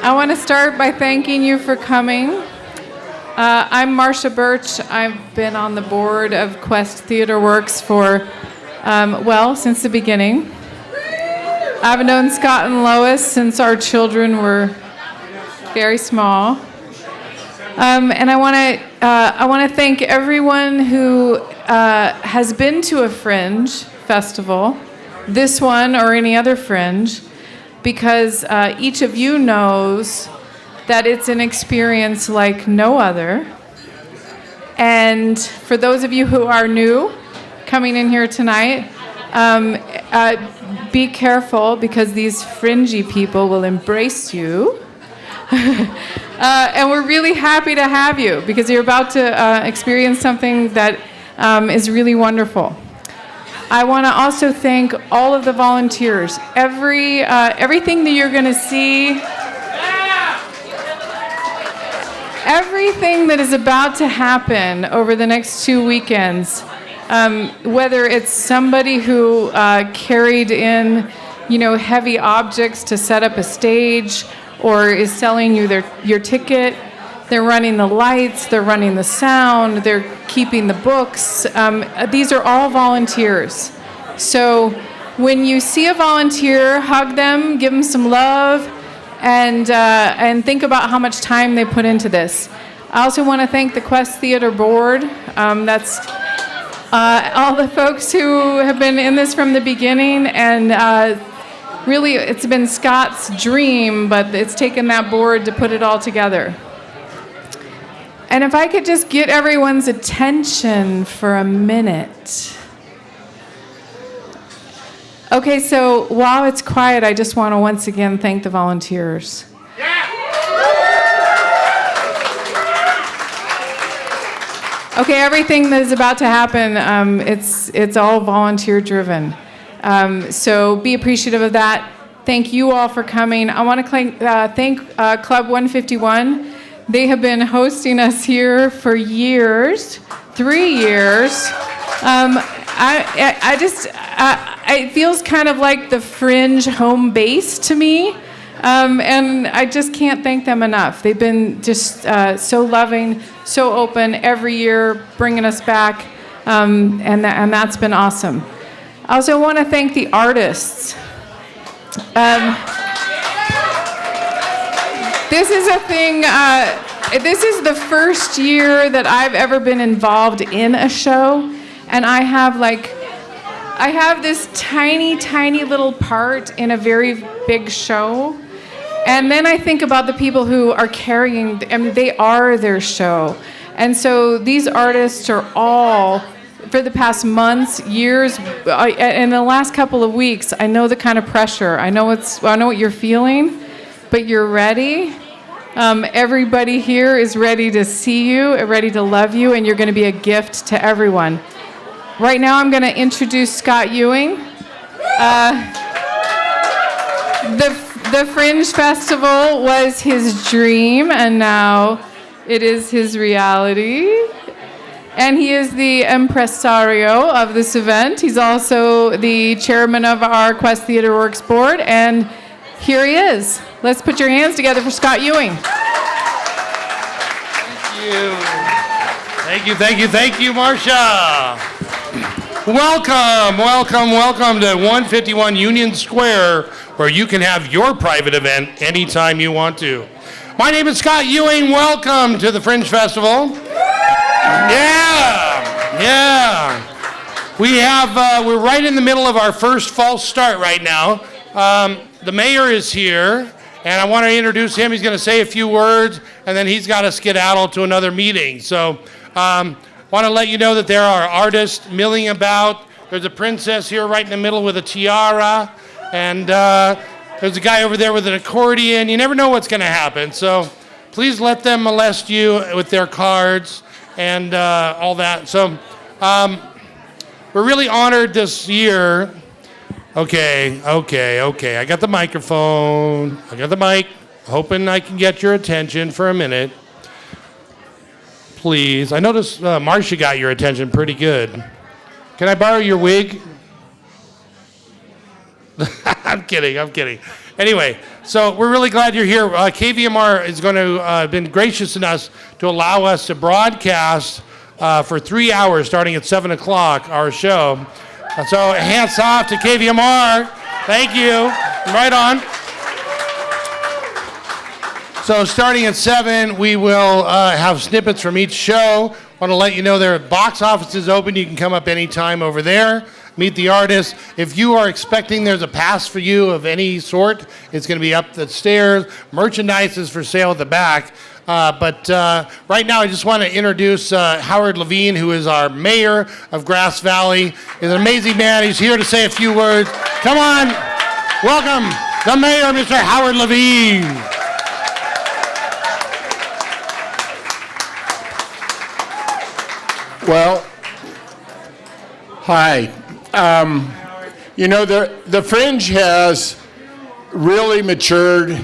I want to start by thanking you for coming. I'm Marcia Birch. I've been on the board of Quest Theater Works for, since the beginning. I've known Scott and Lois since our children were very small. And I want to thank everyone who has been to a Fringe festival, this one or any other Fringe, because each of you knows that it's an experience like no other. And for those of you who are new, coming in here tonight, be careful because these fringy people will embrace you. And we're really happy to have you because you're about to experience something that is really wonderful. I want to also thank all of the volunteers. Everything that you're going to see, everything that is about to happen over the next 2 weekends, whether it's somebody who carried in, heavy objects to set up a stage, or is selling you your ticket, they're running the lights, they're running the sound, they're keeping the books. These are all volunteers. So when you see a volunteer, hug them, give them some love, and think about how much time they put into this. I also want to thank the Quest Theater Board. That's all the folks who have been in this from the beginning, and really it's been Scott's dream, but it's taken that board to put it all together. And if I could just get everyone's attention for a minute. Okay, so while it's quiet, I just want to once again thank the volunteers. Okay, everything that is about to happen, it's all volunteer driven. So be appreciative of that. Thank you all for coming. I want to thank Club 151. They have been hosting us here for years, 3 years. It feels kind of like the Fringe home base to me. And I just can't thank them enough. They've been just so loving, so open every year, bringing us back. And that's been awesome. I also want to thank the artists. This is a thing, this is the first year that I've ever been involved in a show, and I have this tiny, tiny little part in a very big show, and then I think about the people who are carrying, they are their show. And so these artists are all, for the past months, years, in the last couple of weeks, I know the kind of pressure. I know what you're feeling, but you're ready. Everybody here is ready to see you, ready to love you, and you're going to be a gift to everyone. Right now, I'm going to introduce Scott Ewing. The Fringe Festival was his dream, and now it is his reality. And he is the impresario of this event. He's also the chairman of our Quest Theater Works board, and here he is. Let's put your hands together for Scott Ewing. Thank you, Marcia. Welcome to 151 Union Square, where you can have your private event anytime you want to. My name is Scott Ewing. Welcome to the Fringe Festival. Yeah. We're right in the middle of our first false start right now. The mayor is here, and I want to introduce him. He's going to say a few words, and then he's got to skedaddle to another meeting. So want to let you know that there are artists milling about. There's a princess here right in the middle with a tiara, and there's a guy over there with an accordion. You never know what's going to happen, so please let them molest you with their cards and all that. So we're really honored this year. Okay. I got the microphone. I got the mic. Hoping I can get your attention for a minute. Please. I noticed Marcia got your attention pretty good. Can I borrow your wig? I'm kidding. Anyway, so we're really glad you're here. KVMR is going to been gracious enough to allow us to broadcast for 3 hours starting at 7 o'clock, our show. So hats off to KVMR. Thank you. Right on. So starting at 7, we will have snippets from each show. Want to let you know their box office is open. You can come up anytime over there, meet the artists. If you are expecting there's a pass for you of any sort, it's going to be up the stairs. Merchandise is for sale at the back. But right now, I just want to introduce Howard Levine, who is our mayor of Grass Valley. He's an amazing man. He's here to say a few words. Come on. Welcome, the mayor, Mr. Howard Levine. Well, hi. You know, the Fringe has really matured,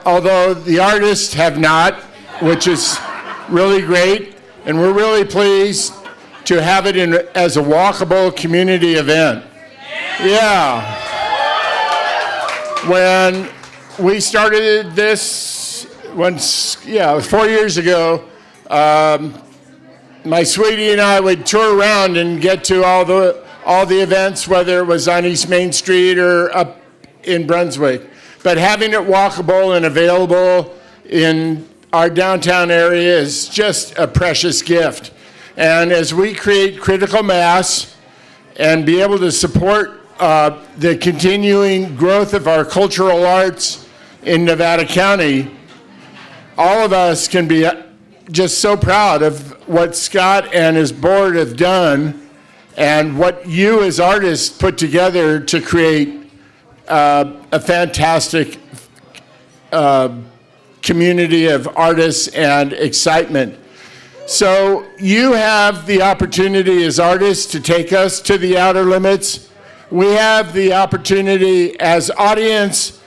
although the artists have not, which is really great, and we're really pleased to have it as a walkable community event. Yeah. When we started this, 4 years ago, my sweetie and I would tour around and get to all the events, whether it was on East Main Street or up in Brunswick. But having it walkable and available in our downtown area is just a precious gift. And as we create critical mass and be able to support the continuing growth of our cultural arts in Nevada County, all of us can be just so proud of what Scott and his board have done and what you as artists put together to create a fantastic community of artists and excitement. So you have the opportunity as artists to take us to the outer limits. We have the opportunity as audience,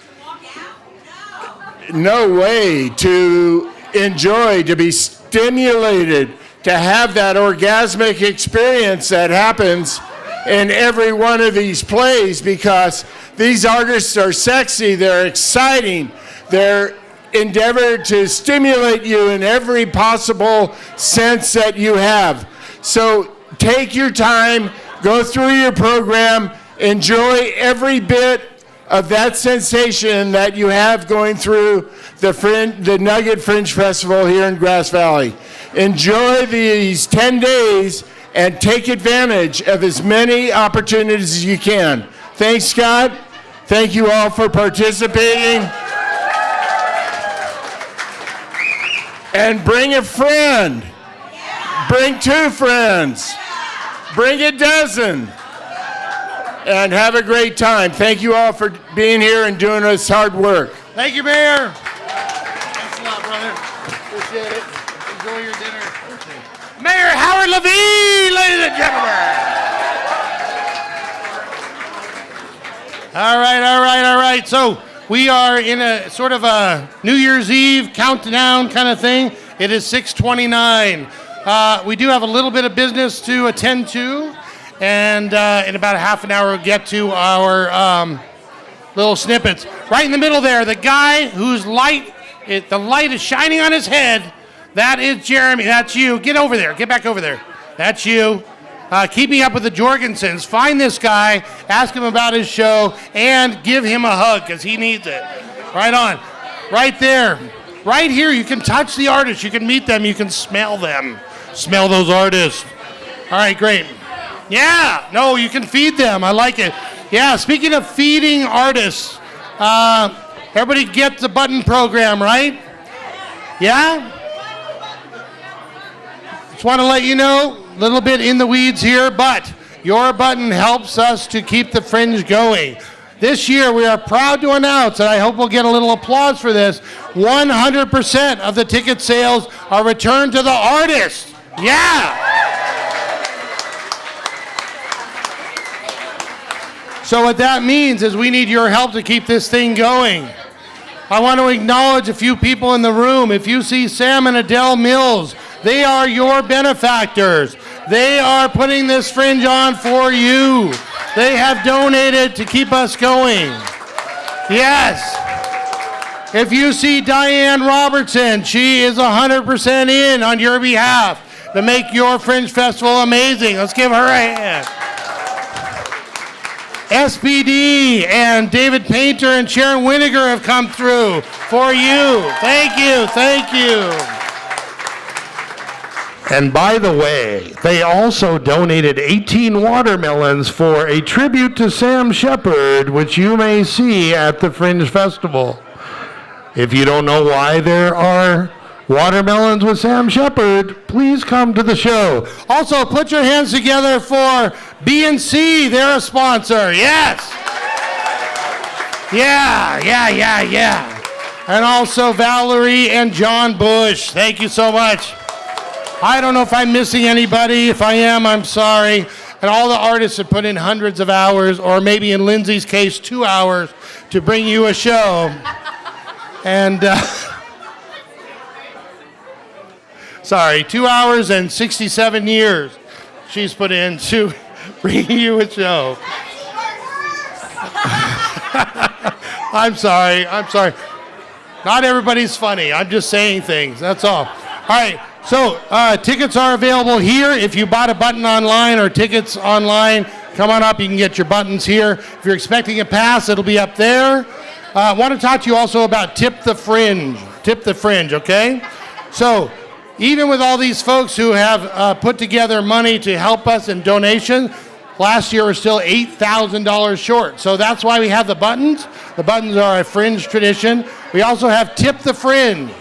no way, to enjoy, to be stimulated, to have that orgasmic experience that happens in every one of these plays, because these artists are sexy, they're exciting, they're endeavored to stimulate you in every possible sense that you have. So take your time, go through your program, enjoy every bit of that sensation that you have going through the Nugget Fringe Festival here in Grass Valley. Enjoy these 10 days and take advantage of as many opportunities as you can. Thanks, Scott. Thank you all for participating. And bring a friend. Bring 2 friends. Bring a dozen. And have a great time. Thank you all for being here and doing this hard work. Thank you, Mayor. Thanks a lot, brother. Appreciate it. Enjoy your dinner. Mayor Howard Levine, ladies and gentlemen. All right. So we are in a sort of a New Year's Eve countdown kind of thing. It is 6:29. We do have a little bit of business to attend to. And in about a half an hour, we'll get to our little snippets. Right in the middle there, the guy whose the light is shining on his head, that is Jeremy. That's you. Get over there. Get back over there. That's you. Keep me up with the Jorgensens. Find this guy, ask him about his show, and give him a hug, because he needs it. Right on. Right there. Right here, you can touch the artists. You can meet them. You can smell them. Smell those artists. All right, great. Yeah, no, you can feed them. I like it. Yeah, speaking of feeding artists, everybody get the button program, right? Yeah? Just want to let you know, a little bit in the weeds here, but your button helps us to keep the Fringe going. This year, we are proud to announce, and I hope we'll get a little applause for this, 100% of the ticket sales are returned to the artist. Yeah! So what that means is we need your help to keep this thing going. I want to acknowledge a few people in the room. If you see Sam and Adele Mills, they are your benefactors. They are putting this Fringe on for you. They have donated to keep us going. Yes. If you see Diane Robertson, she is 100% in on your behalf to make your Fringe Festival amazing. Let's give her a hand. SPD and David Painter and Sharon Winiger have come through for you. Thank you, thank you. And by the way, they also donated 18 watermelons for a tribute to Sam Shepard, which you may see at the Fringe Festival. If you don't know why there are watermelons with Sam Shepard, please come to the show. Also, put your hands together for B&C. They're a sponsor. Yes. Yeah. And also Valerie and John Bush. Thank you so much. I don't know if I'm missing anybody. If I am, I'm sorry. And all the artists have put in hundreds of hours, or maybe in Lindsay's case, 2 hours, to bring you a show. And, sorry, 2 hours and 67 years she's put in to bring you a show. I'm sorry. Not everybody's funny. I'm just saying things, that's all. All right, so tickets are available here. If you bought a button online or tickets online, come on up. You can get your buttons here. If you're expecting a pass, it'll be up there. I want to talk to you also about Tip the Fringe. Tip the Fringe, okay? So, even with all these folks who have put together money to help us in donation, last year we're still $8,000 short. So that's why we have the buttons. The buttons are a Fringe tradition. We also have Tip the Fringe.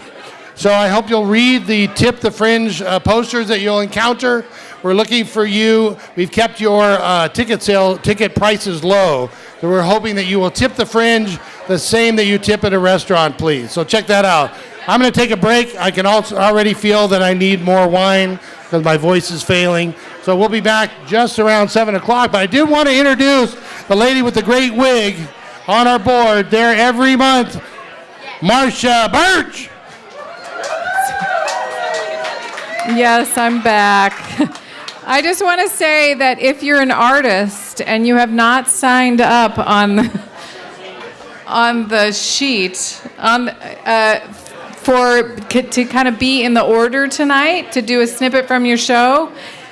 So I hope you'll read the Tip the Fringe posters that you'll encounter. We're looking for you. We've kept your ticket prices low. So we're hoping that you will tip the Fringe the same that you tip at a restaurant, please. So check that out. I'm going to take a break. I can also already feel that I need more wine because my voice is failing. So we'll be back just around 7 o'clock. But I did want to introduce the lady with the great wig on our board there every month, Marcia Birch. Yes, I'm back. I just want to say that if you're an artist and you have not signed up on the sheet to kind of be in the order tonight to do a snippet from your show,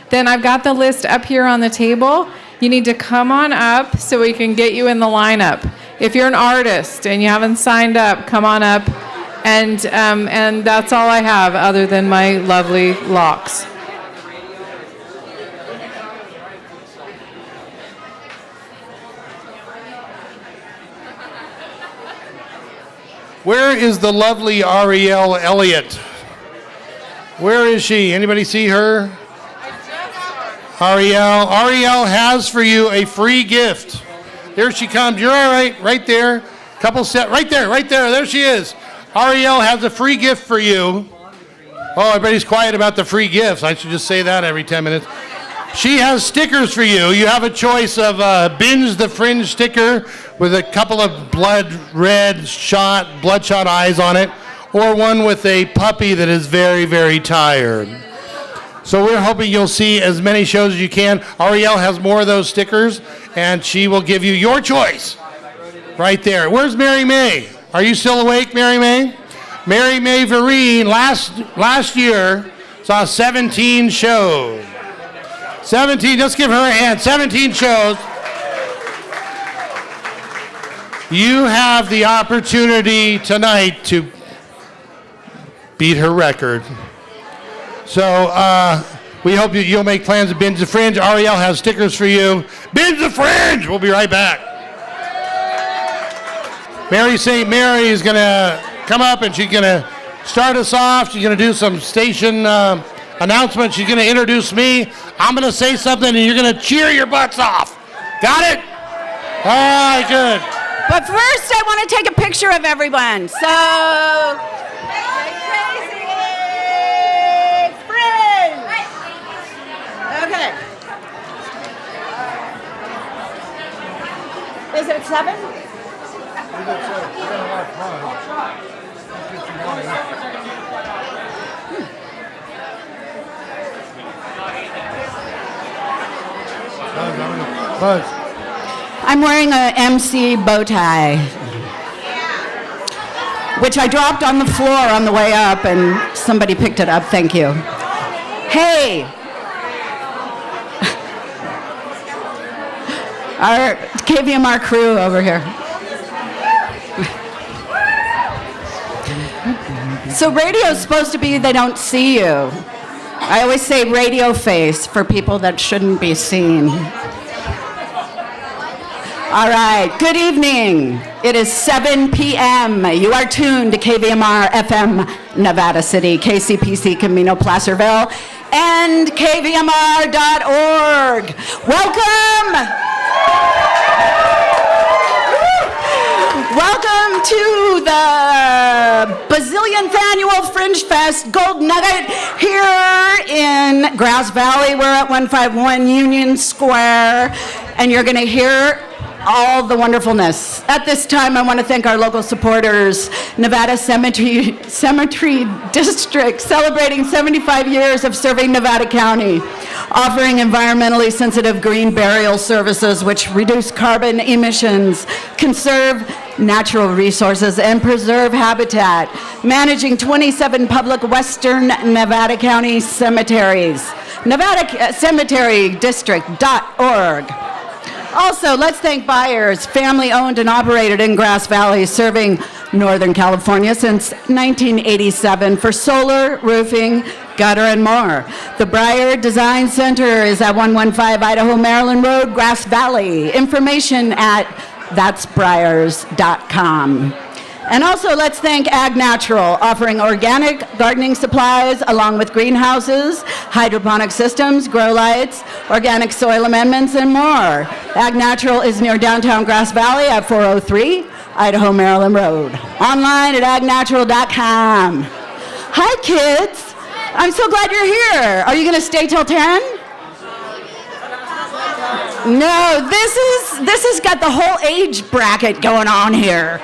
then I've got the list up here on the table. You need to come on up so we can get you in the lineup. If you're an artist and you haven't signed up, come on up. And that's all I have other than my lovely locks. Where is the lovely Ariel Elliott? Where is she? Anybody see her? Ariel has for you a free gift. Here she comes. You're all right, right there. Couple set, right there. There she is. Ariel has a free gift for you. Oh, everybody's quiet about the free gifts. I should just say that every 10 minutes. She has stickers for you. You have a choice of a Binge the Fringe sticker with a couple of bloodshot eyes on it, or one with a puppy that is very, very tired. So we're hoping you'll see as many shows as you can. Ariel has more of those stickers, and she will give you your choice right there. Where's Mary May? Are you still awake, Mary May? Mary May Vereen last year saw 17 shows. 17, just give her a hand. 17 shows. You have the opportunity tonight to beat her record. So we hope you'll make plans to Binge the Fringe. Ariel has stickers for you. Binge the Fringe! We'll be right back. Mary St. Mary is going to come up and she's going to start us off. She's going to do some station announcement. She's going to introduce me. I'm going to say something, and you're going to cheer your butts off. Got it? All right, good. But first, I want to take a picture of everyone. So, Fringe. Okay. Is it 7? Buzz. I'm wearing a MC bow tie. which I dropped on the floor on the way up, and somebody picked it up. Thank you. Hey. Our KVMR crew over here. So radio's supposed to be they don't see you. I always say radio face for people that shouldn't be seen. All right, good evening. It is 7 p.m. You are tuned to KVMR FM Nevada City, KCPC Camino Placerville, and KVMR.org. Welcome! Welcome to the bazillionth annual Fringe Fest Gold Nugget here in Grass Valley. We're at 151 Union Square, and you're going to hear all the wonderfulness. At this time, I want to thank our local supporters, Nevada Cemetery District, celebrating 75 years of serving Nevada County, offering environmentally sensitive green burial services which reduce carbon emissions, conserve natural resources, and preserve habitat, managing 27 public western Nevada County cemeteries. NevadaCemeteryDistrict.org. Also, let's thank Byers, family-owned and operated in Grass Valley, serving Northern California since 1987 for solar, roofing, gutter, and more. The Breyer Design Center is at 115 Idaho Maryland Road, Grass Valley. Information at that'sbreyers.com. And also, let's thank Ag Natural, offering organic gardening supplies along with greenhouses, hydroponic systems, grow lights, organic soil amendments, and more. Ag Natural is near downtown Grass Valley at 403 Idaho Maryland Road. Online at agnatural.com. Hi, kids. I'm so glad you're here. Are you going to stay till 10? No, this has got the whole age bracket going on here.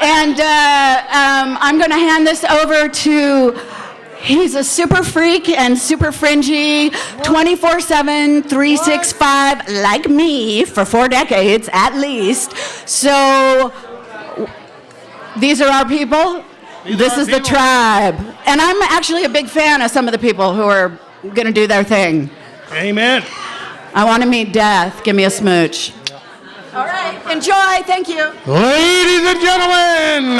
And I'm going to hand this over to, he's a super freak and super fringy, 24/7, 365, like me, for 4 decades at least. So these are our people. This is the tribe. And I'm actually a big fan of some of the people who are going to do their thing. Amen. I want to meet Death. Give me a smooch. All right, enjoy, thank you. Ladies and gentlemen,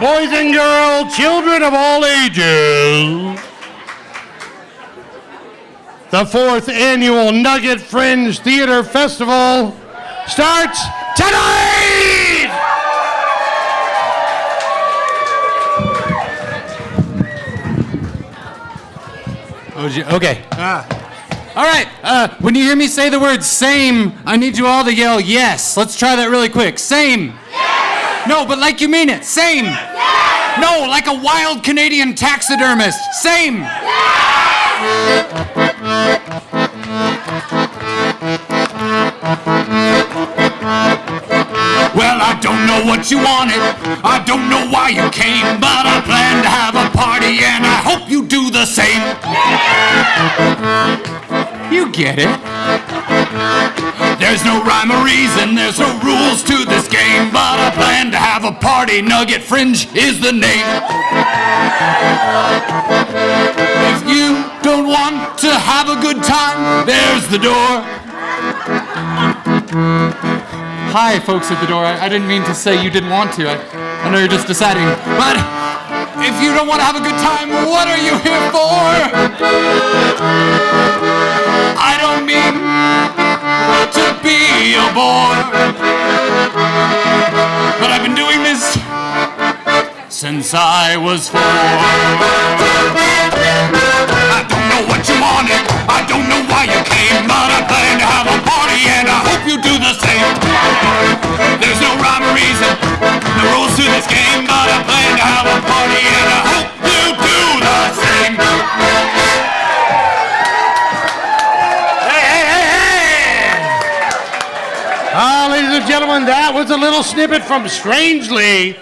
boys and girls, children of all ages, the 4th annual Nugget Fringe Theater Festival starts tonight! Okay. All right, when you hear me say the word same, I need you all to yell yes. Let's try that really quick. Same. Yes. No, but like you mean it. Same. Yes. No, like a wild Canadian taxidermist. Same. Yes. Well, I don't know what you wanted. I don't know why you came, but I plan to have a party and I hope you do the same. Yes. You get it. There's no rhyme or reason, there's no rules to this game, but I plan to have a party. Nugget Fringe is the name. If you don't want to have a good time, there's the door. Hi, folks at the door. I didn't mean to say you didn't want to. I know you're just deciding. But if you don't want to have a good time, what are you here for? I don't mean to be a bore, but I've been doing this since I was 4. I don't know what you wanted, I don't know why you came, but I plan to have a party and I hope you do the same. There's no rhyme or reason, no rules to this game, but I plan to have a party and I hope you do the same. Ladies and gentlemen, that was a little snippet from Strangely.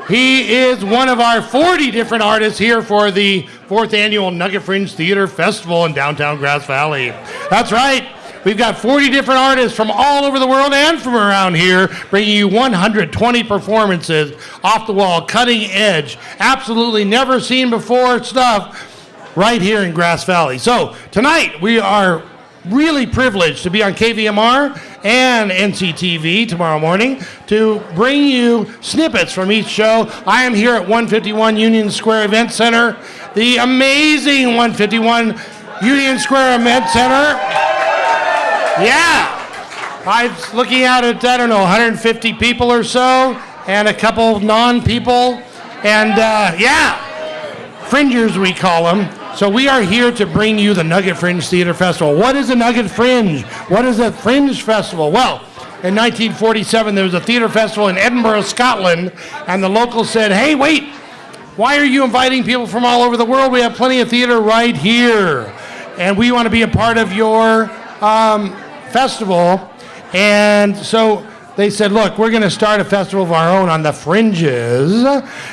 He is one of our 40 different artists here for the 4th annual Nugget Fringe Theater Festival in downtown Grass Valley. That's right. We've got 40 different artists from all over the world and from around here, bringing you 120 performances, off the wall, cutting edge, absolutely never seen before stuff right here in Grass Valley. So tonight we are really privileged to be on KVMR and NCTV tomorrow morning to bring you snippets from each show. I am here at 151 Union Square Event Center, the amazing 151 Union Square Event Center. Yeah, I'm looking out at, I don't know, 150 people or so, and a couple non-people, and fringers we call them. So we are here to bring you the Nugget Fringe Theater Festival. What is a Nugget Fringe? What is a Fringe Festival? Well, in 1947, there was a theater festival in Edinburgh, Scotland, and the locals said, hey, wait, why are you inviting people from all over the world? We have plenty of theater right here, and we want to be a part of your festival. And so they said, look, we're going to start a festival of our own on the fringes.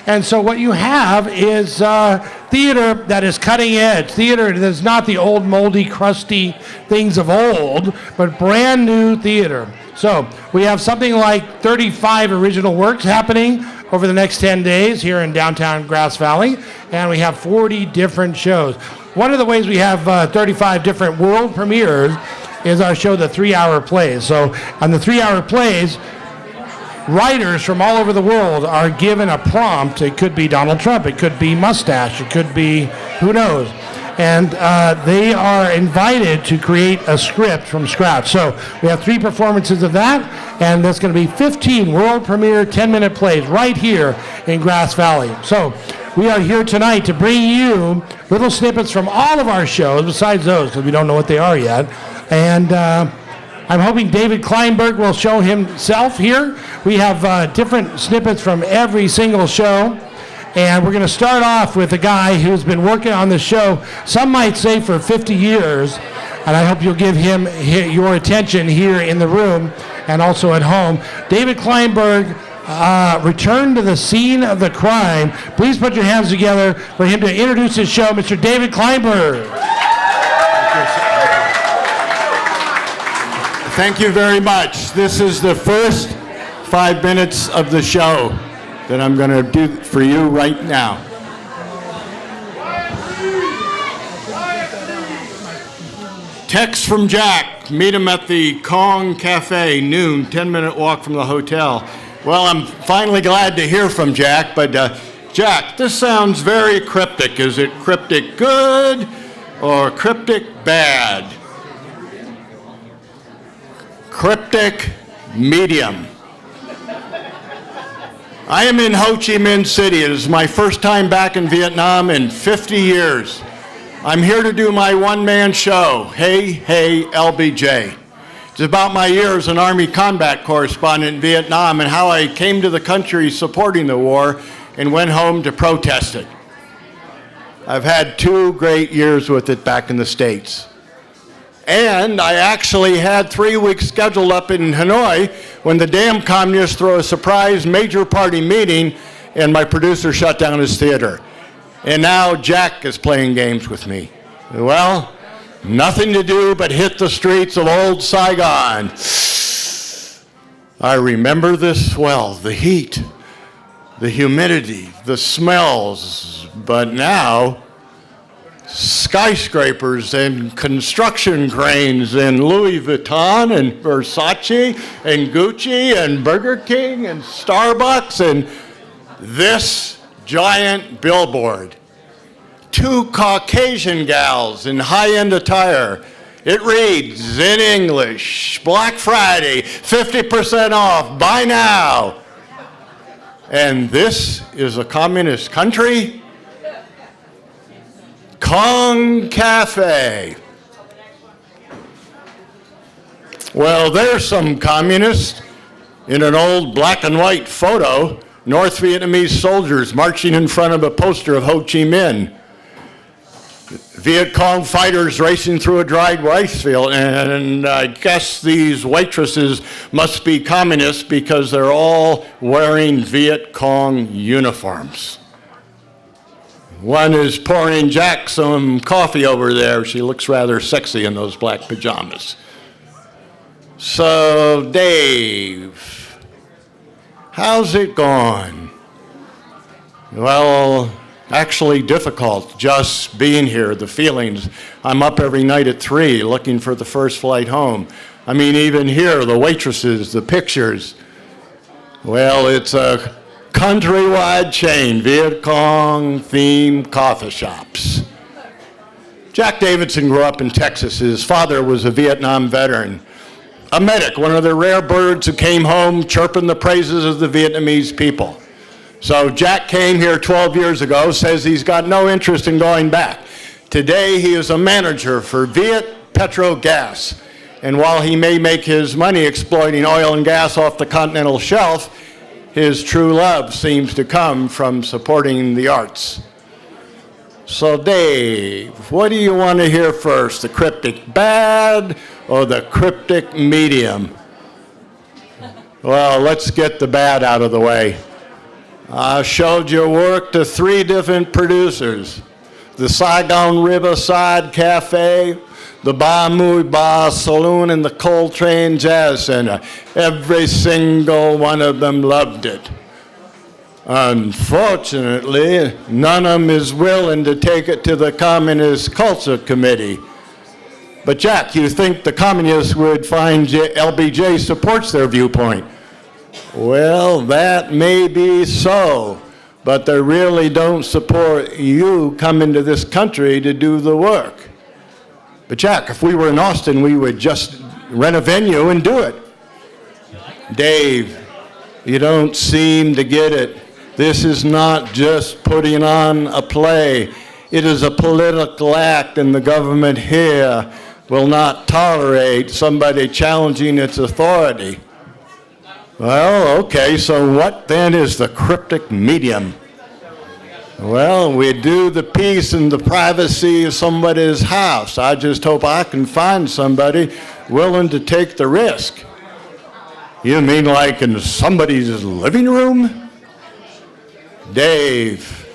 And so what you have is theater that is cutting edge, theater that is not the old moldy, crusty things of old, but brand new theater. So we have something like 35 original works happening over the next 10 days here in downtown Grass Valley, and we have 40 different shows. One of the ways we have 35 different world premieres is our show, the 3-hour plays. So on the 3-hour plays, writers from all over the world are given a prompt. It could be Donald Trump, it could be mustache, it could be who knows. And they are invited to create a script from scratch. So we have 3 performances of that, and that's going to be 15 world premiere 10-minute plays right here in Grass Valley. So we are here tonight to bring you little snippets from all of our shows, besides those, because we don't know what they are yet. And I'm hoping David Kleinberg will show himself here. We have different snippets from every single show. And we're going to start off with a guy who's been working on the show, some might say for 50 years. And I hope you'll give him your attention here in the room and also at home. David Kleinberg returned to the scene of the crime. Please put your hands together for him to introduce his show, Mr. David Kleinberg. Thank you very much. This is the first 5 minutes of the show that I'm going to do for you right now. Text from Jack. Meet him at the Kong Cafe, noon, 10-minute walk from the hotel. Well, I'm finally glad to hear from Jack, but Jack, this sounds very cryptic. Is it cryptic good or cryptic bad? Cryptic Medium. I am in Ho Chi Minh City. It is my first time back in Vietnam in 50 years. I'm here to do my one-man show, Hey, Hey, LBJ. It's about my year as an Army combat correspondent in Vietnam and how I came to the country supporting the war and went home to protest it. I've had 2 great years with it back in the States. And I actually had 3 weeks scheduled up in Hanoi when the damn communists throw a surprise major party meeting and my producer shut down his theater. And now Jack is playing games with me. Well, nothing to do but hit the streets of old Saigon. I remember this well, the heat, the humidity, the smells, but now skyscrapers and construction cranes and Louis Vuitton and Versace and Gucci and Burger King and Starbucks and this giant billboard. 2 Caucasian gals in high-end attire. It reads in English, Black Friday, 50% off, buy now. And this is a communist country? Kong Cafe. Well, there's some communists in an old black and white photo, North Vietnamese soldiers marching in front of a poster of Ho Chi Minh. Viet Cong fighters racing through a dried rice field, and I guess these waitresses must be communists because they're all wearing Viet Cong uniforms. One is pouring Jack some coffee over there. She looks rather sexy in those black pajamas. So, Dave, how's it going? Well, actually difficult just being here, the feelings. I'm up every night at 3 looking for the first flight home. I mean, even here, the waitresses, the pictures. Well, it's a countrywide chain, Viet Cong themed coffee shops. Jack Davidson grew up in Texas. His father was a Vietnam veteran, a medic, one of the rare birds who came home chirping the praises of the Vietnamese people. So Jack came here 12 years ago, says he's got no interest in going back. Today he is a manager for Viet Petro Gas. And while he may make his money exploiting oil and gas off the continental shelf, his true love seems to come from supporting the arts. So Dave, what do you want to hear first, the cryptic bad or the cryptic medium? Well, let's get the bad out of the way. I showed your work to 3 different producers, the Saigon Riverside Cafe, the Ba Mui Ba Saloon, and the Coltrane Jazz Center. Every single one of them loved it. Unfortunately, none of them is willing to take it to the Communist Culture Committee. But Jack, you think the communists would find LBJ supports their viewpoint? Well, that may be so, but they really don't support you coming to this country to do the work. But Jack, if we were in Austin, we would just rent a venue and do it. Dave, you don't seem to get it. This is not just putting on a play. It is a political act, and the government here will not tolerate somebody challenging its authority. Well, okay, so what then is the cryptic medium? Well, we do the piece in the privacy of somebody's house. I just hope I can find somebody willing to take the risk. You mean like in somebody's living room? Dave,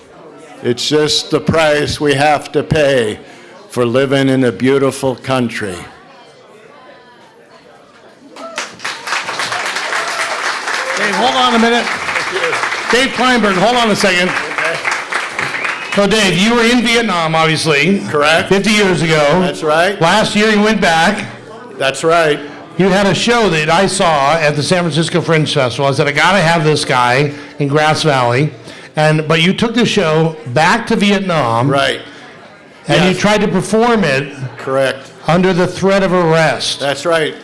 it's just the price we have to pay for living in a beautiful country. Dave, hold on a minute. Dave Kleinberg, hold on a second. So Dave, you were in Vietnam, obviously. Correct. 50 years ago. That's right. Last year you went back. That's right. You had a show that I saw at the San Francisco Fringe Festival. I said, I gotta have this guy in Grass Valley. But you took the show back to Vietnam. Right. And Yes. you tried to perform it Correct. under the threat of arrest. That's right.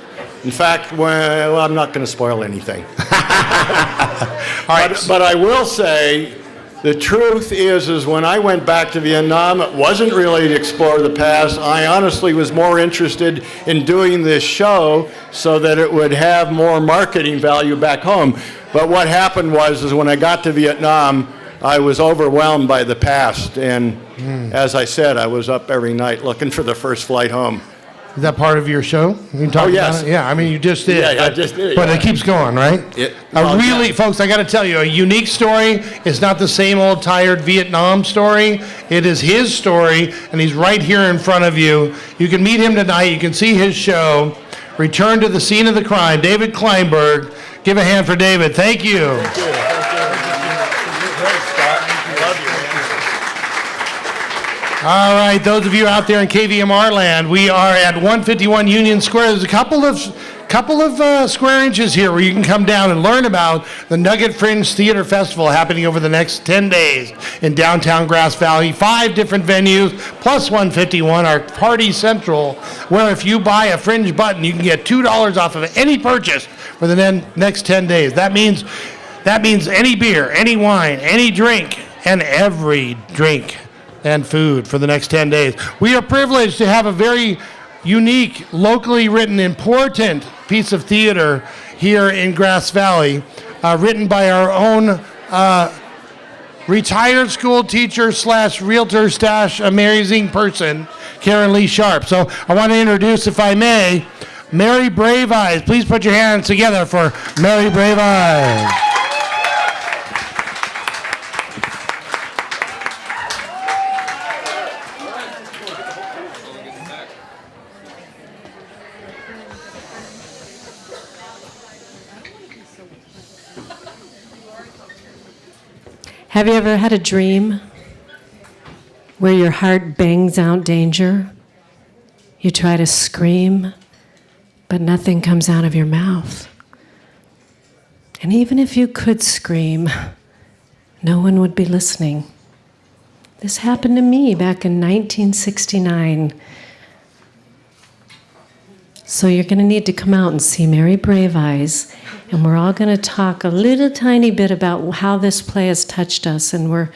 In fact, well, I'm not going to spoil anything. All right. But I will say, the truth is when I went back to Vietnam, it wasn't really to explore the past. I honestly was more interested in doing this show so that it would have more marketing value back home. But what happened was when I got to Vietnam, I was overwhelmed by the past. And as I said, I was up every night looking for the first flight home. Is that part of your show? You talk yes. about it? Yeah, I mean, you just did. Yeah, I but, just did, But yeah. it keeps going, right? Folks, I got to tell you, a unique story. It's not the same old tired Vietnam story. It is his story, and he's right here in front of you. You can meet him tonight. You can see his show, Return to the Scene of the Crime. David Kleinberg. Give a hand for David. Thank you. Thank you. All right, those of you out there in KVMR land, we are at 151 Union Square. There's a couple of square inches here where you can come down and learn about the Nugget Fringe Theater Festival happening over the next 10 days in downtown Grass Valley. 5 different venues, plus 151, our Party Central, where if you buy a Fringe button, you can get $2 off of any purchase for the next 10 days. That means any beer, any wine, any drink, and every drink and food for the next 10 days. We are privileged to have a very unique, locally written, important piece of theater here in Grass Valley, written by our own retired school teacher / realtor / amazing person, Karen Lee Sharp. So I want to introduce, if I may, Mary Brave Eyes. Please put your hands together for Mary Brave Eyes. Have you ever had a dream where your heart bangs out danger? You try to scream, but nothing comes out of your mouth. And even if you could scream, no one would be listening. This happened to me back in 1969. So you're going to need to come out and see Mary Brave Eyes, and we're all going to talk a little tiny bit about how this play has touched us, and we're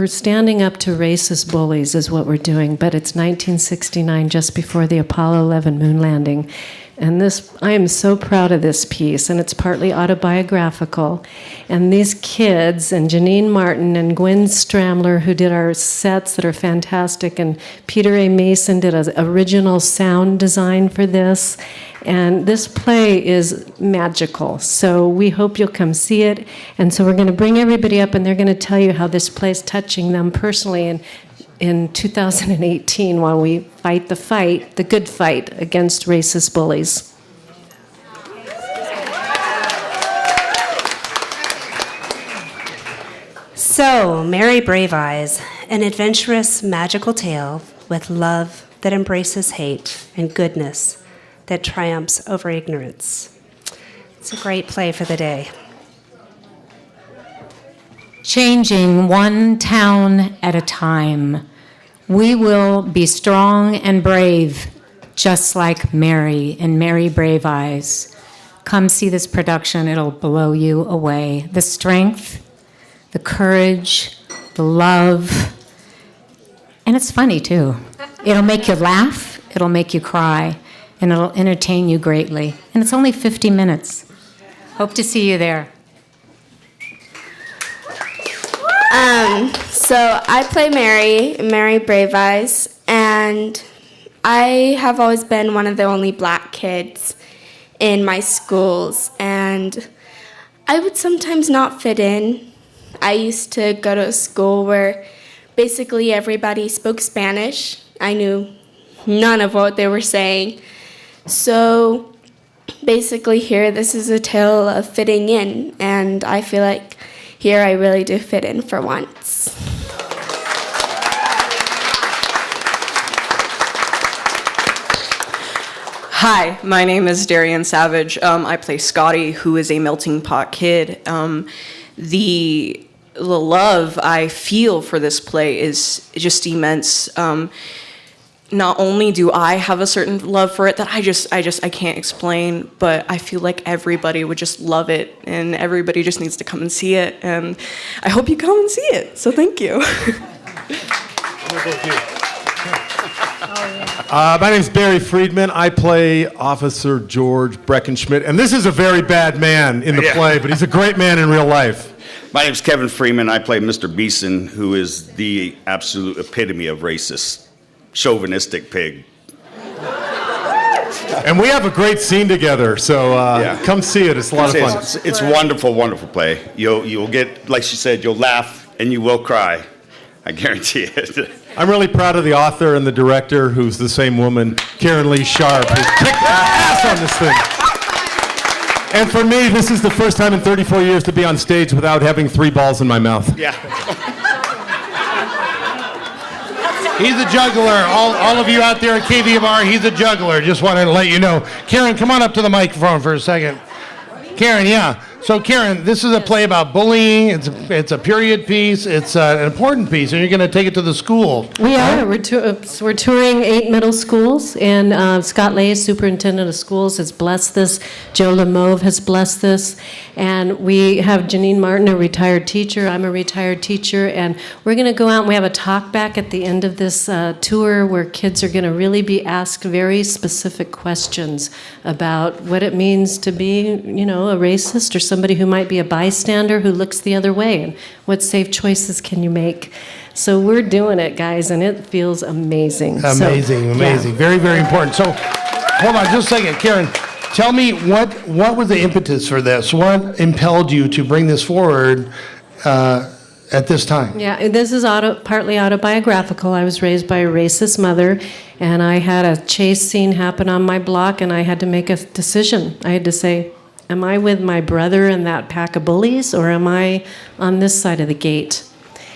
standing up to racist bullies is what we're doing. But it's 1969, just before the Apollo 11 moon landing, and I am so proud of this piece, and it's partly autobiographical. And these kids, and Janine Martin and Gwen Stramler, who did our sets that are fantastic, and Peter A. Mason did an original sound design for this. And this play is magical, so we hope you'll come see it. And so we're going to bring everybody up, and they're going to tell you how this play is touching them personally in 2018 while we fight the good fight against racist bullies. So, Mary Brave Eyes, an adventurous, magical tale with love that embraces hate and goodness that triumphs over ignorance. It's a great play for the day. Changing one town at a time. We will be strong and brave, just like Mary in Mary Brave Eyes. Come see this production, it'll blow you away. The strength, the courage, the love, and it's funny too. It'll make you laugh, it'll make you cry, and it'll entertain you greatly. And it's only 50 minutes. Hope to see you there. So I play Mary Brave Eyes, and I have always been one of the only black kids in my schools, and I would sometimes not fit in. I used to go to a school where basically everybody spoke Spanish. I knew none of what they were saying. So basically here, this is a tale of fitting in, and I feel like here I really do fit in for once. Hi, my name is Darien Savage. I play Scotty, who is a melting pot kid. The love I feel for this play is just immense. Not only do I have a certain love for it that I can't explain, but I feel like everybody would just love it, and everybody just needs to come and see it, and I hope you come and see it. So thank you. My name's Barry Friedman. I play Officer George Breckenschmidt, and this is a very bad man in the play, but he's a great man in real life. My name's Kevin Freeman. I play Mr. Beeson, who is the absolute epitome of racist, chauvinistic pig. And we have a great scene together, so come see it. It's a lot of fun. It's a wonderful, wonderful play. You'll get, like she said, you'll laugh and you will cry. I guarantee it. I'm really proud of the author and the director, who's the same woman, Karen Lee Sharp, who kicked ass on this thing. And for me, this is the first time in 34 years to be on stage without having 3 balls in my mouth. Yeah. He's a juggler. All of you out there at KVMR, he's a juggler. Just wanted to let you know. Karen, come on up to the microphone for a second. Karen, yeah. So Karen, this is a play about bullying. It's a period piece. It's an important piece, and you're going to take it to the school. We are. We're touring 8 middle schools, and Scott Lay, superintendent of schools, has blessed this. Joe Lemove has blessed this, and we have Janine Martin, a retired teacher. I'm a retired teacher, and we're going to go out and we have a talk back at the end of this tour where kids are going to really be asked very specific questions about what it means to be, a racist or somebody who might be a bystander who looks the other way, and what safe choices can you make. So we're doing it, guys, and it feels amazing. Amazing. Yeah. Very, very important. So hold on just a second. Karen, tell me what was the impetus for this? What impelled you to bring this forward at this time? Yeah, this is partly autobiographical. I was raised by a racist mother, and I had a chase scene happen on my block, and I had to make a decision. I had to say, am I with my brother and that pack of bullies, or am I on this side of the gate?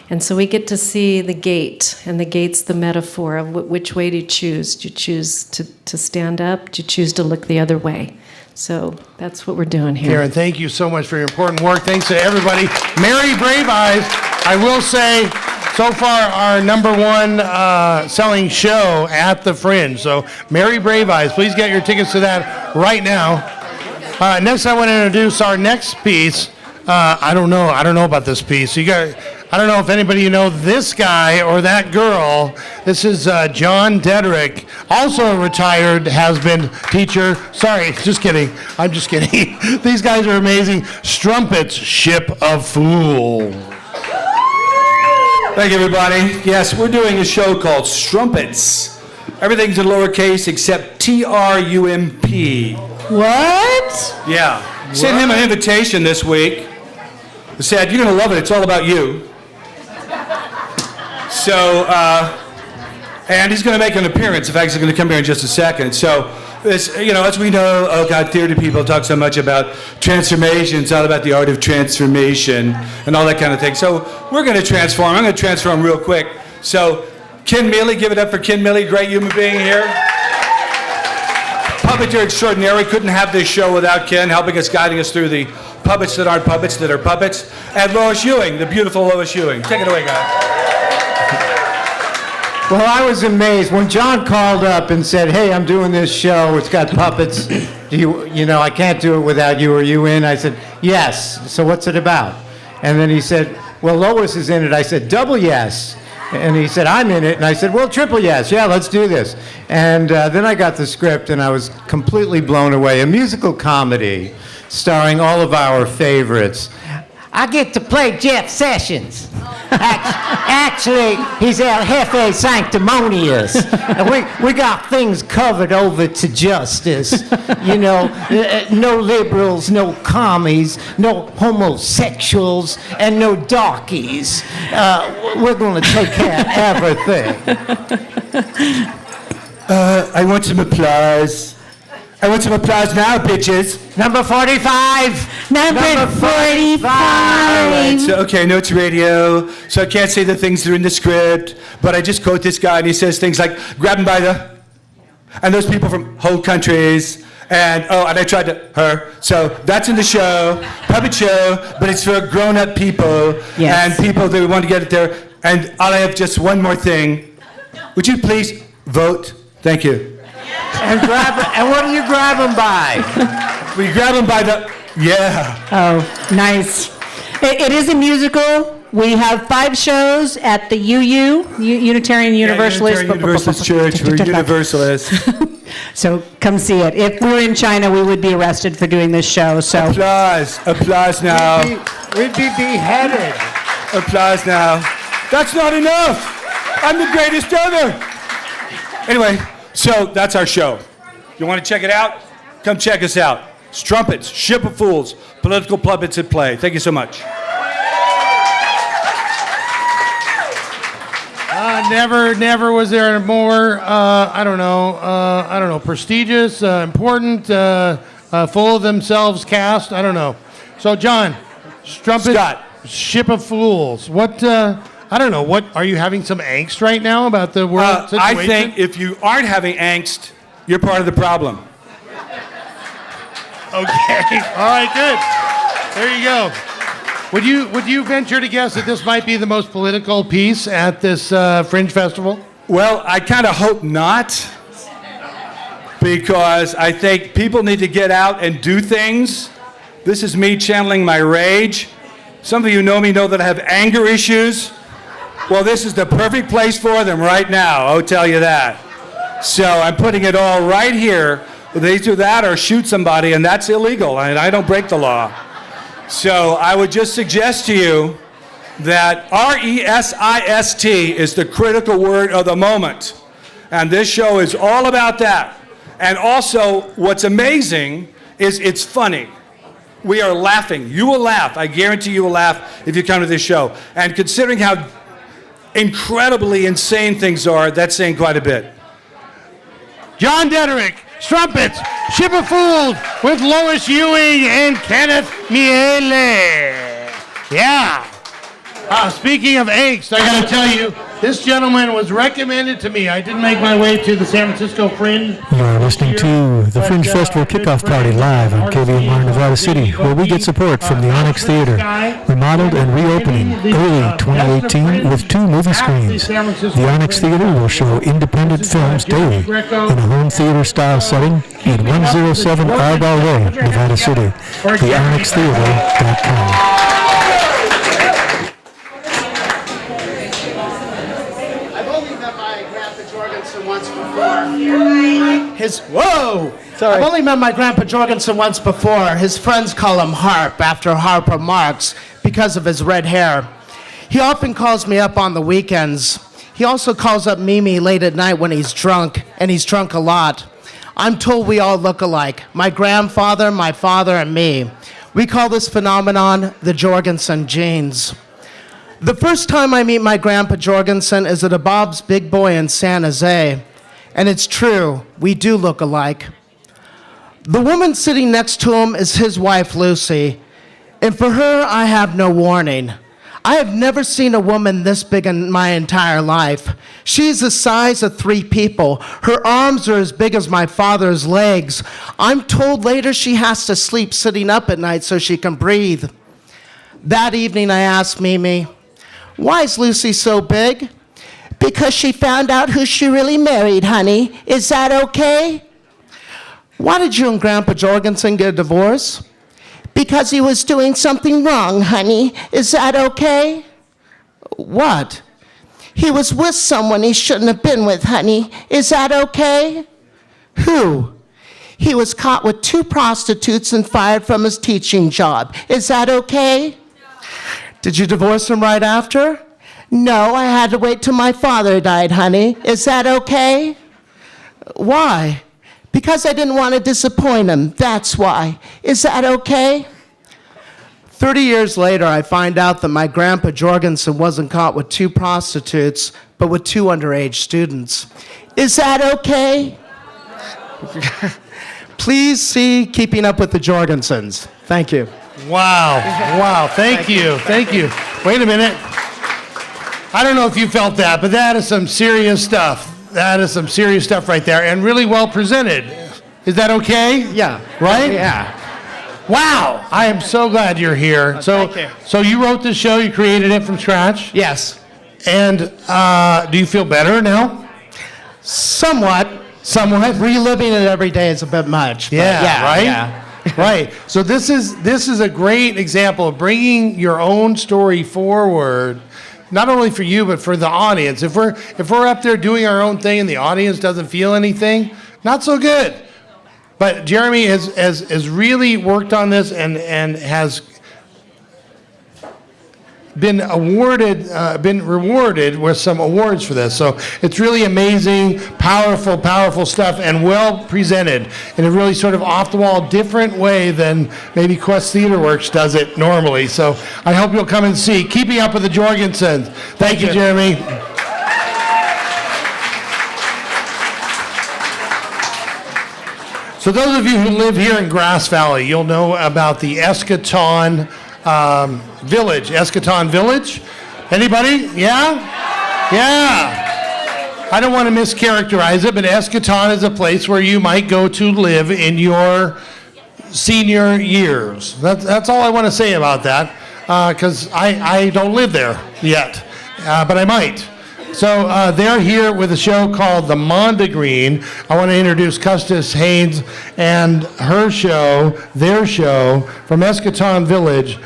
And so we get to see the gate, and the gate's the metaphor of which way do you choose? Do you choose to stand up? Do you choose to look the other way? So that's what we're doing here. Karen, thank you so much for your important work. Thanks to everybody. Mary Brave Eyes, I will say, so far our number one selling show at the Fringe. So Mary Brave Eyes, please get your tickets to that right now. Next, I want to introduce our next piece. I don't know about this piece. I don't know if anybody you know this guy or that girl. This is John Dedrick, also a retired has-been teacher. Sorry, just kidding. I'm just kidding. These guys are amazing. Strumpets, Ship of Fools. Thank you, everybody. Yes, we're doing a show called Strumpets. Everything's in lowercase except T-R-U-M-P. What? Yeah. Sent him an invitation this week. He said, you're going to love it. It's all about you. So, and he's going to make an appearance. In fact, he's going to come here in just a second. So, this, as we know, oh God, theater people talk so much about transformation. It's all about the art of transformation and all that kind of thing. So, we're going to transform. I'm going to transform real quick. So, Ken Mealy, give it up for Ken Mealy, great human being here. Puppeteer extraordinary. We couldn't have this show without Ken helping us, guiding us through the puppets that aren't puppets, that are puppets. And Lois Ewing, the beautiful Lois Ewing. Take it away, guys. Well, I was amazed when John called up and said, hey, I'm doing this show. It's got puppets. I can't do it without you. Are you in? I said, yes. So what's it about? And then he said, well, Lois is in it. I said, double yes. And he said, I'm in it. And I said, well, triple yes. Yeah, let's do this. And then I got the script, and I was completely blown away. A musical comedy starring all of our favorites. I get to play Jeff Sessions. Actually, he's El Jefe Sanctimonious. We got things covered over to justice. No liberals, no commies, no homosexuals, and no darkies. We're going to take care of everything. I want some applause. I want some applause now, bitches. Number 45. Number 45. All right, so, okay, I know it's radio, so I can't say the things that are in the script, but I just quote this guy, and he says things like, grab him by the... And those people from whole countries, and I tried to... Her. So that's in the show, puppet show, but it's for grown-up people, yes. And people that want to get it there. And I'll have just one more thing. Would you please vote? Thank you. And what do you grab them by? We grab them by the... Yeah. Oh, nice. It is a musical. We have 5 shows at the Unitarian Universalist. Unitarian Universalist Church. We're Universalists. So come see it. If we were in China, we would be arrested for doing this show. So applause now. We'd be beheaded. Applause now. That's not enough. I'm the greatest ever. Anyway, so that's our show. You want to check it out? Come check us out. Strumpets, Ship of Fools, political puppets at play. Thank you so much. Never was there a more, prestigious, important, full of themselves cast. I don't know. So, John, Strumpets, Scott. Ship of Fools. What, what, are you having some angst right now about the world situation? I think if you aren't having angst, you're part of the problem. Okay. All right, good. There you go. Would you venture to guess that this might be the most political piece at this Fringe Festival? Well, I kind of hope not, because I think people need to get out and do things. This is me channeling my rage. Some of you know me, know that I have anger issues. Well, this is the perfect place for them right now, I'll tell you that. So I'm putting it all right here. They do that or shoot somebody, and that's illegal, and I don't break the law. So I would just suggest to you that RESIST is the critical word of the moment. And this show is all about that. And also, what's amazing is it's funny. We are laughing. You will laugh. I guarantee you will laugh if you come to this show. And considering how incredibly insane things are, that's saying quite a bit. John Dedrick, Strumpets, Ship of Fools with Lois Ewing and Kenneth Miele. Yeah. Speaking of angst, I got to tell you, this gentleman was recommended to me. I didn't make my way to the San Francisco Fringe. You're listening to the Fringe Festival Kickoff Party live on KVMR Nevada City, where we get support from the Onyx Theater, remodeled and reopening early 2018 with 2 movie screens. The Onyx Theater will show independent films daily in a home theater style setting at 107 Arbor Way, Nevada City. TheOnyxTheater.com. I've only met my Grandpa Jorgensen once before. His friends call him Harp, after Harper Marx, because of his red hair. He often calls me up on the weekends. He also calls up Mimi late at night when he's drunk, and he's drunk a lot. I'm told we all look alike. My grandfather, my father, and me. We call this phenomenon the Jorgensen genes. The first time I meet my Grandpa Jorgensen is at a Bob's Big Boy in San Jose. And it's true, we do look alike. The woman sitting next to him is his wife, Lucy. And for her, I have no warning. I have never seen a woman this big in my entire life. She's the size of 3 people. Her arms are as big as my father's legs. I'm told later she has to sleep sitting up at night so she can breathe. That evening, I asked Mimi, "Why is Lucy so big?" "Because she found out who she really married, honey. Is that okay?" "Why did you and Grandpa Jorgensen get a divorce?" "Because he was doing something wrong, honey. Is that okay?" "What?" "He was with someone he shouldn't have been with, honey. Is that okay?" "Who?" "He was caught with 2 prostitutes and fired from his teaching job. Is that okay?" "Did you divorce him right after?" "No, I had to wait till my father died, honey. Is that okay?" "Why?" "Because I didn't want to disappoint him. That's why. Is that okay?" 30 years later, I find out that my Grandpa Jorgensen wasn't caught with 2 prostitutes, but with 2 underage students. Is that okay? Please see Keeping Up with the Jorgensens. Thank you. Wow. Wow. Thank you. Thank you. Wait a minute. I don't know if you felt that, but that is some serious stuff. That is some serious stuff right there, and really well presented. Is that okay? Yeah. Right? Yeah. Wow. I am so glad you're here. Thank you. So you wrote this show, you created it from scratch? Yes. And do you feel better now? Somewhat. Reliving it every day is a bit much. Yeah, right? Yeah. Right. So this is a great example of bringing your own story forward. Not only for you, but for the audience. If we're up there doing our own thing and the audience doesn't feel anything, not so good. But Jeremy has really worked on this and has been rewarded with some awards for this. So it's really amazing, powerful stuff, and well presented in a really sort of off-the-wall, different way than maybe Quest Theater Works does it normally. So I hope you'll come and see Keeping Up with the Jorgensens. Thank you, Jeremy. So those of you who live here in Grass Valley, you'll know about the Eschaton Village. Eschaton Village? Anybody? Yeah? Yeah. I don't want to mischaracterize it, but Eschaton is a place where you might go to live in your senior years. That's all I want to say about that, because I don't live there yet, but I might. So they're here with a show called The Mondegreen. I want to introduce Custis Haynes and their show from Eschaton Village,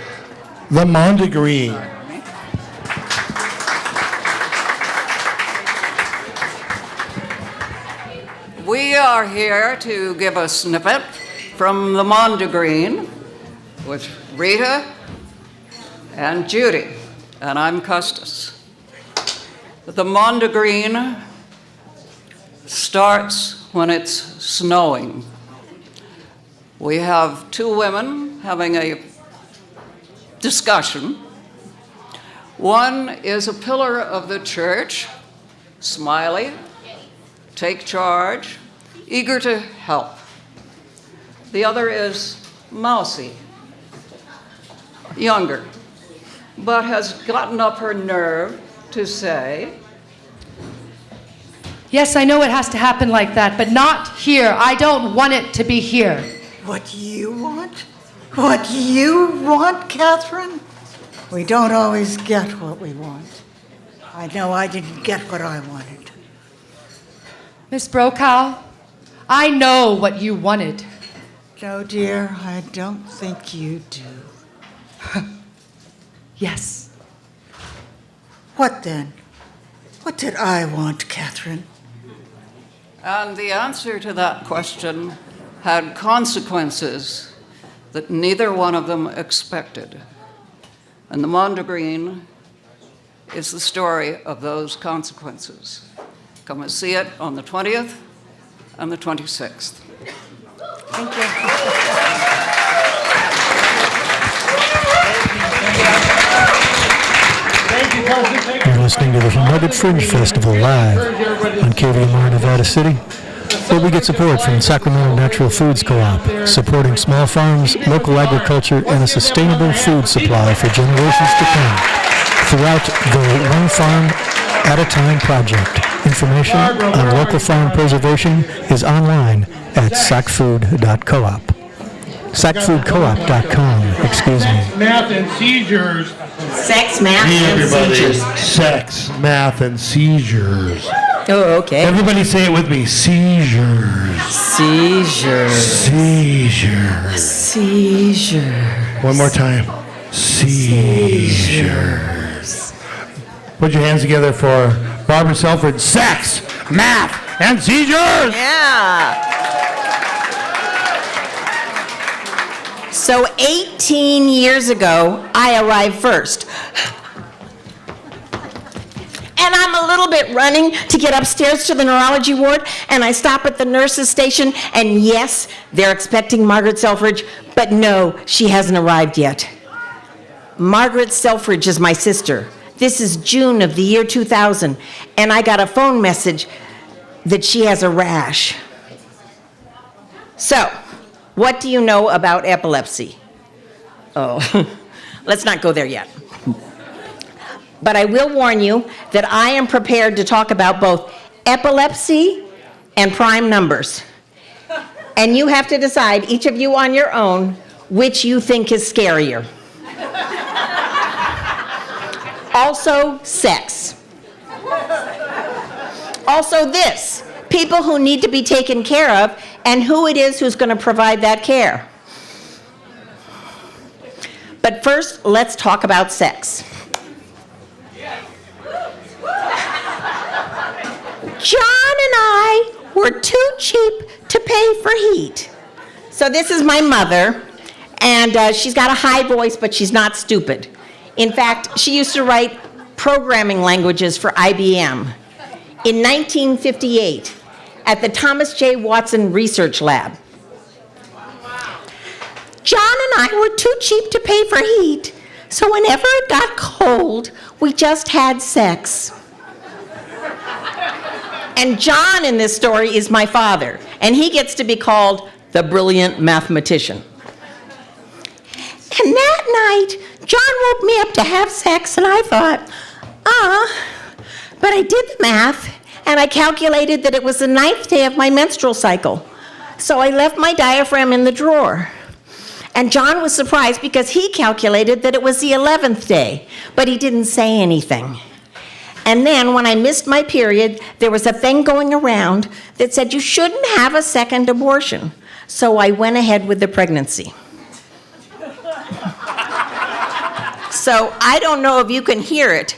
The Mondegreen. We are here to give a snippet from The Mondegreen with Rita and Judy, and I'm Custis. The Mondegreen starts when it's snowing. We have 2 women having a discussion. One is a pillar of the church, Smiley, take charge, eager to help. The other is Mousy, younger, but has gotten up her nerve to say, Yes, I know it has to happen like that, but not here. I don't want it to be here. What you want? What you want, Catherine? We don't always get what we want. I know I didn't get what I wanted. Miss Brokaw, I know what you wanted. No, dear, I don't think you do. Yes. What then? What did I want, Catherine? and the answer to that question had consequences that neither one of them expected. And the Mondegreen is the story of those consequences. Come and see it on the 20th and the 26th. Thank you. You're listening to the Nugget Fringe Festival live on KVMR Nevada City, where we get support from Sacramento Natural Foods Co-op, supporting small farms, local agriculture, and a sustainable food supply for generations to come throughout the One Farm at a Time project. Information on local farm preservation is online at sacfood.coop. Sacfoodcoop.com, excuse me. Math and seizures. Sex, math, Hey, and everybody. seizures. Sex, math, and seizures. Oh, okay. Everybody say it with me. Seizures. Seizures. Seizures. Seizure. One more time. Seizures. Put your hands together for Barbara Selford. Sex, math, and seizures. Yeah. So 18 years ago, I arrived first. And I'm a little bit running to get upstairs to the neurology ward, and I stop at the nurse's station, and yes, they're expecting Margaret Selfridge, but no, she hasn't arrived yet. Margaret Selfridge is my sister. This is June of the year 2000, and I got a phone message that she has a rash. So, what do you know about epilepsy? Oh, let's not go there yet. But I will warn you that I am prepared to talk about both epilepsy and prime numbers. And you have to decide, each of you on your own, which you think is scarier. Also, sex. Also this, people who need to be taken care of and who it is who's going to provide that care. But first, let's talk about sex. John and I were too cheap to pay for heat. So this is my mother, and she's got a high voice, but she's not stupid. In fact, she used to write programming languages for IBM. In 1958, at the Thomas J. Watson Research Lab. John and I were too cheap to pay for heat, so whenever it got cold, we just had sex. And John in this story is my father, and he gets to be called the brilliant mathematician. And that night, John woke me up to have sex, and I thought, but I did the math, and I calculated that it was the 9th day of my menstrual cycle. So I left my diaphragm in the drawer. And John was surprised because he calculated that it was the 11th day, but he didn't say anything. And then when I missed my period, there was a thing going around that said you shouldn't have a second abortion. So I went ahead with the pregnancy. So I don't know if you can hear it,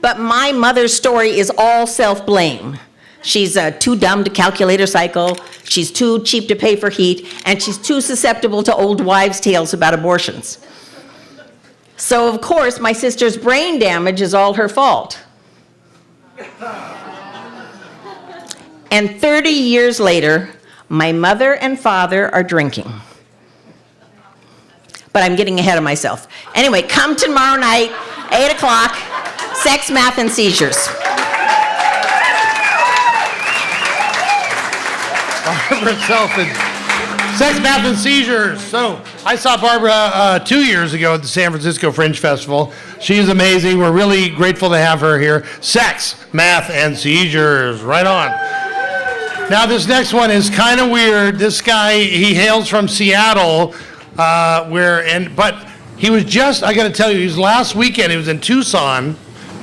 but my mother's story is all self-blame. She's too dumb to calculate her cycle, she's too cheap to pay for heat, and she's too susceptible to old wives' tales about abortions. So, of course, my sister's brain damage is all her fault. And 30 years later, my mother and father are drinking. But I'm getting ahead of myself. Anyway, come tomorrow night, 8 o'clock, sex, math, and seizures. Barbara Selfin. Sex, Math, and Seizures. So I saw Barbara 2 years ago at the San Francisco Fringe Festival. She's amazing. We're really grateful to have her here. Sex, Math, and Seizures. Right on. Now this next one is kind of weird. This guy, he hails from Seattle, but he was just, I got to tell you, he was last weekend. He was in Tucson,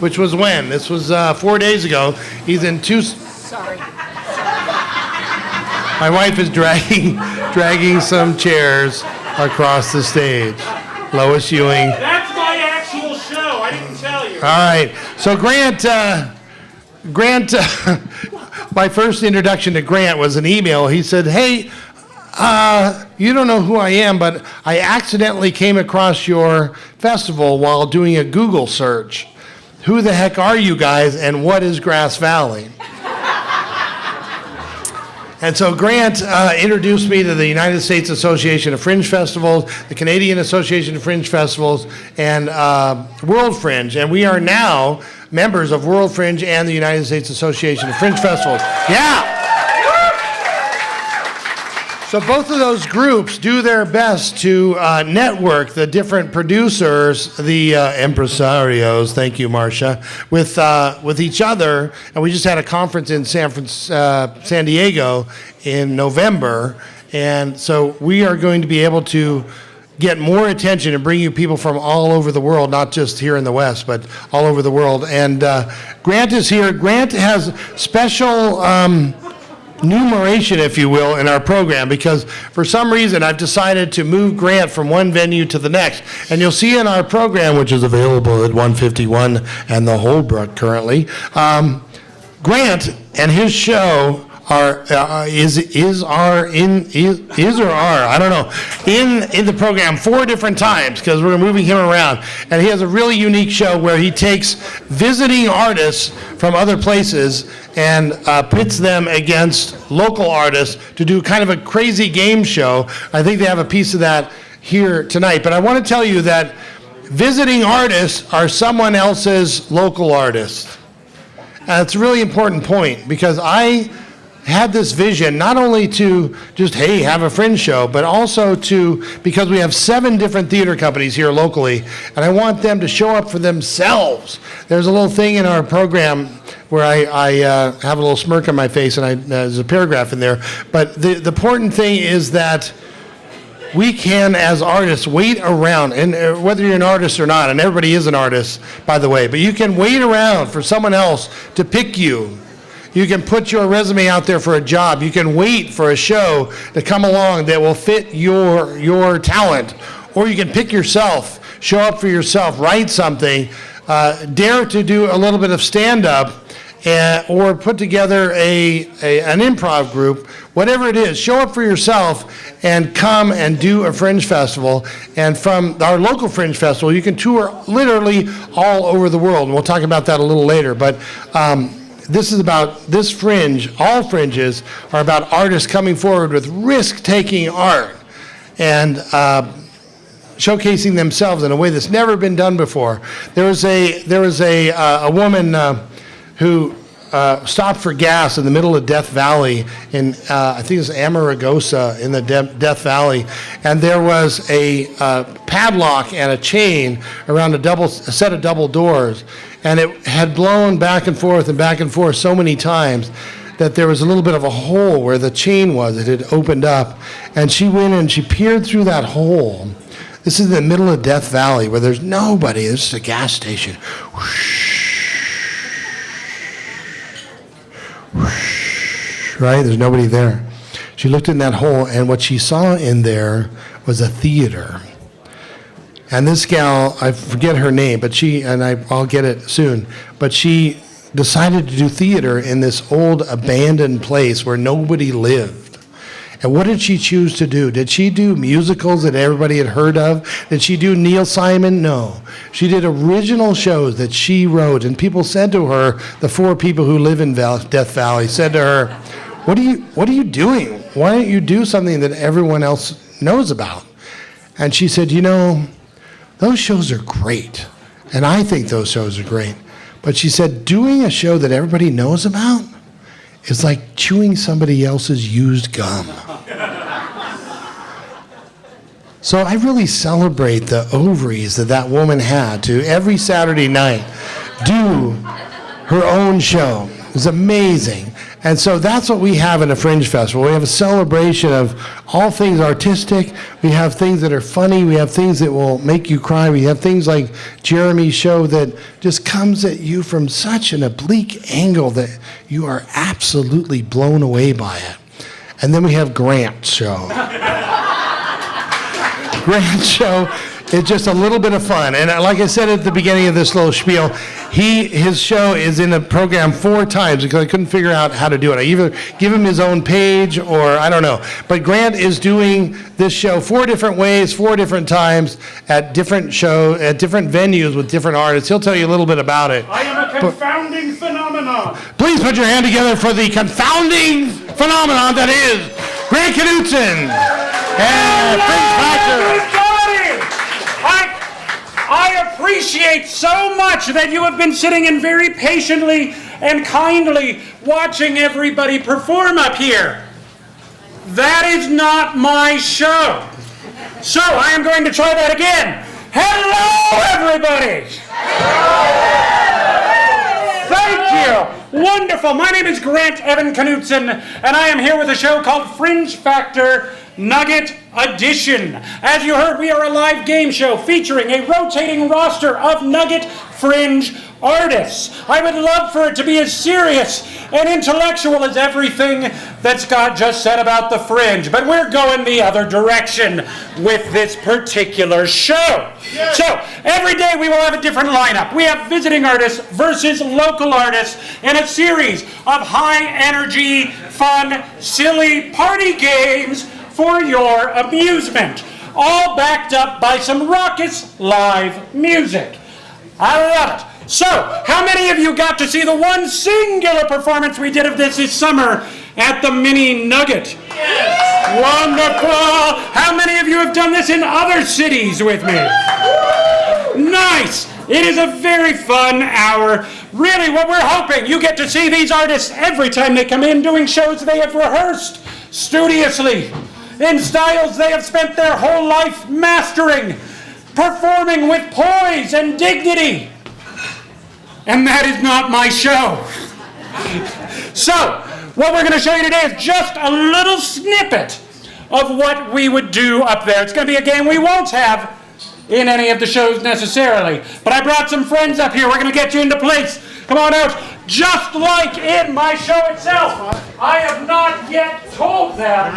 which was when? This was 4 days ago. He's in Tucson. Sorry. My wife is dragging some chairs across the stage. Lois Ewing. That's my actual show. I didn't tell you. All right. So Grant, my first introduction to Grant was an email. He said, hey, you don't know who I am, but I accidentally came across your festival while doing a Google search. Who the heck are you guys, and what is Grass Valley? And so Grant introduced me to the United States Association of Fringe Festivals, the Canadian Association of Fringe Festivals, and World Fringe. And we are now members of World Fringe and the United States Association of Fringe Festivals. Yeah! So both of those groups do their best to network the different producers, the impresarios, thank you, Marcia, with each other. And we just had a conference in San Diego in November. And so we are going to be able to get more attention and bring you people from all over the world, not just here in the West, but all over the world. And Grant is here. Grant has special numeration, if you will, in our program, because for some reason I've decided to move Grant from one venue to the next. And you'll see in our program, which is available at 151 and the Holbrook currently, Grant and his show are in the program 4 different times, because we're moving him around, and he has a really unique show where he takes visiting artists from other places and pits them against local artists to do kind of a crazy game show. I think they have a piece of that here tonight, but I want to tell you that visiting artists are someone else's local artists. And it's a really important point, because I had this vision not only to just, hey, have a fringe show, but also because we have 7 different theater companies here locally, and I want them to show up for themselves. There's a little thing in our program where I have a little smirk on my face, and there's a paragraph in there. But the important thing is that we can, as artists, wait around, and whether you're an artist or not, and everybody is an artist, by the way, but you can wait around for someone else to pick you. You can put your resume out there for a job. You can wait for a show to come along that will fit your talent. Or you can pick yourself, show up for yourself, write something, dare to do a little bit of stand-up, or put together an improv group. Whatever it is, show up for yourself and come and do a fringe festival. And from our local fringe festival, you can tour literally all over the world. And we'll talk about that a little later. But this fringe, all fringes are about artists coming forward with risk-taking art and showcasing themselves in a way that's never been done before. There was a woman who stopped for gas in the middle of Death Valley in, I think it was Amargosa in the Death Valley, and there was a padlock and a chain around a set of double doors, and it had blown back and forth so many times that there was a little bit of a hole where the chain was. It had opened up, and she went and she peered through that hole. This is in the middle of Death Valley where there's nobody. It's just a gas station. Right? There's nobody there. She looked in that hole, and what she saw in there was a theater. And this gal, I forget her name, but I'll get it soon, but she decided to do theater in this old abandoned place where nobody lived. And what did she choose to do? Did she do musicals that everybody had heard of? Did she do Neil Simon? No. She did original shows that she wrote, and people said to her, the 4 people who live in Death Valley said to her, what are you doing? Why don't you do something that everyone else knows about? And she said, those shows are great, and I think those shows are great. But she said, doing a show that everybody knows about is like chewing somebody else's used gum. So I really celebrate the ovaries that that woman had to every Saturday night do her own show. It was amazing. And so that's what we have in a Fringe Festival. We have a celebration of all things artistic. We have things that are funny. We have things that will make you cry. We have things like Jeremy's show that just comes at you from such an oblique angle that you are absolutely blown away by it. And then we have Grant's show. Grant's show is just a little bit of fun. And like I said at the beginning of this little spiel, his show is in the program 4 times because I couldn't figure out how to do it. I either give him his own page or I don't know. But Grant is doing this show 4 different ways, 4 different times at different venues with different artists. He'll tell you a little bit about it. I am a confounding phenomenon. Please put your hand together for the confounding phenomenon that is Grant Knudsen and Fringe Factor. I appreciate so much that you have been sitting and very patiently and kindly watching everybody perform up here. That is not my show. So I am going to try that again. Hello, everybody. Thank you. Wonderful. My name is Grant Evan Knudsen, and I am here with a show called Fringe Factor Nugget Edition. As you heard, we are a live game show featuring a rotating roster of Nugget Fringe artists. I would love for it to be as serious and intellectual as everything that Scott just said about the Fringe, but we're going the other direction with this particular show. Yes. So, every day we will have a different lineup. We have visiting artists versus local artists in a series of high-energy, fun, silly party games for your amusement, all backed up by some raucous live music. I love it. So, how many of you got to see the one singular performance we did of this summer at the Mini Nugget? Yes. Wonderful. How many of you have done this in other cities with me? Nice. It is a very fun hour. Really, what we're hoping, you get to see these artists every time they come in doing shows they have rehearsed studiously, in styles they have spent their whole life mastering, performing with poise and dignity. And that is not my show. So, what we're going to show you today is just a little snippet of what we would do up there. It's going to be a game we won't have in any of the shows necessarily. But I brought some friends up here. We're going to get you into place. Come on out. Just like in my show itself, I have not yet told them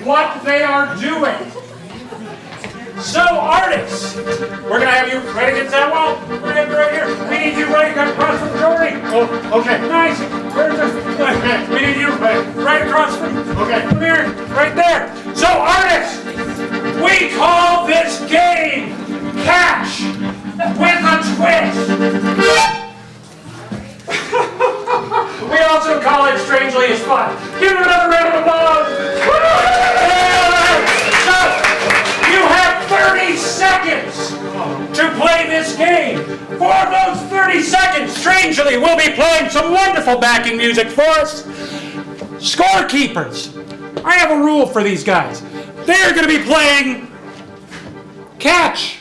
what they are doing. So, artists, we're going to have you right against that wall. We're going to have you right here. We need you right across from Jordy. Oh, okay. Nice. Where's this? We need you right across from here. Right there. So, artists, we call this game Catch with a Twist. We also call it Strangely as Fun. Give it another round of applause. So, you have 30 seconds to play this game. For those 30 seconds, strangely, we'll be playing some wonderful backing music for us. Scorekeepers. I have a rule for these guys. They're going to be playing catch.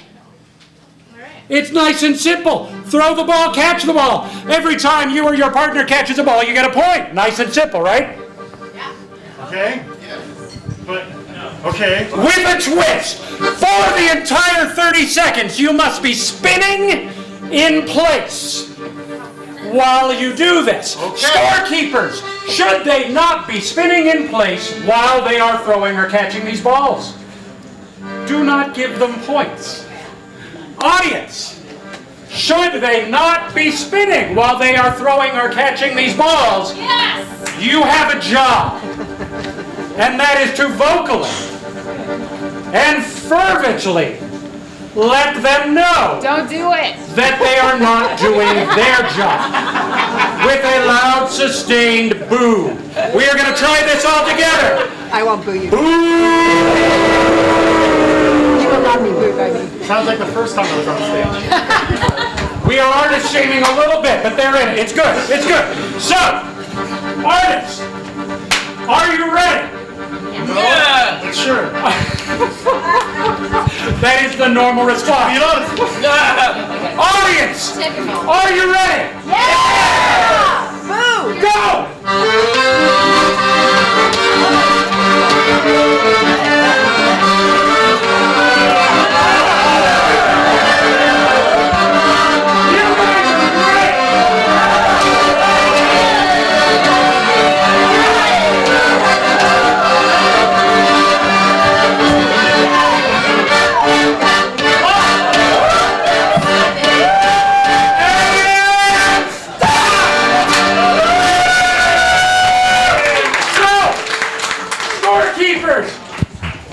It's nice and simple. Throw the ball, catch the ball. Every time you or your partner catches a ball, you get a point. Nice and simple, right? Yeah. Okay. But, okay. With a twist. For the entire 30 seconds, you must be spinning in place while you do this. Okay. Scorekeepers, should they not be spinning in place while they are throwing or catching these balls? Do not give them points. Audience, should they not be spinning while they are throwing or catching these balls? Yes! You have a job. And that is to vocally and fervently let them know. Don't do it. That they are not doing their job. With a loud, sustained boo. We are going to try this all together. I won't boo you. Boo! You will not be booed by me. Sounds like the first time I was on stage. We are artist shaming a little bit, but they're in it. It's good. It's good. So, Artists, are you ready? Yeah, sure. That is the normal response. Audience, are you ready? Yeah! Boo! Go!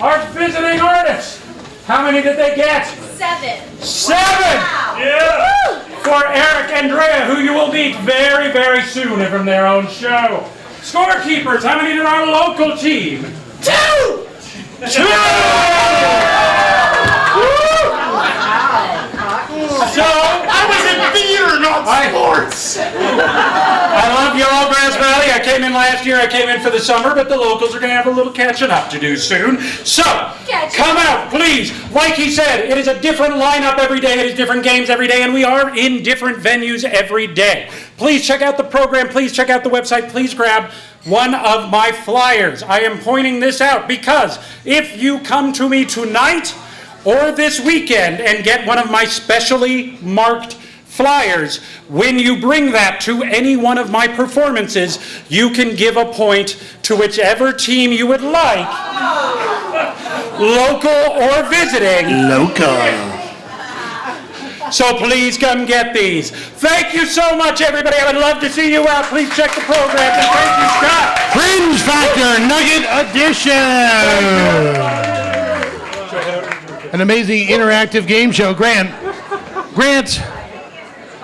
Our visiting artists. How many did they get? 7. 7! Wow. Yeah! For Eric and Drea, who you will meet very, very soon from their own show. Scorekeepers, how many did our local team? 2! 2! So, I was in theater, not sports. I love you all, Grass Valley. I came in last year, I came in for the summer, but the locals are going to have a little catching up to do soon. So, come out, please. Like he said, it is a different lineup every day, it is different games every day, and we are in different venues every day. Please check out the program, please check out the website, please grab one of my flyers. I am pointing this out because if you come to me tonight or this weekend and get one of my specially marked flyers, when you bring that to any one of my performances, you can give a point to whichever team you would like, local or visiting. Local. So please come get these. Thank you so much, everybody. I would love to see you out. Please check the program. And thank you, Scott. Fringe Factor Nugget Edition. An amazing interactive game show. Grant,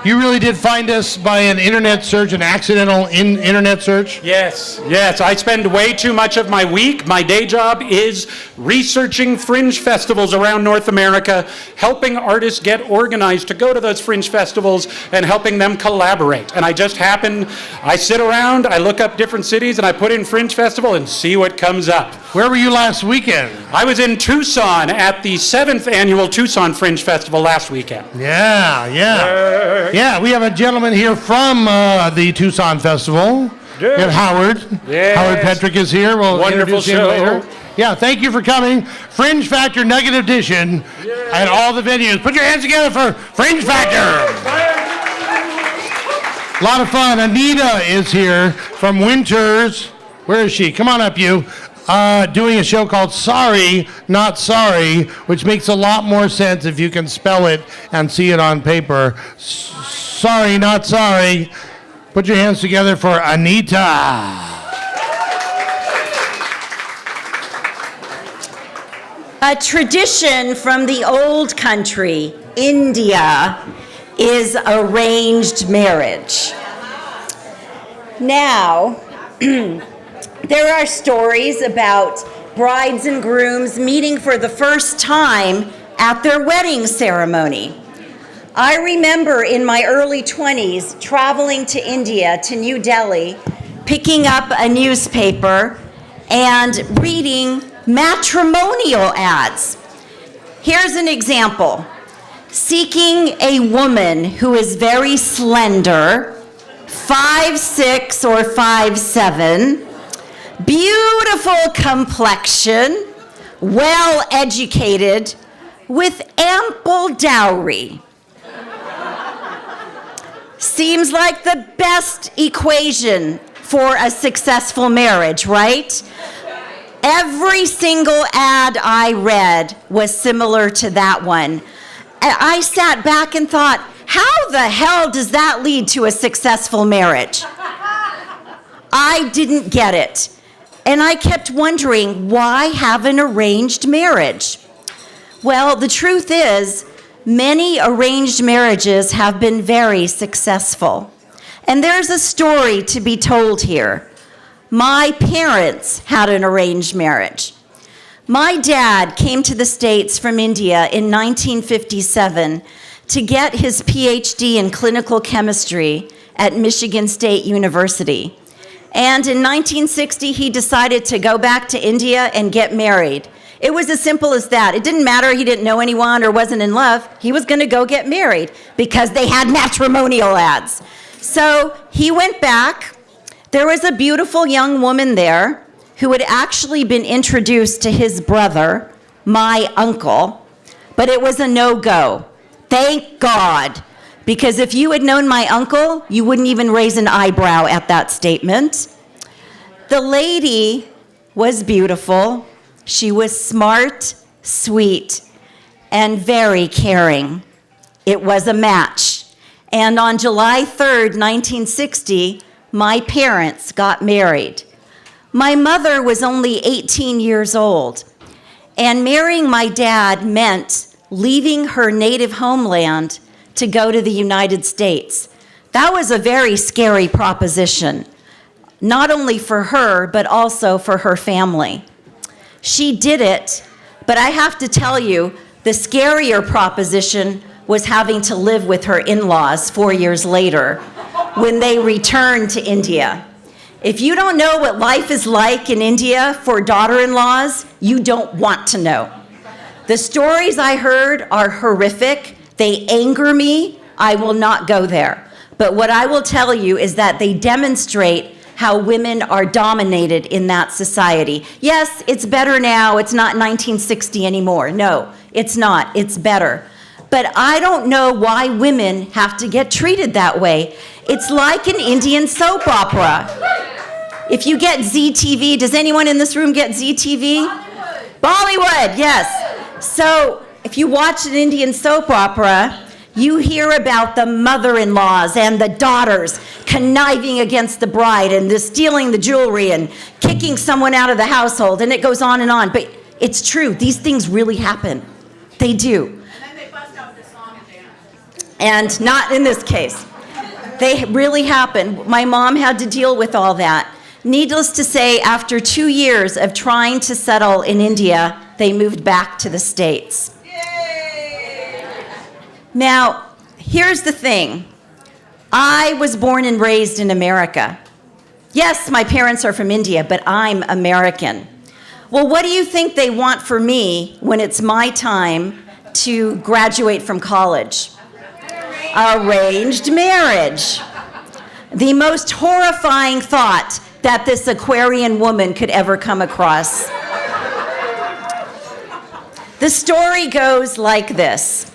you really did find us by an internet search, an accidental internet search? Yes. I spend way too much of my week. My day job is researching fringe festivals around North America, helping artists get organized to go to those fringe festivals and helping them collaborate. And I sit around, I look up different cities, and I put in fringe festival and see what comes up. Where were you last weekend? I was in Tucson at the 7th annual Tucson Fringe Festival last weekend. Yeah, we have a gentleman here from the Tucson Festival. We have Howard. Yes. Howard Petrick is here. We'll Wonderful introduce him show. later. Yeah, thank you for coming. Fringe Factor Nugget Edition at all the venues. Put your hands together for Fringe Factor. A lot of fun. Anita is here from Winters. Where is she? Come on up, you. Doing a show called Sorry, Not Sorry, which makes a lot more sense if you can spell it and see it on paper. Sorry, Not Sorry. Put your hands together for Anita. A tradition from the old country, India, is arranged marriage. Now, there are stories about brides and grooms meeting for the first time at their wedding ceremony. I remember in my early 20s traveling to India, to New Delhi, picking up a newspaper and reading matrimonial ads. Here's an example. Seeking a woman who is very slender, 5'6" or 5'7", beautiful complexion, well educated, with ample dowry. Seems like the best equation for a successful marriage, right? Every single ad I read was similar to that one. I sat back and thought, how the hell does that lead to a successful marriage? I didn't get it. And I kept wondering, why have an arranged marriage? Well, the truth is, many arranged marriages have been very successful. And there's a story to be told here. My parents had an arranged marriage. My dad came to the States from India in 1957 to get his PhD in clinical chemistry at Michigan State University. And in 1960, he decided to go back to India and get married. It was as simple as that. It didn't matter he didn't know anyone or wasn't in love. He was going to go get married because they had matrimonial ads. So he went back. There was a beautiful young woman there who had actually been introduced to his brother, my uncle, but it was a no-go. Thank God. Because if you had known my uncle, you wouldn't even raise an eyebrow at that statement. The lady was beautiful. She was smart, sweet, and very caring. It was a match. And on July 3rd, 1960, my parents got married. My mother was only 18 years old, and marrying my dad meant leaving her native homeland to go to the United States. That was a very scary proposition, not only for her, but also for her family. She did it, but I have to tell you, the scarier proposition was having to live with her in-laws 4 years later when they returned to India. If you don't know what life is like in India for daughter-in-laws, you don't want to know. The stories I heard are horrific. They anger me. I will not go there. But what I will tell you is that they demonstrate how women are dominated in that society. Yes, it's better now. It's not 1960 anymore. No, it's not. It's better. But I don't know why women have to get treated that way. It's like an Indian soap opera. If you get ZTV, does anyone in this room get ZTV? Bollywood, yes. So if you watch an Indian soap opera, you hear about the mother-in-laws and the daughters conniving against the bride and the stealing the jewelry and kicking someone out of the household, and it goes on and on. But it's true. These things really happen. They do. And then they bust out the song and dance. And not in this case. They really happen. My mom had to deal with all that. Needless to say, after 2 years of trying to settle in India, they moved back to the States. Now, here's the thing. I was born and raised in America. Yes, my parents are from India, but I'm American. Well, what do you think they want for me when it's my time to graduate from college? Arranged marriage. The most horrifying thought that this Aquarian woman could ever come across. The story goes like this.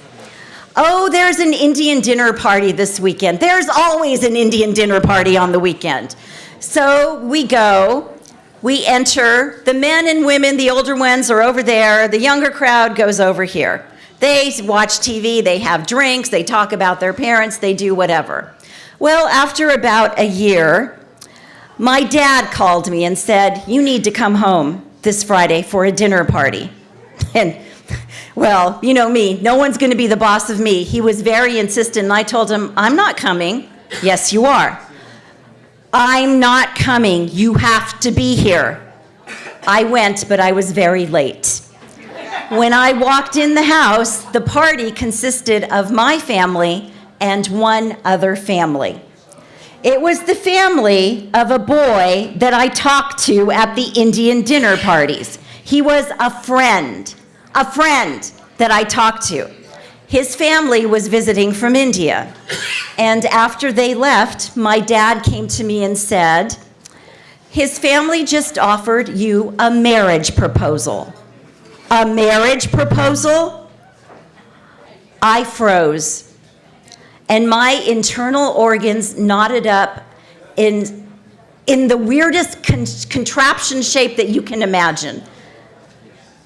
Oh, there's an Indian dinner party this weekend. There's always an Indian dinner party on the weekend. So we go, we enter, the men and women, the older ones are over there, the younger crowd goes over here. They watch TV, they have drinks, they talk about their parents, they do whatever. Well, after about a year, my dad called me and said, you need to come home this Friday for a dinner party. And well, you know me, no one's going to be the boss of me. He was very insistent, and I told him, I'm not coming. Yes, you are. I'm not coming. You have to be here. I went, but I was very late. When I walked in the house, the party consisted of my family and one other family. It was the family of a boy that I talked to at the Indian dinner parties. He was a friend that I talked to. His family was visiting from India. And after they left, my dad came to me and said, his family just offered you a marriage proposal. A marriage proposal? I froze. And my internal organs knotted up in the weirdest contraption shape that you can imagine.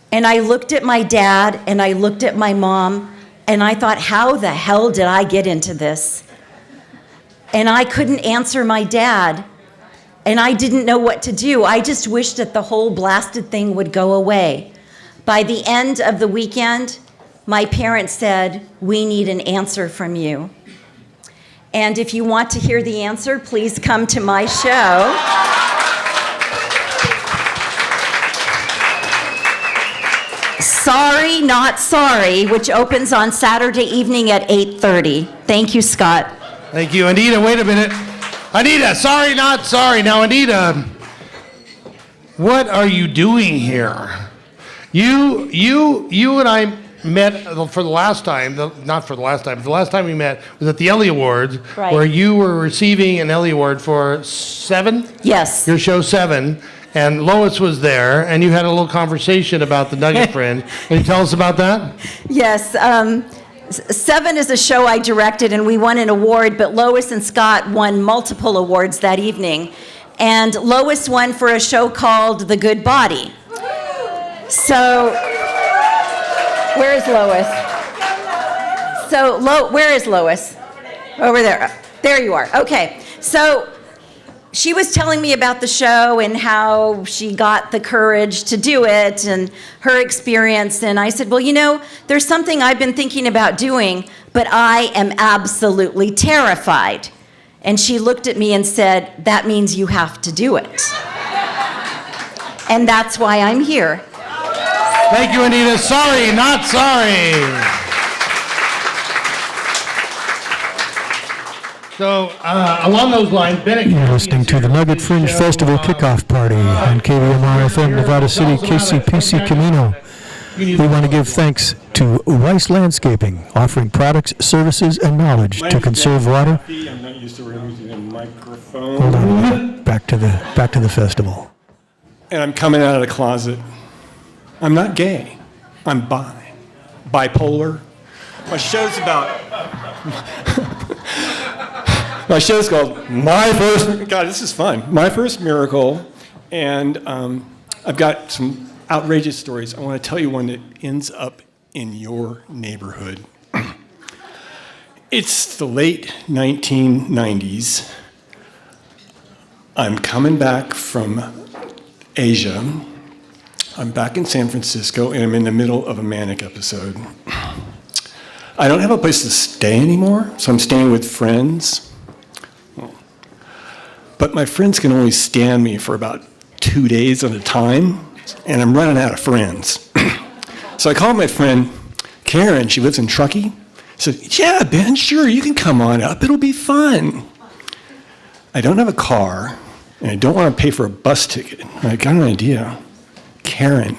And I looked at my dad and I looked at my mom and I thought, how the hell did I get into this? And I couldn't answer my dad and I didn't know what to do. I just wished that the whole blasted thing would go away. By the end of the weekend, my parents said, we need an answer from you. And if you want to hear the answer, please come to my show. Sorry, Not Sorry, which opens on Saturday evening at 8:30. Thank you, Scott. Thank you, Anita. Wait a minute. Anita, sorry, not sorry. Now, Anita, what are you doing here? You and I met for the last time, not for the last time, but the last time we met was at the Ellie Awards, Right. where you were receiving an Ellie Award for 7? Yes. Your show 7. And Lois was there, and you had a little conversation about the Nugget Fringe. Can you tell us about that? Yes. 7 is a show I directed, and we won an award, but Lois and Scott won multiple awards that evening. And Lois won for a show called The Good Body. So, where is Lois? Where is Lois? Over there. There you are. Okay. So, she was telling me about the show and how she got the courage to do it and her experience. And I said, well, you know, there's something I've been thinking about doing, but I am absolutely terrified. And she looked at me and said, that means you have to do it. And that's why I'm here. Thank you, Anita. Sorry, not sorry. So, along those lines, Bennett... You're listening to the Nugget Fringe Festival Kickoff Party on KVMR-FM, Nevada City, KCPC Camino. We want to give thanks to Weiss Landscaping, offering products, services, and knowledge to conserve water. I'm not used to using a microphone. Hold on a minute. Back to the festival. And I'm coming out of the closet. I'm not gay. I'm bipolar. My show's called My First... God, this is fun. My First Miracle. And I've got some outrageous stories. I want to tell you one that ends up in your neighborhood. It's the late 1990s. I'm coming back from Asia. I'm back in San Francisco, and I'm in the middle of a manic episode. I don't have a place to stay anymore, so I'm staying with friends. But my friends can only stand me for about 2 days at a time, and I'm running out of friends. So I called my friend Karen. She lives in Truckee. I said, yeah, Ben, sure, you can come on up. It'll be fun. I don't have a car, and I don't want to pay for a bus ticket. I got an idea. Karen,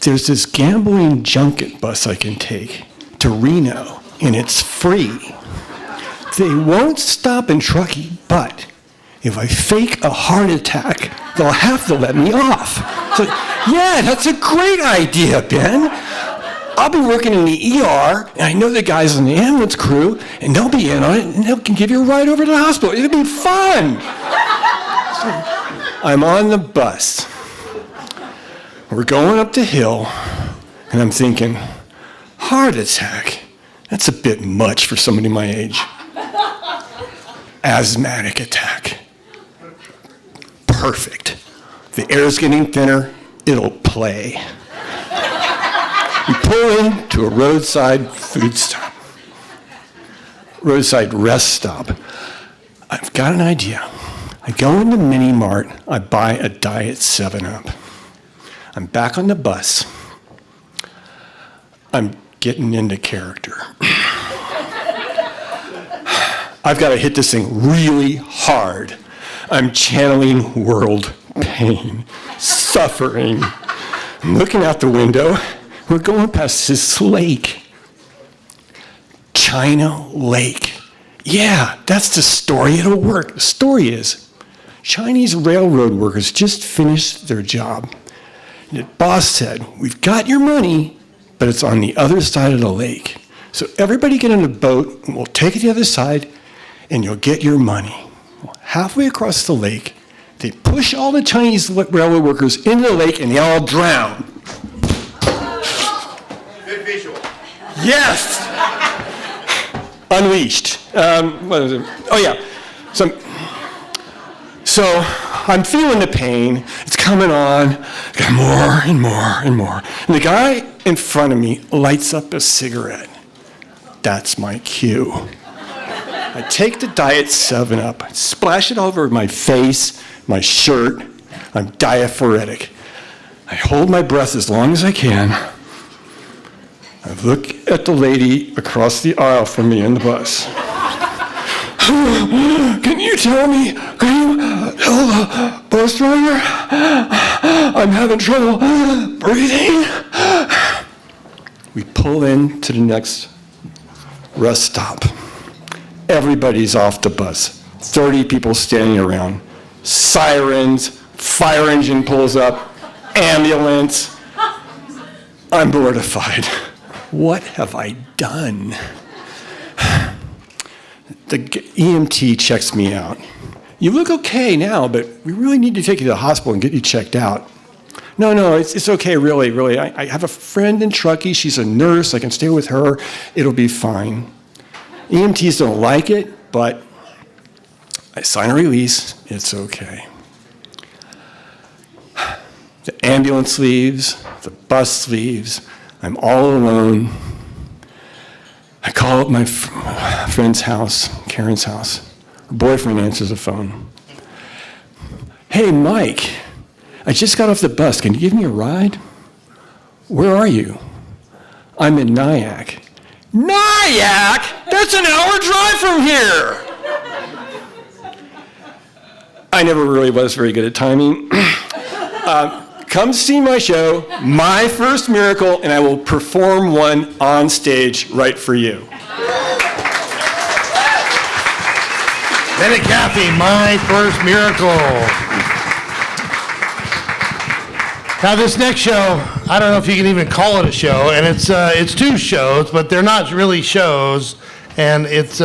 there's this gambling junket bus I can take to Reno, and it's free. They won't stop in Truckee, but if I fake a heart attack, they'll have to let me off. So, yeah, that's a great idea, Ben. I'll be working in the ER, and I know the guys on the ambulance crew, and they'll be in on it, and they can give you a ride over to the hospital. It'll be fun. So, I'm on the bus. We're going up the hill, and I'm thinking, heart attack? That's a bit much for somebody my age. Asthmatic attack. Perfect. The air's getting thinner, it'll play. We pull into a roadside food stop. Roadside rest stop. I've got an idea. I go into Mini Mart, I buy a Diet 7-Up. I'm back on the bus. I'm getting into character. I've got to hit this thing really hard. I'm channeling world pain, suffering. I'm looking out the window. We're going past this lake. China Lake. Yeah, that's the story. It'll work. The story is Chinese railroad workers just finished their job. And the boss said, we've got your money, but it's on the other side of the lake. So everybody get in a boat, and we'll take it to the other side, and you'll get your money. Well, halfway across the lake, they push all the Chinese railroad workers into the lake, and they all drown. Good visual. Yes! Unleashed. What is it? Oh, yeah. So I'm feeling the pain. It's coming on. Got more and more and more. And the guy in front of me lights up a cigarette. That's my cue. I take the Diet 7-Up, splash it all over my face, my shirt. I'm diaphoretic. I hold my breath as long as I can. I look at the lady across the aisle from me in the bus. Can you tell the bus driver I'm having trouble breathing? We pull in to the next rest stop. Everybody's off the bus. 30 people standing around. Sirens, fire engine pulls up, ambulance. I'm mortified. What have I done? The EMT checks me out. You look okay now, but we really need to take you to the hospital and get you checked out. No, it's okay, really. I have a friend in Truckee. She's a nurse. I can stay with her. It'll be fine. EMTs don't like it, but I sign a release. It's okay. The ambulance leaves. The bus leaves. I'm all alone. I call up my friend's house, Karen's house. Her boyfriend answers the phone. Hey, Mike, I just got off the bus. Can you give me a ride? Where are you? I'm in Nyack. Nyack? That's an hour drive from here. I never really was very good at timing. Come see my show, My First Miracle, and I will perform one on stage right for you. Ben and Kathy, My First Miracle. Now this next show, I don't know if you can even call it a show, and it's two shows, but they're not really shows, and it's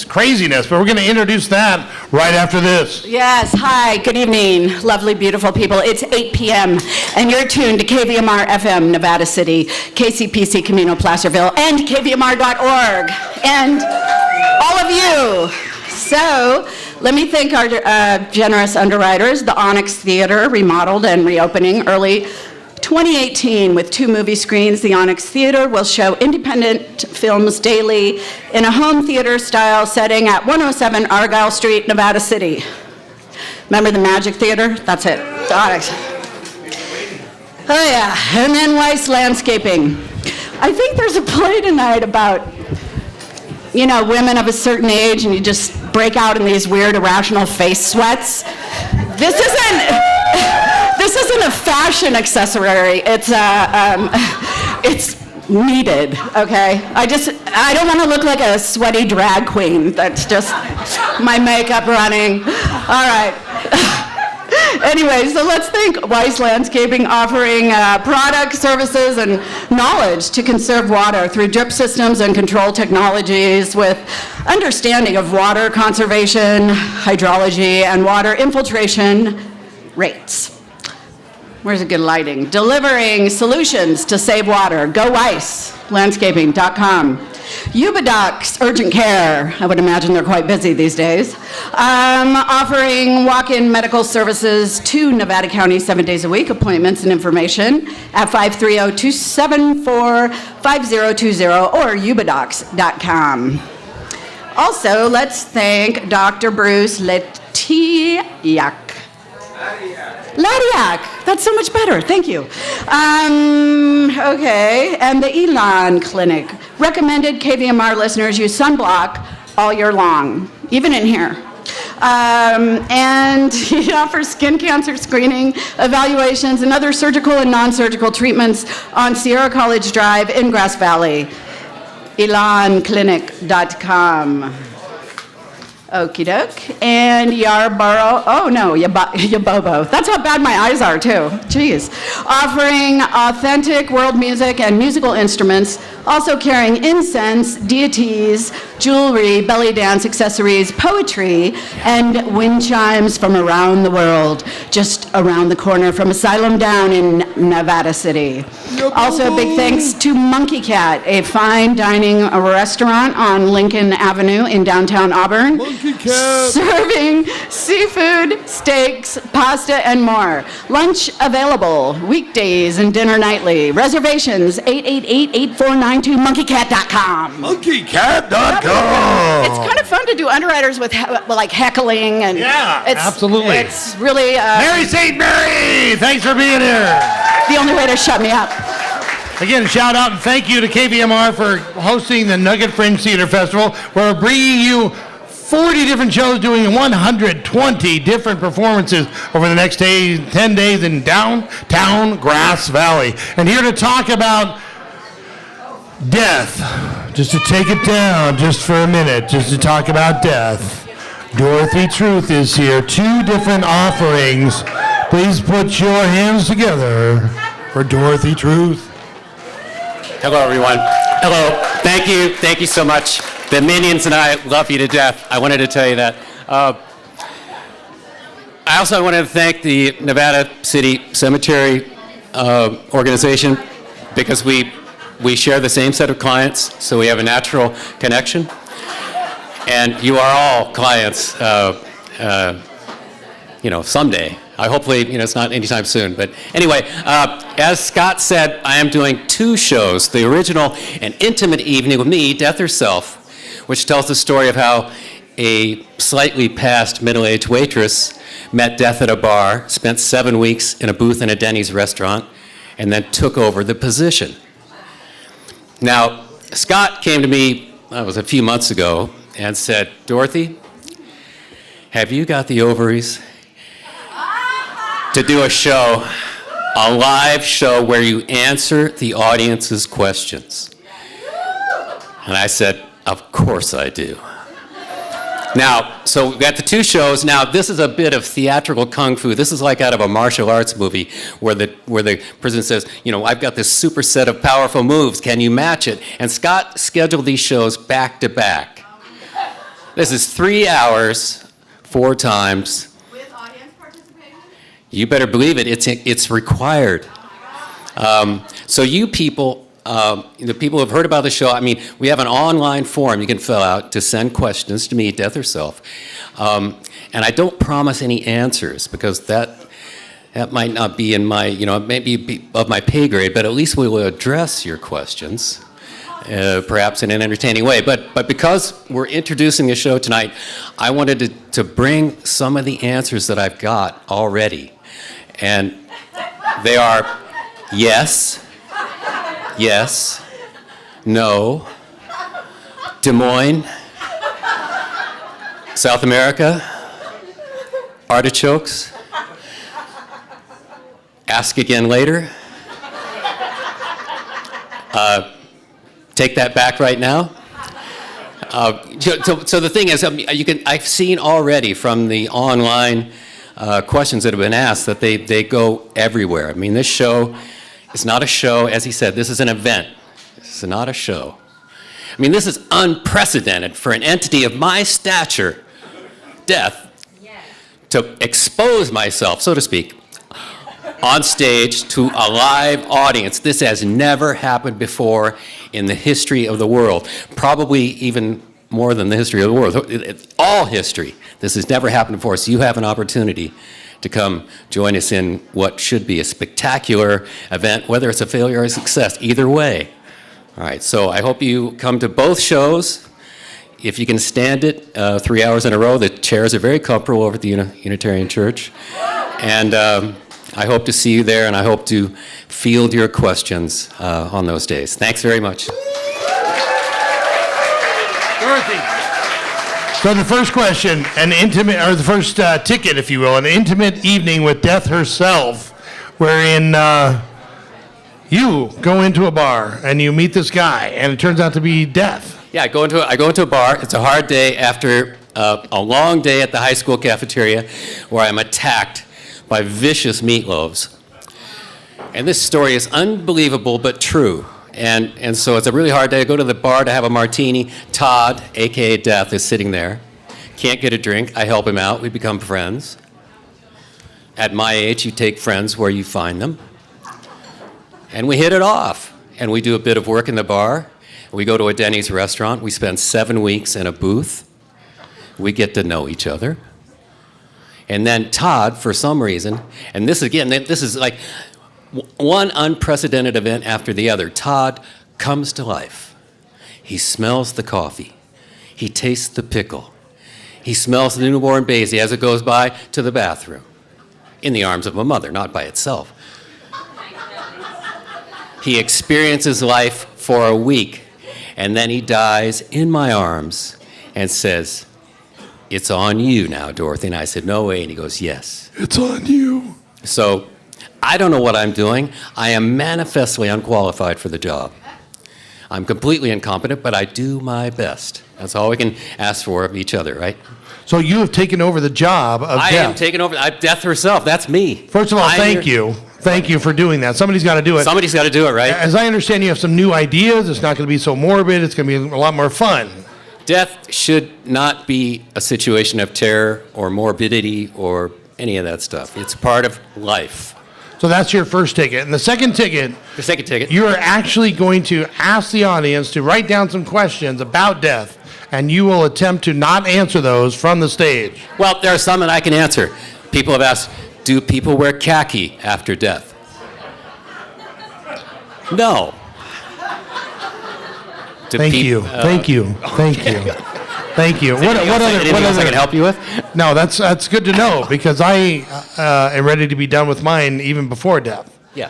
craziness, but we're going to introduce that right after this. Yes, hi, good evening, lovely, beautiful people. It's 8 p.m., and you're tuned to KVMR FM, Nevada City, KCPC Camino Placerville, and KVMR.org, and all of you. So, let me thank our generous underwriters, the Onyx Theater, remodeled and reopening early 2018 with 2 movie screens. The Onyx Theater will show independent films daily in a home theater style setting at 107 Argyle Street, Nevada City. Remember the Magic Theater? That's it. The Onyx. Oh yeah, and then Weiss Landscaping. I think there's a play tonight about, women of a certain age, and you just break out in these weird irrational face sweats. This isn't a fashion accessory. It's needed, okay? I don't want to look like a sweaty drag queen. That's just my makeup running. All right. Anyway, so let's thank Weiss Landscaping, offering products, services, and knowledge to conserve water through drip systems and control technologies with understanding of water conservation, hydrology, and water infiltration rates. Where's a good lighting? Delivering solutions to save water. Go WeissLandscaping.com. Ubidocs Urgent Care. I would imagine they're quite busy these days. Offering walk-in medical services to Nevada County 7 days a week. Appointments and information at 530-274-5020 or ubidocs.com. Also, let's thank Dr. Bruce Latiak. Ladiak. That's so much better. Thank you. Okay. And the Elon Clinic. Recommended KVMR listeners use sunblock all year long, even in here. And he offers skin cancer screening, evaluations, and other surgical and non-surgical treatments on Sierra College Drive in Grass Valley. ElonClinic.com. Okie doke. And Yabobo. That's how bad my eyes are, too. Jeez. Offering authentic world music and musical instruments, also carrying incense, deities, jewelry, belly dance accessories, poetry, and wind chimes from around the world, just around the corner from Asylum Down in Nevada City. Also, a big thanks to Monkey Cat, a fine dining restaurant on Lincoln Avenue in downtown Auburn. Monkey Cat! Serving seafood, steaks, pasta, and more. Lunch available weekdays and dinner nightly. Reservations 888-8492, monkeycat.com. Monkeycat.com. It's kind of fun to do underwriters with heckling and absolutely. It's really Mary St. Mary, thanks for being here. The only way to shut me up. Again, shout out and thank you to KVMR for hosting the Nugget Fringe Theater Festival. We're bringing you 40 different shows, doing 120 different performances over the next 10 days in downtown Grass Valley. And here to talk about death, just to take it down just for a minute, just to talk about death. Dorothy Truth is here. 2 different offerings. Please put your hands together for Dorothy Truth. Hello, everyone. Hello. Thank you so much. The Minions and I love you to death. I wanted to tell you that. I also wanted to thank the Nevada City Cemetery organization because we share the same set of clients, so we have a natural connection. And you are all clients, someday. Hopefully, it's not anytime soon. But anyway, as Scott said, I am doing 2 shows. The original, An Intimate Evening with me, Death Herself, which tells the story of how a slightly past middle-aged waitress met death at a bar, spent 7 weeks in a booth in a Denny's restaurant, and then took over the position. Now, Scott came to me, it was a few months ago, and said, Dorothy, have you got the ovaries to do a live show where you answer the audience's questions? And I said, of course I do. Now, so we've got the 2 shows. Now, this is a bit of theatrical kung fu. This is like out of a martial arts movie where the person says, I've got this super set of powerful moves. Can you match it? And Scott scheduled these shows back to back. This is 3 hours, 4 times. With audience participation? You better believe it. It's required. So you people, the people who have heard about the show, we have an online form you can fill out to send questions to me, Death Herself. And I don't promise any answers because that might not be in my, it may be of my pay grade, but at least we will address your questions, perhaps in an entertaining way. But because we're introducing the show tonight, I wanted to bring some of the answers that I've got already. And they are yes, no, Des Moines, South America, artichokes, ask again later, take that back right now. So the thing is, I've seen already from the online questions that have been asked that they go everywhere. This show is not a show, as he said, this is an event. This is not a show. This is unprecedented for an entity of my stature, death, to expose myself, so to speak, on stage to a live audience. This has never happened before in the history of the world, probably even more than the history of the world. All history. This has never happened before, so you have an opportunity to come join us in what should be a spectacular event, whether it's a failure or a success, either way. All right, so I hope you come to both shows. If you can stand it 3 hours in a row, the chairs are very comfortable over at the Unitarian Church. And I hope to see you there, and I hope to field your questions on those days. Thanks very much. Dorothy. So the first question, the first ticket, if you will, an intimate evening with Death herself, wherein you go into a bar and you meet this guy, and it turns out to be Death. Yeah, I go into a bar. It's a hard day after a long day at the high school cafeteria where I'm attacked by vicious meatloaves. And this story is unbelievable but true. And so it's a really hard day. I go to the bar to have a martini. Todd, a.k.a. Death, is sitting there. Can't get a drink. I help him out. We become friends. At my age, you take friends where you find them. And we hit it off. And we do a bit of work in the bar. We go to a Denny's restaurant. We spend 7 weeks in a booth. We get to know each other. And then Todd, for some reason, and this is like one unprecedented event after the other. Todd comes to life. He smells the coffee. He tastes the pickle. He smells the newborn baby as it goes by to the bathroom. In the arms of a mother, not by itself. He experiences life for a week, and then he dies in my arms and says, "It's on you now, Dorothy." And I said, "No way." And he goes, "Yes. It's on you. So I don't know what I'm doing. I am manifestly unqualified for the job. I'm completely incompetent, but I do my best. That's all we can ask for of each other, right? So you have taken over the job of I Death. am taking over. Death herself. That's me. First of all, I'm thank your- you. Thank you for doing that. Somebody's got to do it. Somebody's got to do it, right? As I understand, you have some new ideas. It's not going to be so morbid. It's going to be a lot more fun. Death should not be a situation of terror or morbidity or any of that stuff. It's part of life. So that's your first ticket. And the second ticket, you are actually going to ask the audience to write down some questions about death, and you will attempt to not answer those from the stage. Well, there are some that I can answer. People have asked, do people wear khaki after death? No. Thank you. Thank you. Thank you. Thank you. Anything else I can help you with? No, that's good to know, because I am ready to be done with mine even before death. Yeah.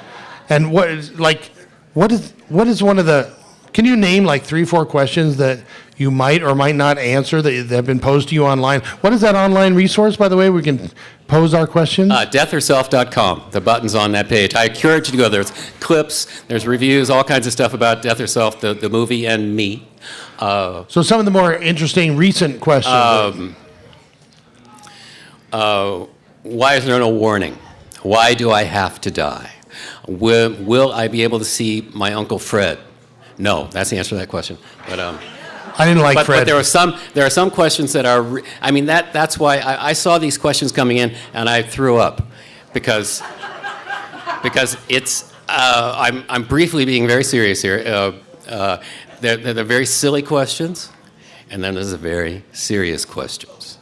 And what is one of the? Can you name like 3-4 questions that you might or might not answer that have been posed to you online? What is that online resource, by the way, we can pose our questions? Deathherself.com. The button's on that page. I encourage you to go there. There's clips, there's reviews, all kinds of stuff about Death Herself, the movie, and me. So some of the more interesting recent questions. Why is there no warning? Why do I have to die? Will I be able to see my Uncle Fred? No, that's the answer to that question. But I didn't like Fred. But there are some questions that are. That's why I saw these questions coming in and I threw up, because it's. I'm briefly being very serious here. They're very silly questions, and then there's the very serious questions.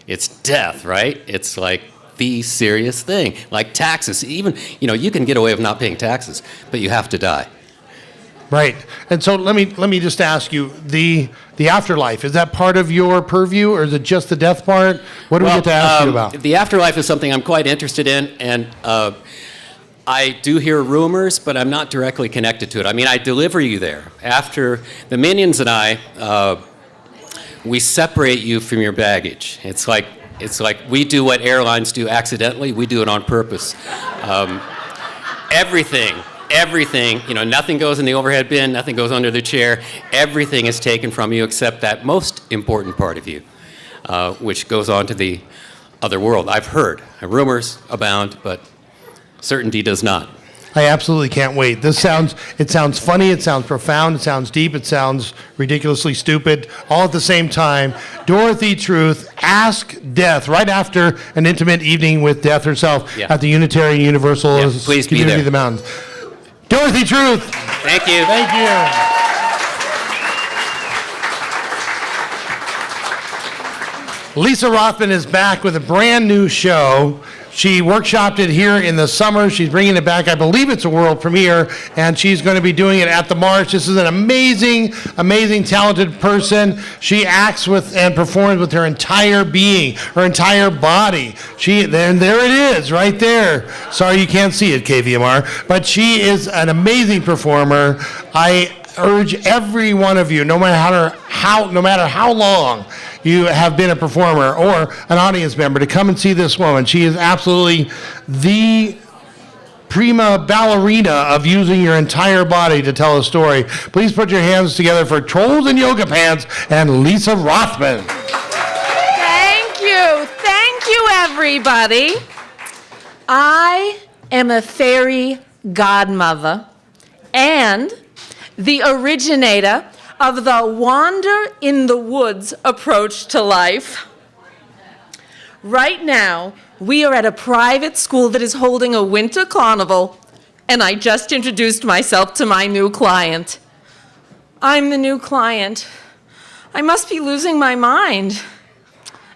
It's death, right? It's like the serious thing, like taxes. Even you can get away with not paying taxes, but you have to die. Right. And so let me just ask you, the afterlife, is that part of your purview, or is it just the death part? What do we get to ask you about? The afterlife is something I'm quite interested in, and I do hear rumors, but I'm not directly connected to it. I mean, I deliver you there. After the minions and I, we separate you from your baggage. It's like we do what airlines do accidentally. We do it on purpose. Everything, nothing goes in the overhead bin, nothing goes under the chair. Everything is taken from you except that most important part of you, which goes on to the other world. I've heard. Rumors abound, but certainty does not. I absolutely can't wait. It sounds funny, it sounds profound, it sounds deep, it sounds ridiculously stupid, all at the same time. Dorothy Truth, Ask Death, right after an intimate evening with Death herself at the Unitarian Universalist please be Community there. of the Mountains. Dorothy Truth! Thank you. Thank you. Lisa Rothman is back with a brand new show. She workshopped it here in the summer. She's bringing it back. I believe it's a world premiere, and she's going to be doing it at the March. This is an amazing, amazing, talented person. She acts with and performs with her entire being, her entire body. There it is, right there. Sorry you can't see it, KVMR, but she is an amazing performer. I urge every one of you, no matter how long you have been a performer or an audience member, to come and see this woman. She is absolutely the prima ballerina of using your entire body to tell a story. Please put your hands together for Trolls in Yoga Pants and Lisa Rothman. Thank you. Thank you, everybody. I am a fairy godmother and the originator of the wander in the woods approach to life. Right now, we are at a private school that is holding a winter carnival, and I just introduced myself to my new client. I'm the new client. I must be losing my mind.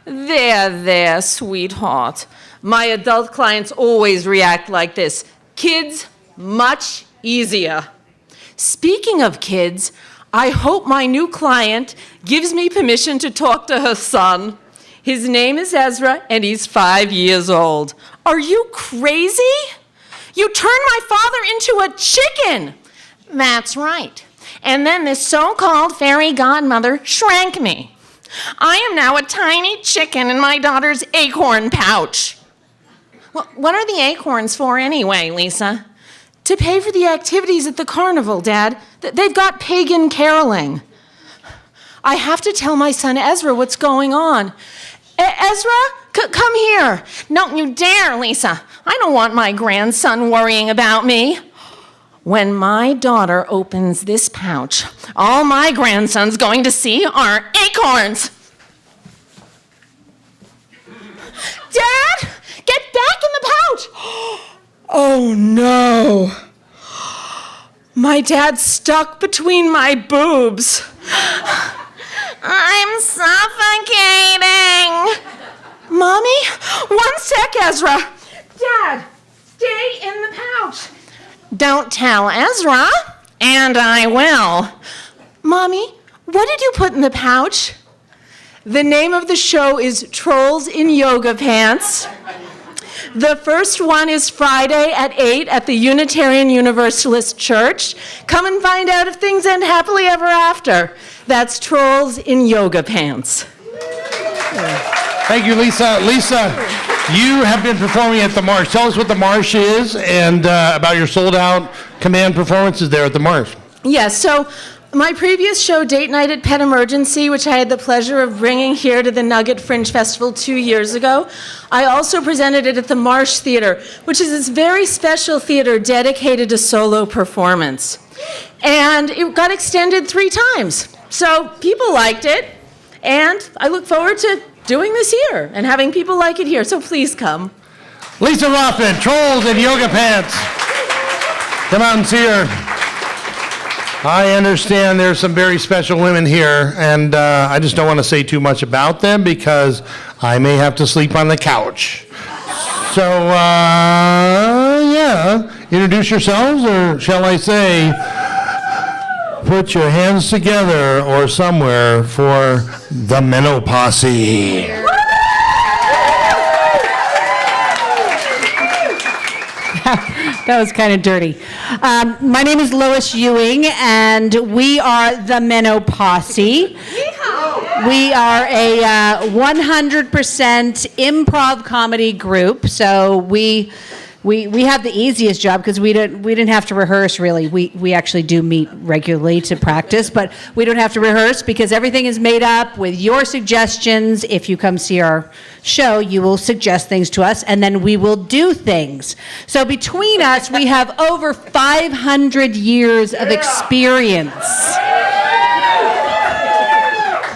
There, sweetheart. My adult clients always react like this. Kids, much easier. Speaking of kids, I hope my new client gives me permission to talk to her son. His name is Ezra, and he's 5 years old. Are you crazy? You turned my father into a chicken. That's right. And then this so-called fairy godmother shrank me. I am now a tiny chicken in my daughter's acorn pouch. Well, what are the acorns for anyway, Lisa? To pay for the activities at the carnival, Dad. They've got pagan caroling. I have to tell my son Ezra what's going on. Ezra, come here. Don't you dare, Lisa. I don't want my grandson worrying about me. When my daughter opens this pouch, all my grandson's going to see are acorns. Dad, get back in the pouch. Oh no. My dad's stuck between my boobs. I'm suffocating. Mommy, 1 sec, Ezra. Dad, stay in the pouch. Don't tell Ezra, and I will. Mommy, what did you put in the pouch? The name of the show is Trolls in Yoga Pants. The first one is Friday at 8 at the Unitarian Universalist Church. Come and find out if things end happily ever after. That's Trolls in Yoga Pants. Thank you, Lisa. Lisa, you have been performing at the Marsh. Tell us what the Marsh is and about your sold-out command performances there at the Marsh. Yes, so my previous show, Date Night at Pet Emergency, which I had the pleasure of bringing here to the Nugget Fringe Festival 2 years ago, I also presented it at the Marsh Theater, which is this very special theater dedicated to solo performance. And it got extended 3 times. So people liked it, and I look forward to doing this here and having people like it here. So please come. Lisa Rothman, Trolls in Yoga Pants. Come out and see her. I understand there's some very special women here, and I just don't want to say too much about them because I may have to sleep on the couch. So, yeah, introduce yourselves, or shall I say, put your hands together or somewhere for the Menoposse. That was kind of dirty. My name is Lois Ewing, and we are the Menoposse. We are a 100% improv comedy group, so we have the easiest job because we didn't have to rehearse really. We actually do meet regularly to practice, but we don't have to rehearse because everything is made up with your suggestions. If you come see our show, you will suggest things to us, and then we will do things. So between us, we have over 500 years of experience.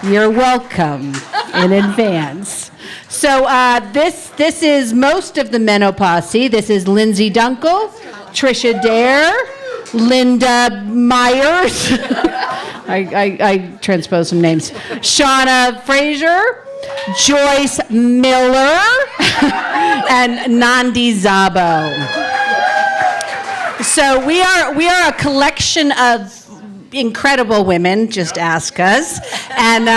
You're welcome in advance. So this is most of the Menoposse. This is Lindsay Dunkel, Trisha Dare, Linda Myers. I transposed some names. Shauna Fraser, Joyce Miller, and Nandi Zabo. So we are a collection of incredible women. Just ask us, and.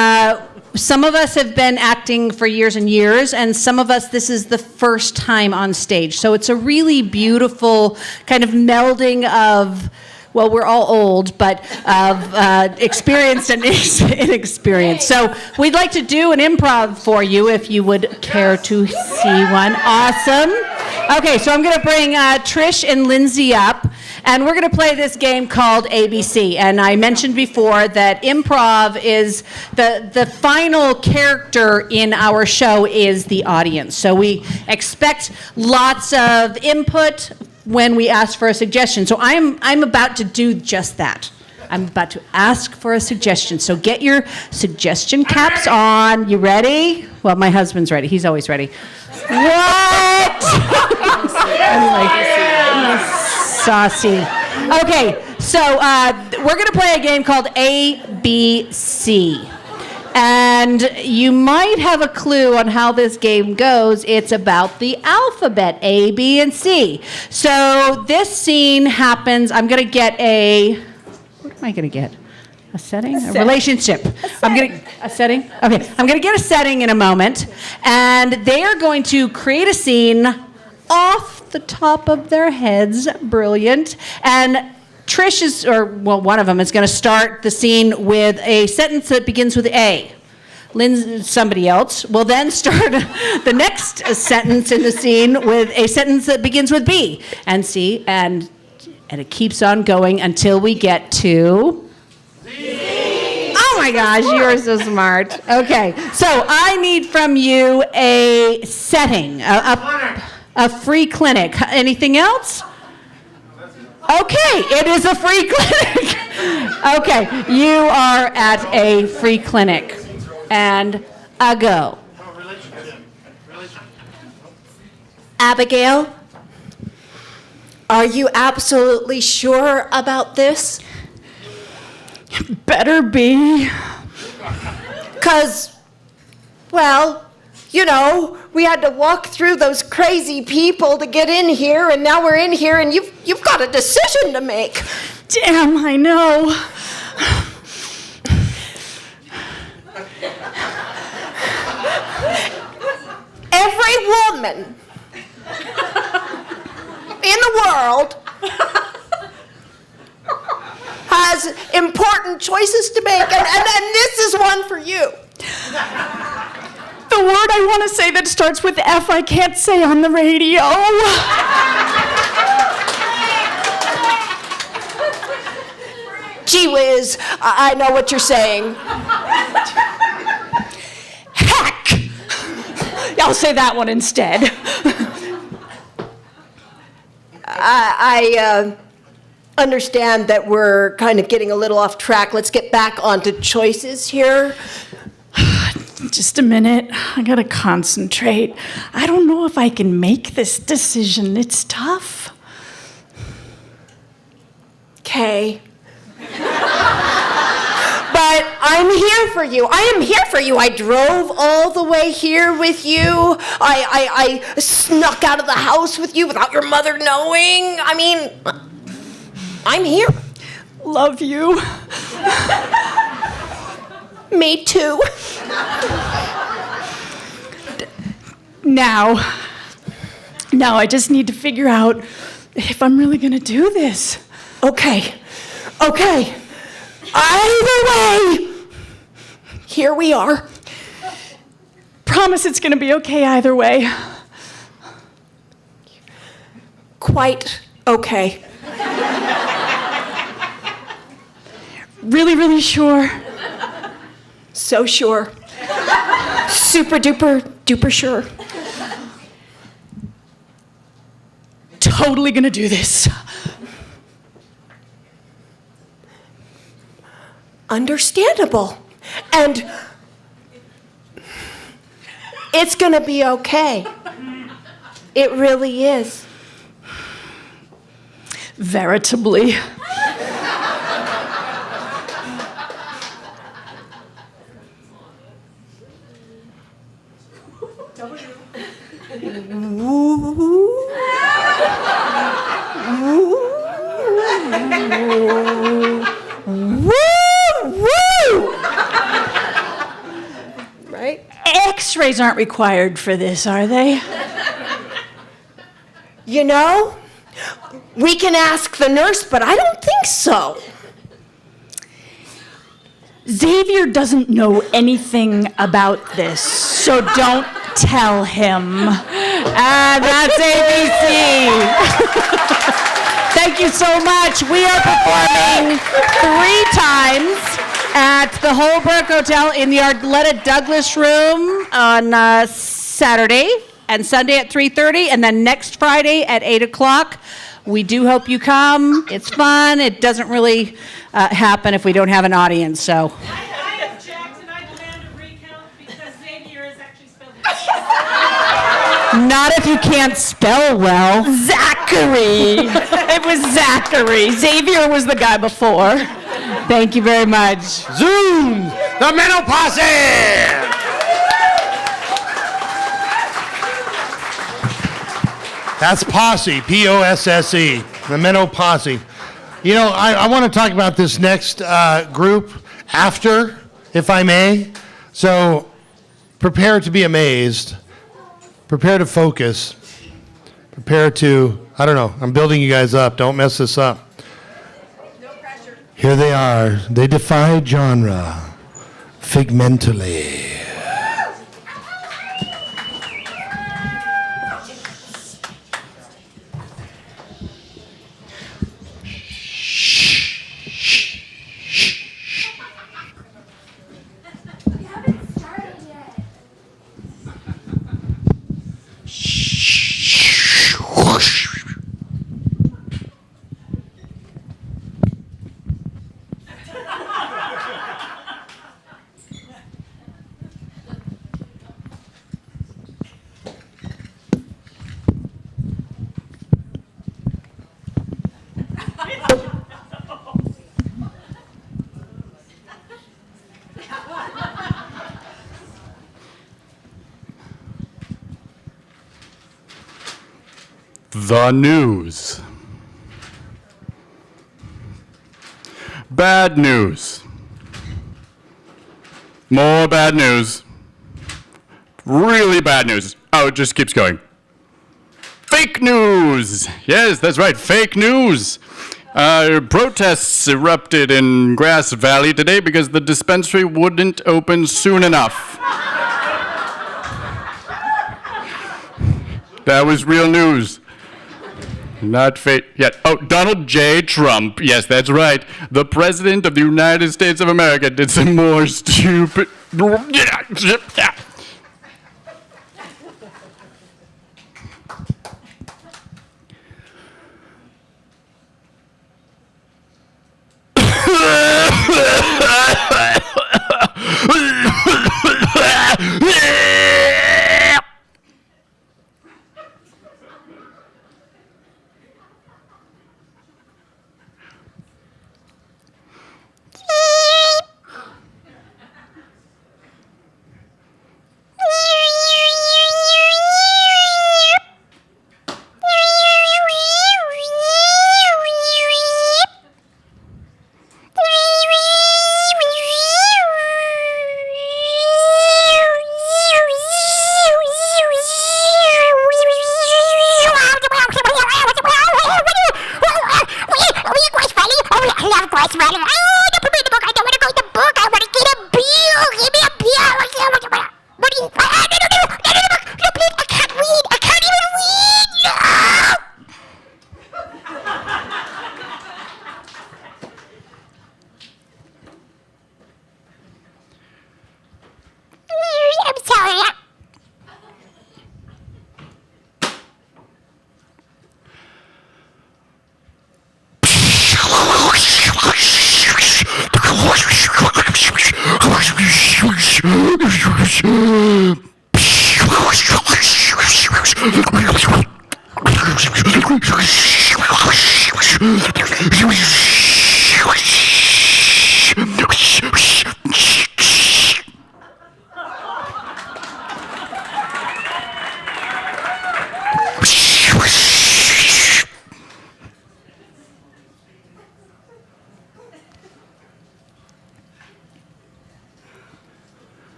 Some of us have been acting for years and years, and some of us, this is the first time on stage. So it's a really beautiful kind of melding of, well, we're all old, but of experience and inexperience. So we'd like to do an improv for you if you would care to see one. Awesome. Okay, so I'm going to bring Trish and Lindsay up. And we're going to play this game called ABC. And I mentioned before that improv is the final character in our show is the audience. So we expect lots of input when we ask for a suggestion. So I'm about to do just that. I'm about to ask for a suggestion. So get your suggestion caps on. You ready? Well, my husband's ready. He's always ready. What? Saucy. Okay, so we're going to play a game called ABC. And you might have a clue on how this game goes. It's about the alphabet, A, B, and C. So this scene happens, I'm going to get what am I going to get? A setting? A relationship. A setting? Okay, I'm going to get a setting in a moment. And they are going to create a scene off the top of their heads. Brilliant. And Trish is, or well, one of them is going to start the scene with a sentence that begins with A. Somebody else will then start the next sentence in the scene with a sentence that begins with B and C, and it keeps on going until we get to... Oh my gosh, you're so smart. Okay, so I need from you a setting, a free clinic. Anything else? Okay, it is a free clinic. Okay, you are at a free clinic. And a go. Abigail, are you absolutely sure about this? Better be. 'Cause, well, you know, we had to walk through those crazy people to get in here, and now we're in here, and you've got a decision to make. Damn, I know. Every woman in the world has important choices to make, and this is one for you. The word I want to say that starts with F I can't say on the radio. Gee whiz, I know what you're saying. Heck! I'll say that one instead. I understand that we're kind of getting a little off track. Let's get back onto choices here. Just a minute. I gotta concentrate. I don't know if I can make this decision. It's tough. Okay. But I'm here for you. I am here for you. I drove all the way here with you. I snuck out of the house with you without your mother knowing. I mean, I'm here. Love you. Me too. Now I just need to figure out if I'm really gonna do this. Okay. Either way, here we are. Promise it's gonna be okay either way. Quite okay. Really, really sure. So sure. Super duper duper sure. Totally gonna do this. Understandable. And it's gonna be okay. It really is. Veritably. Right? X-rays aren't required for this, are they? You know, we can ask the nurse, but I don't think so. Xavier doesn't know anything about this, so don't tell him. That's ABC. Thank you so much. We are performing 3 times at the Holbrook Hotel in the Arletta Douglas Room on Saturday and Sunday at 3:30, and then next Friday at 8 o'clock. We do hope you come. It's fun. It doesn't really happen if we don't have an audience, so. I object and I demand a recount because Xavier is actually spelled Not if you can't spell well. Zachary. It was Zachary. Xavier was the guy before. Thank you very much. Zoom! The Mental Posse! That's Posse, P-O-S-S-E, the Mental Posse. You know, I want to talk about this next group after, if I may. So prepare to be amazed. Prepare to focus. Prepare to, I don't know, I'm building you guys up. Don't mess this up. Here they are. They defy genre. Figmentally. The news. Bad news. More bad news. Really bad news. Oh, it just keeps going. Fake news. Yes, that's right, fake news. Protests erupted in Grass Valley today because the dispensary wouldn't open soon enough. That was real news. Not fake yet. Oh, Donald J. Trump. Yes, that's right. The President of the United States of America did some more stupid...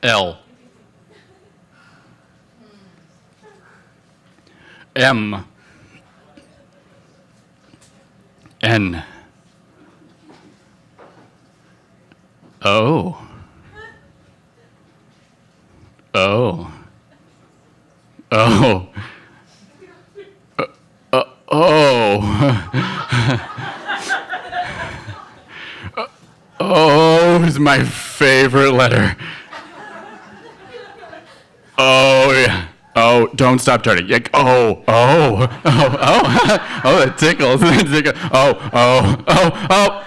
L. M. N. O. Oh. Oh. O is my favorite letter. Oh, yeah. Oh, don't stop turning. Yeah. Oh, it tickles. Oh.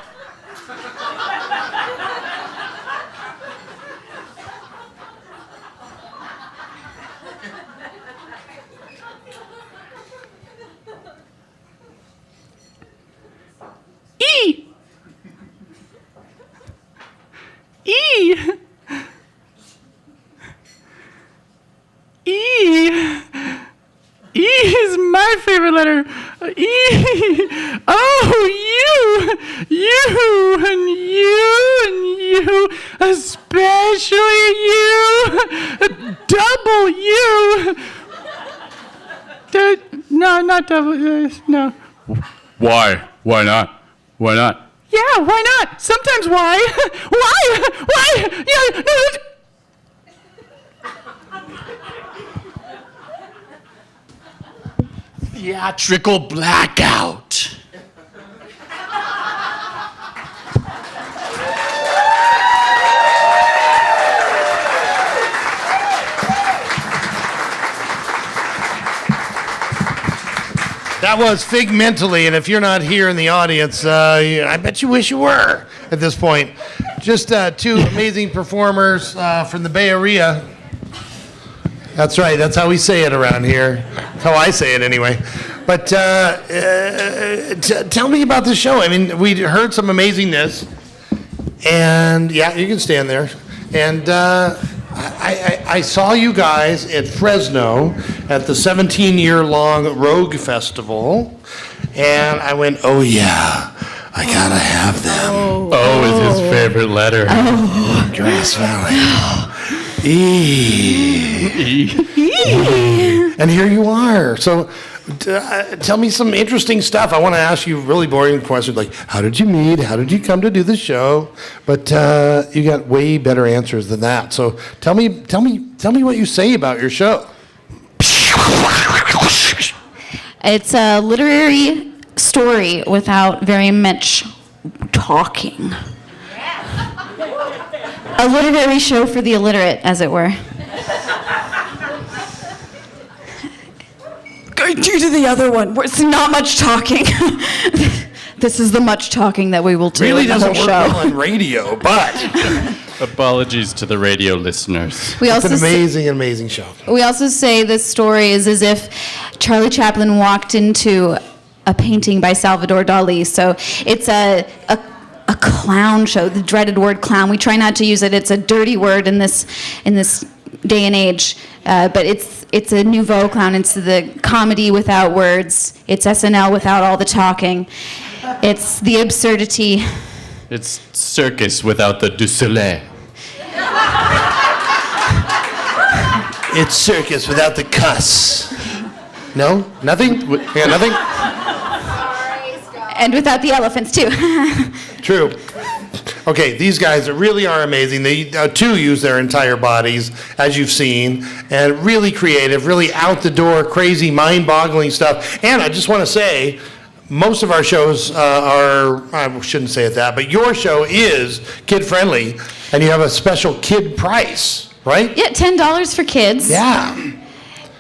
E. E is my favorite letter. E. Oh, you, especially you. W. No, not W. No. Why? Why not? Why not? Yeah, why not? Sometimes why? Why? Yeah, no. Theatrical blackout. That was Figmentally, and if you're not here in the audience, I bet you wish you were at this point. Just two amazing performers from the Bay Area. That's right, that's how we say it around here. That's how I say it anyway. But tell me about the show. I mean, we heard some amazingness, and yeah, you can stand there. And I saw you guys at Fresno at the 17-year-long Rogue Festival, and I went, oh yeah, I gotta have them. O is his favorite letter. Grass Valley. E. And here you are. So tell me some interesting stuff. I want to ask you really boring questions like, how did you meet? How did you come to do the show? But you got way better answers than that. So tell me what you say about your show. It's a literary story without very much talking. A literary show for the illiterate, as it were. Due to the other one, where it's not much talking. This is the much talking that we will do. Really in the doesn't whole work show. well on radio, but Apologies to the radio listeners. We it's also an say- amazing show. We also say this story is as if Charlie Chaplin walked into a painting by Salvador Dali. So it's a clown show, the dreaded word clown. We try not to use it. It's a dirty word in this day and age. But it's a nouveau clown. It's the comedy without words. It's SNL without all the talking. It's the absurdity. It's circus without the du soleil. It's circus without the cuss. No? Nothing? Yeah, nothing? And without the elephants, too. True. Okay, these guys really are amazing. They too use their entire bodies, as you've seen, and really creative, really out the door, crazy, mind-boggling stuff. And I just want to say, most of our shows are, I shouldn't say it that, but your show is kid-friendly, and you have a special kid price, right? Yeah, $10 for kids. Yeah.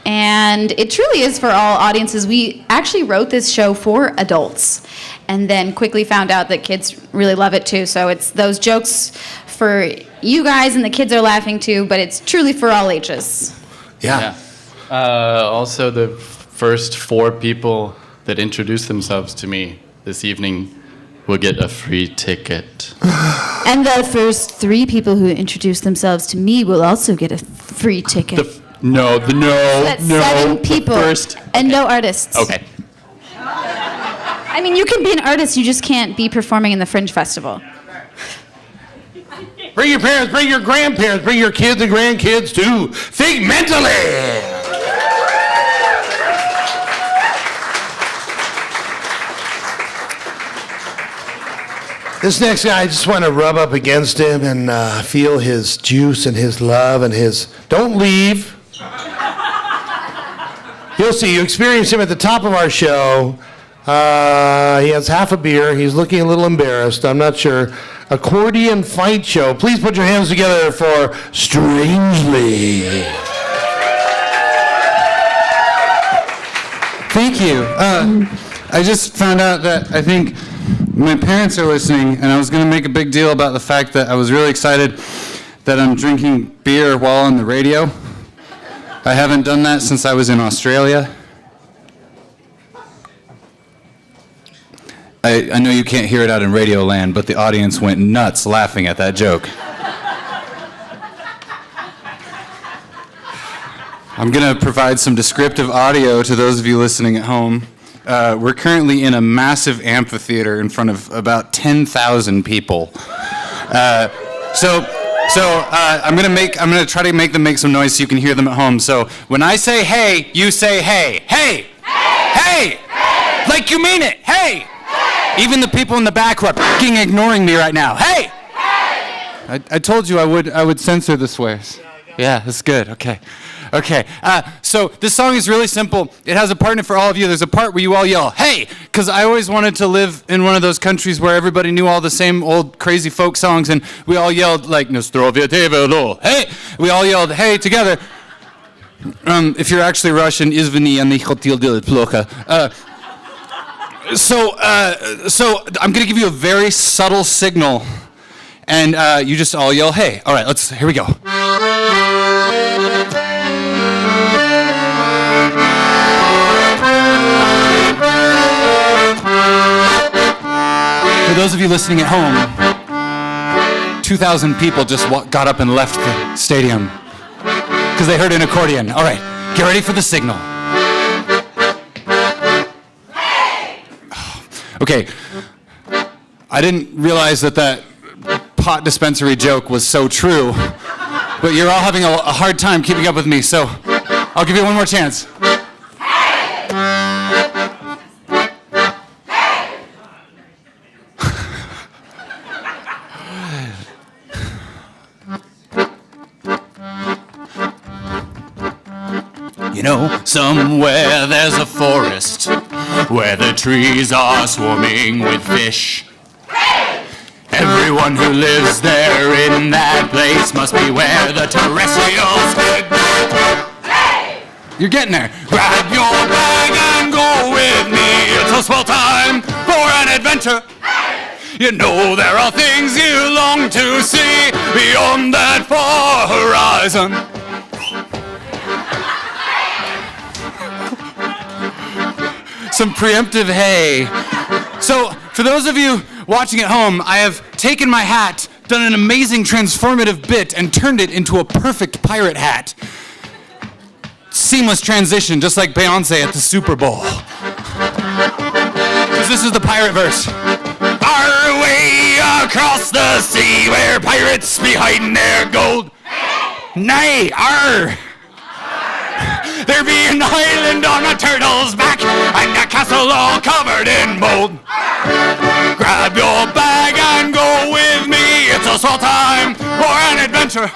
And it truly is for all audiences. We actually wrote this show for adults and then quickly found out that kids really love it too. So it's those jokes for you guys and the kids are laughing too, but it's truly for all ages. Yeah. Also, the first 4 people that introduce themselves to me this evening will get a free ticket. And the first 3 people who introduce themselves to me will also get a free ticket. No. That's 7 people and no artists. Okay. I mean, you can be an artist, you just can't be performing in the Fringe Festival. Bring your parents, bring your grandparents, bring your kids and grandkids too. Think mentally. This next guy, I just want to rub up against him and feel his juice and his love and his... Don't leave. You'll see. You experience him at the top of our show. He has half a beer. He's looking a little embarrassed. I'm not sure. Accordion Fight Show. Please put your hands together for Strangely. Thank you. I just found out that I think my parents are listening, and I was going to make a big deal about the fact that I was really excited that I'm drinking beer while on the radio. I haven't done that since I was in Australia. I know you can't hear it out in Radio Land, but the audience went nuts laughing at that joke. I'm going to provide some descriptive audio to those of you listening at home. We're currently in a massive amphitheater in front of about 10,000 people. So So I'm gonna try to make them make some noise so you can hear them at home. So when I say hey, you say hey. Hey! Hey! Hey! Like you mean it. Hey! Hey! Even the people in the back who are f***ing ignoring me right now. Hey! Hey! I told you I would censor the swears. Yeah, that's good. Okay. So this song is really simple. It has a part in it for all of you. There's a part where you all yell, hey, because I always wanted to live in one of those countries where everybody knew all the same old crazy folk songs, and we all yelled like, Nostrovia Tevelo, hey! We all yelled, hey, together. If you're actually Russian, Izvini, я не хотел делать плохо. So I'm going to give you a very subtle signal, and you just all yell, hey. All right, here we go. For those of you listening at home, 2,000 people just got up and left the stadium because they heard an accordion. All right, get ready for the signal. Okay, I didn't realize that pot dispensary joke was so true, but you're all having a hard time keeping up with me, so I'll give you one more chance. You know, somewhere there's a forest where the trees are swarming with fish. Everyone who lives there in that place must be where the terrestrials could be. You're getting there. Grab your bag and go with me. It's a swell time for an adventure. You know there are things you long to see beyond that far horizon. Some preemptive hay. So, for those of you watching at home, I have taken my hat, done an amazing transformative bit, and turned it into a perfect pirate hat. Seamless transition, just like Beyonce at the Super Bowl. Because this is the pirate verse. Our way across the sea where pirates be hiding their gold. Nay, arr! There be an island on a turtle's back and a castle all covered in mold. Grab your bag and go with me. It's a swell time for an adventure.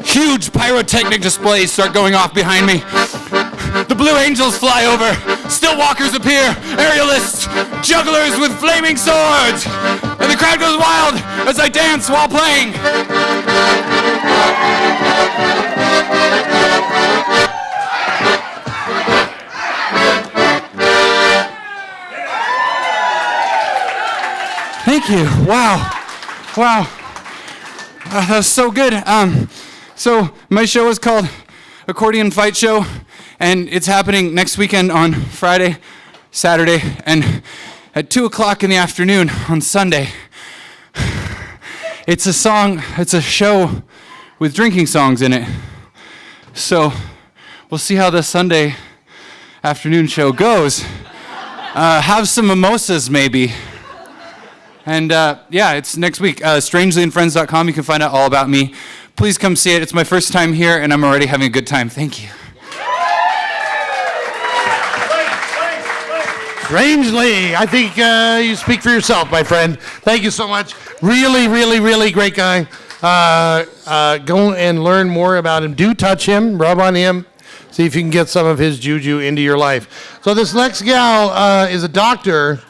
Huge pyrotechnic displays start going off behind me. The Blue Angels fly over. Still walkers appear. Aerialists, jugglers with flaming swords. And the crowd goes wild as I dance while playing. Thank you. Wow. That was so good. So my show is called Accordion Fight Show, and it's happening next weekend on Friday, Saturday, and at 2 o'clock in the afternoon on Sunday. It's a show with drinking songs in it. So we'll see how the Sunday afternoon show goes. Have some mimosas maybe. And it's next week. Strangelyandfriends.com. You can find out all about me. Please come see it. It's my first time here, and I'm already having a good time. Thank you. Strangely, I think you speak for yourself, my friend. Thank you so much. Really, really, really great guy. Go and learn more about him. Do touch him, rub on him. See if you can get some of his juju into your life. So this next gal is a doctor.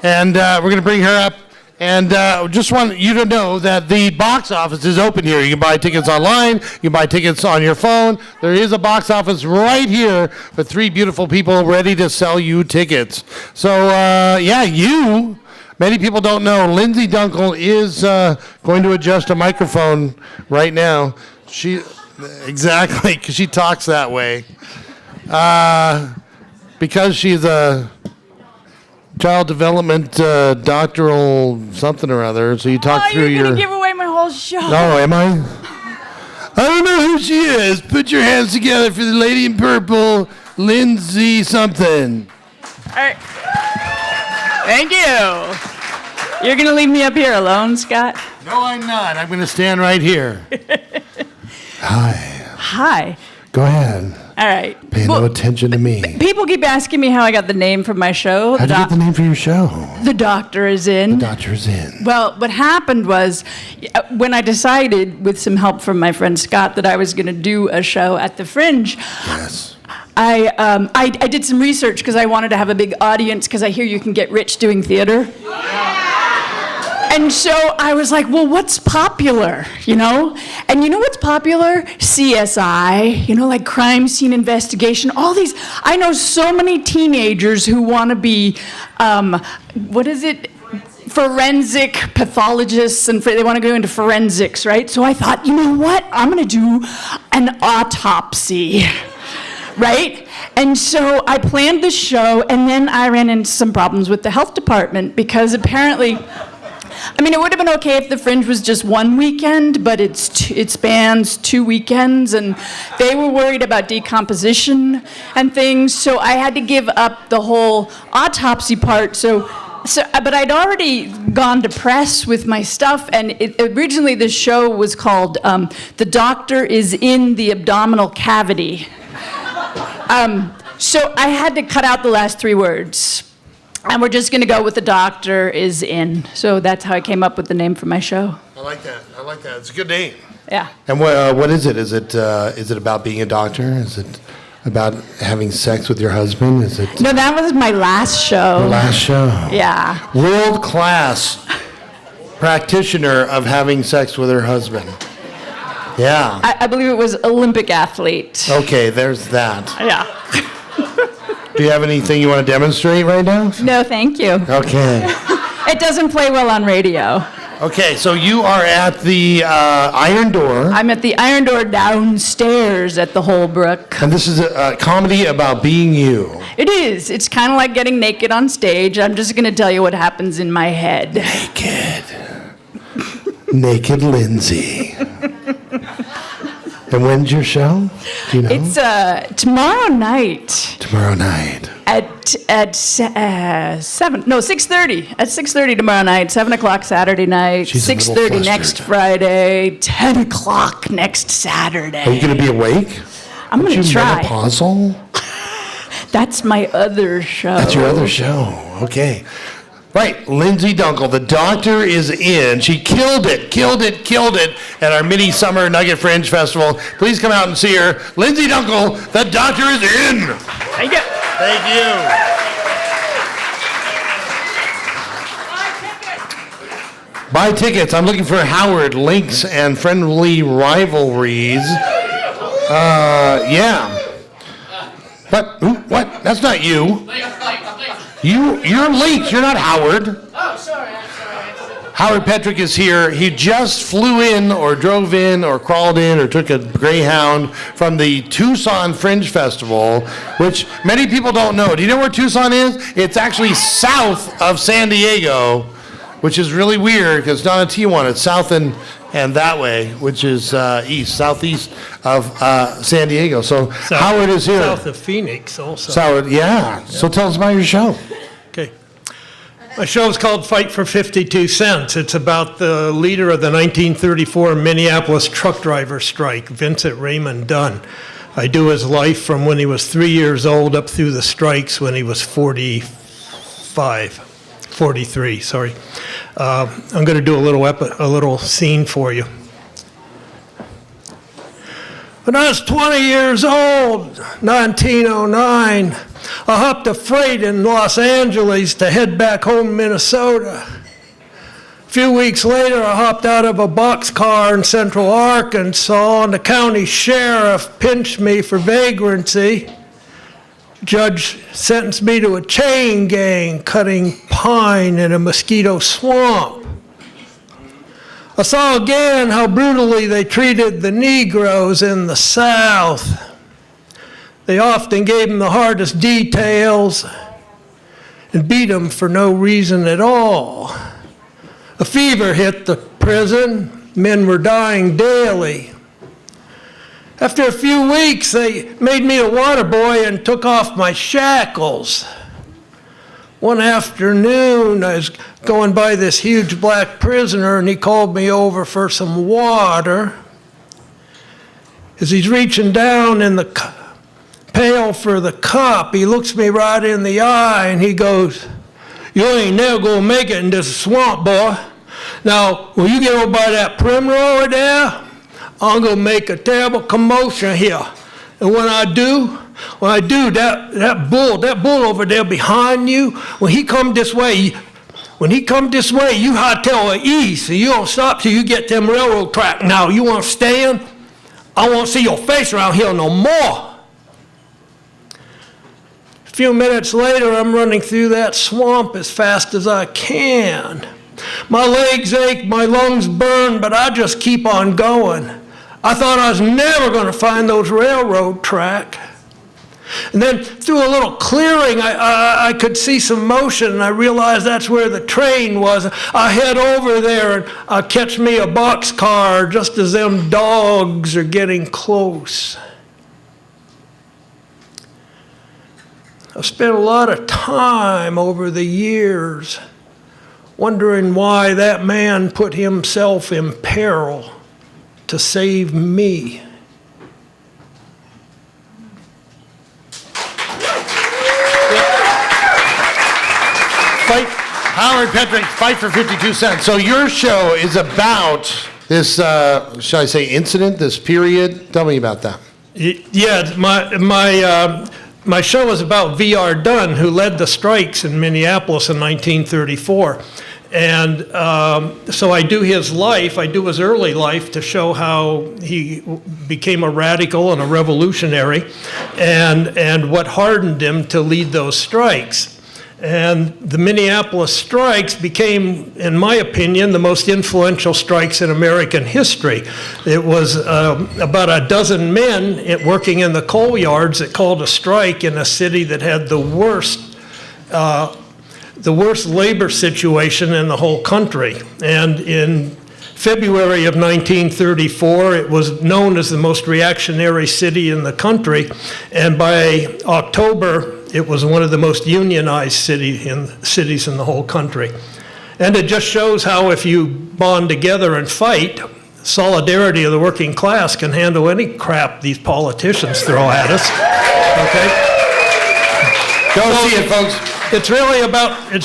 And we're going to bring her up. And just want you to know that the box office is open here. You can buy tickets online. You can buy tickets on your phone. There is a box office right here with 3 beautiful people ready to sell you tickets. So, many people don't know, Lindsay Dunkel is going to adjust a microphone right now. Exactly, because she talks that way. Because she's a child development doctoral something or other, so you talk through you're gonna give away my whole show. No, am I? I don't know who she is. Put your hands together for the lady in purple, Lindsay something. All right. Thank you. You're gonna leave me up here alone, Scott? No, I'm not. I'm going to stand right here. Hi. Hi. Go ahead. All right. Pay no attention to me. People keep asking me how I got the name for my show. How'd you get the name for your show? The Doctor is in. The Doctor's in. Well, what happened was when I decided, with some help from my friend Scott, that I was going to do a show at the Fringe. Yes. I did some research because I wanted to have a big audience because I hear you can get rich doing theater. And so I was like, well, what's popular, you know? And you know what's popular? CSI, you know, like crime scene investigation, all these. I know so many teenagers who want to be, forensic pathologists, and they want to go into forensics, right? So I thought, you know what? I'm going to do an autopsy, right? And so I planned the show, and then I ran into some problems with the health department because apparently, I mean, it would have been okay if the Fringe was just one weekend, but it spans 2 weekends, and they were worried about decomposition and things, so I had to give up the whole autopsy part. But I'd already gone to press with my stuff, and originally the show was called The Doctor is in the Abdominal Cavity. So I had to cut out the last 3 words. And we're just going to go with The Doctor is in. So that's how I came up with the name for my show. I like that. I like that. It's a good name. Yeah. And what is it? Is it about being a doctor? Is it about having sex with your husband? Is it? No, that was my last show. Your last show. Yeah. World-class practitioner of having sex with her husband. Yeah. I believe it was Olympic athlete. Okay, there's that. Yeah. Do you have anything you want to demonstrate right now? No, thank you. Okay. It doesn't play well on radio. Okay, so you are at the Iron Door. I'm at the Iron Door downstairs at the Holbrook. And this is a comedy about being you. It is. It's kind of like getting naked on stage. I'm just going to tell you what happens in my head. Naked Lindsay. And when's your show? Do you know? It's tomorrow night. Tomorrow night. At 6:30. At 6:30 tomorrow night. 7:00 Saturday night. She's a little 6:30 next flustered. Friday. 10:00 next Saturday. Are you going to be awake? I'm going to try. Menopausal? That's my other show. That's your other show. Okay. Right, Lindsay Dunkel, The Doctor is in. She killed it at our mini summer Nugget Fringe Festival. Please come out and see her. Lindsay Dunkel, The Doctor is in. Thank you. Thank you. Buy tickets. I'm looking for Howard, links, and friendly rivalries. Yeah. But, what? That's not you. You're Links. You're not Howard. Oh, sorry. Howard Petrick is here. He just flew in or drove in or crawled in or took a Greyhound from the Tucson Fringe Festival, which many people don't know. Do you know where Tucson is? It's actually south of San Diego, which is really weird because it's not in Tijuana. It's south and that way, which is southeast of San Diego. So Howard is here. South of Phoenix also. Howard, yeah. So tell us about your show. Okay. My show is called Fight for 52 Cents. It's about the leader of the 1934 Minneapolis truck driver strike, Vincent Raymond Dunn. I do his life from when he was 3 years old up through the strikes when he was 43, sorry. I'm going to do a little scene for you. When I was 20 years old, 1909, I hopped a freight in Los Angeles to head back home to Minnesota. A few weeks later, I hopped out of a boxcar in central Arkansas, and the county sheriff pinched me for vagrancy. Judge sentenced me to a chain gang cutting pine in a mosquito swamp. I saw again how brutally they treated the Negroes in the South. They often gave them the hardest details and beat them for no reason at all. A fever hit the prison. Men were dying daily. After a few weeks, they made me a water boy and took off my shackles. One afternoon, I was going by this huge black prisoner, and he called me over for some water. As he's reaching down in the pail for the cup, he looks me right in the eye, and he goes, "You ain't never gonna make it in this swamp, boy. Now, when you get over by that primrose there, I'm gonna make a terrible commotion here. And when I do, that bull over there behind you, when he come this way, you hightail east, and you don't stop till you get them railroad track. Now, you want to stand? I won't see your face around here no more." A few minutes later, I'm running through that swamp as fast as I can. My legs ache, my lungs burn, but I just keep on going. I thought I was never going to find those railroad track. And then through a little clearing, I could see some motion, and I realized that's where the train was. I head over there, and I catch me a boxcar just as them dogs are getting close. I've spent a lot of time over the years wondering why that man put himself in peril to save me. Howard Petrick, Fight for 52 Cents. So your show is about this, shall I say, incident, this period? Tell me about that. Yeah, my show is about V.R. Dunn, who led the strikes in Minneapolis in 1934. And so I do his life, I do his early life to show how he became a radical and a revolutionary, and what hardened him to lead those strikes. And the Minneapolis Strikes became, in my opinion, the most influential strikes in American history. It was about a dozen men working in the coal yards that called a strike in a city that had the worst labor situation in the whole country. And in February of 1934, it was known as the most reactionary city in the country. And by October, it was one of the most unionized cities in the whole country. And it just shows how if you bond together and fight, solidarity of the working class can handle any crap these politicians throw at us. Okay? Go see it, folks. It's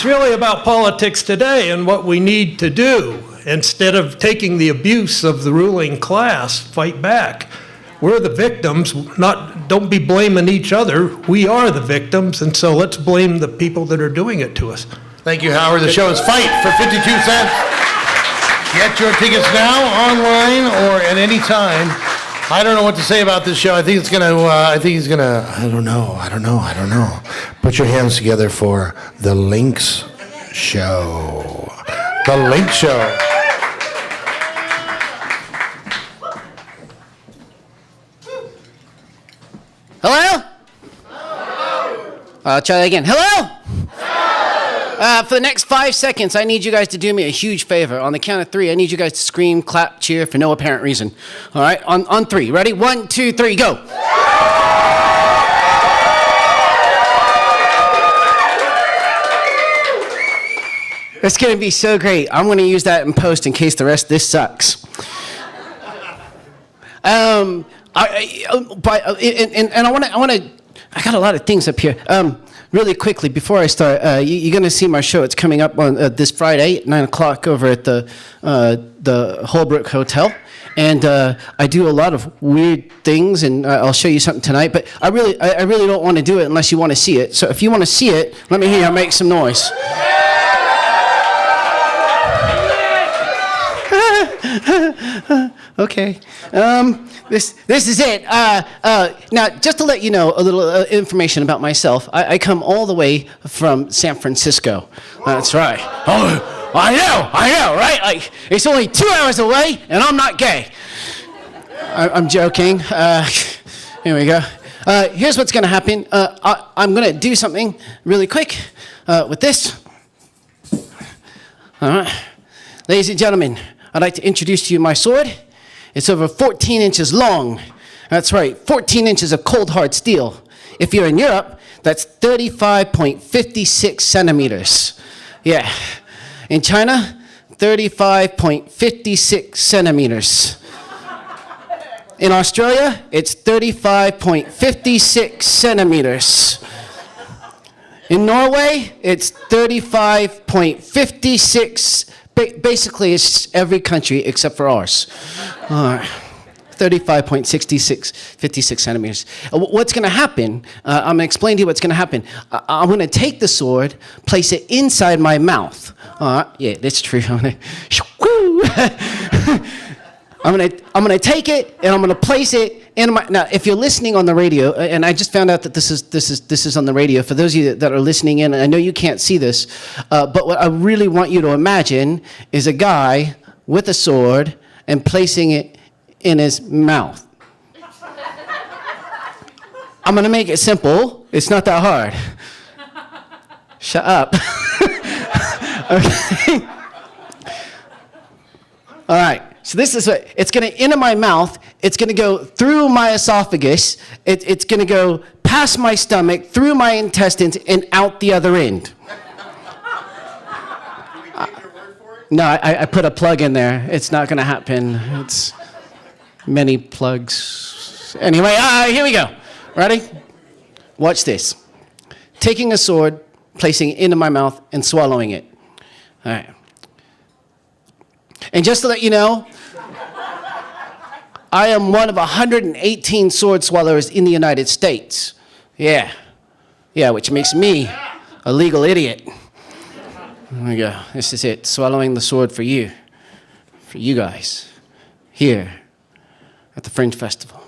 really about politics today and what we need to do. Instead of taking the abuse of the ruling class, fight back. We're the victims, don't be blaming each other. We are the victims, and so let's blame the people that are doing it to us. Thank you, Howard. The show is Fight for 52 Cents. Get your tickets now, online, or at any time. I don't know what to say about this show. I don't know. Put your hands together for The Lynx Show. The Lynx Show. Hello? I'll try that again. Hello? For the next 5 seconds, I need you guys to do me a huge favor. On the count of 3, I need you guys to scream, clap, cheer for no apparent reason. All right? On 3. Ready? 1, 2, 3, go. It's going to be so great. I'm going to use that in post in case the rest of this sucks. I got a lot of things up here. Really quickly, before I start, you're going to see my show. It's coming up on this Friday at 9 o'clock over at the Holbrook Hotel. And I do a lot of weird things, and I'll show you something tonight. But I really don't want to do it unless you want to see it. So if you want to see it, let me hear you make some noise. Okay. This is it. Now, just to let you know a little information about myself, I come all the way from San Francisco. That's right. Oh, I know, right? Like, it's only 2 hours away, and I'm not gay. I'm joking. Here we go. Here's what's going to happen. I'm going to do something really quick with this. All right. Ladies and gentlemen, I'd like to introduce to you my sword. It's over 14 inches long. That's right, 14 inches of cold hard steel. If you're in Europe, That's 35.56 centimeters. Yeah. In China, 35.56 centimeters. In Australia, it's 35.56 centimeters. In Norway, it's 35.56. Basically, it's every country except for ours. 35.56 centimeters. What's going to happen, I'm going to explain to you what's going to happen. I'm going to take the sword, place it inside my mouth. Yeah, that's true. I'm going to take it and I'm going to place it in my. Now, if you're listening on the radio, and I just found out that this is on the radio. For those of you that are listening in, I know you can't see this, but what I really want you to imagine is a guy with a sword and placing it in his mouth. I'm going to make it simple. It's not that hard. Shut up. Okay. All right. So this is what, it's going to enter my mouth. It's going to go through my esophagus. It's going to go past my stomach, through my intestines, and out the other end. No, I put a plug in there. It's not going to happen. It's many plugs. Anyway, here we go. Ready? Watch this. Taking a sword, placing it into my mouth, and swallowing it. All right. And just to let you know, I am one of 118 sword swallowers in the United States. Yeah. Yeah, which makes me a legal idiot. There we go. This is it. Swallowing the sword for you. For you guys. Here at the Fringe Festival.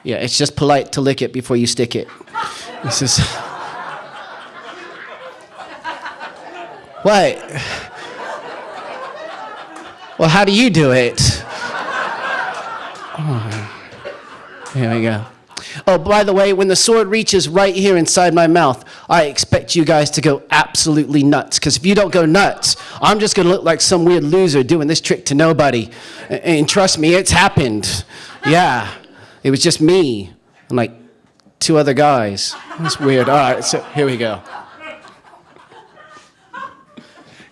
Yeah, it's just polite to lick it before you stick it. This is... What? Well, how do you do it? Oh, here we go. Oh, by the way, when the sword reaches right here inside my mouth, I expect you guys to go absolutely nuts. Because if you don't go nuts, I'm just going to look like some weird loser doing this trick to nobody. And trust me, it's happened. Yeah. It was just me and like 2 other guys. That's weird. All right, so here we go.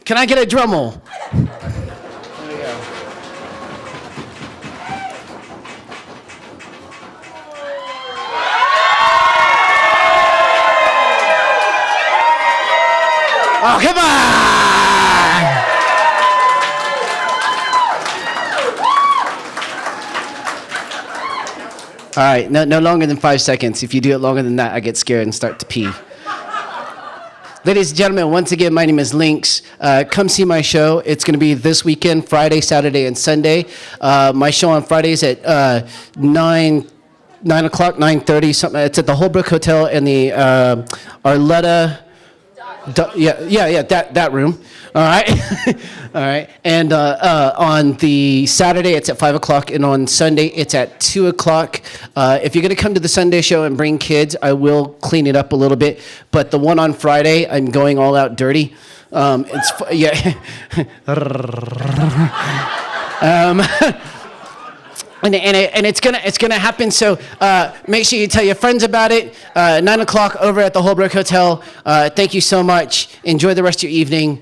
Can I get a drum roll? There we go. Oh, come on! All right, no longer than 5 seconds. If you do it longer than that, I get scared and start to pee. Ladies and gentlemen, once again, my name is Lynx. Come see my show. It's going to be this weekend, Friday, Saturday, and Sunday. My show on Friday is at 9 o'clock, 9:30, something. It's at the Holbrook Hotel in the Arletta. That room. All right. All right. And on the Saturday, it's at 5 o'clock, and on Sunday, it's at 2 o'clock. If you're going to come to the Sunday show and bring kids, I will clean it up a little bit. But the one on Friday, I'm going all out dirty. And it's gonna happen. So make sure you tell your friends about it. 9 o'clock over at the Holbrook Hotel. Thank you so much. Enjoy the rest of your evening.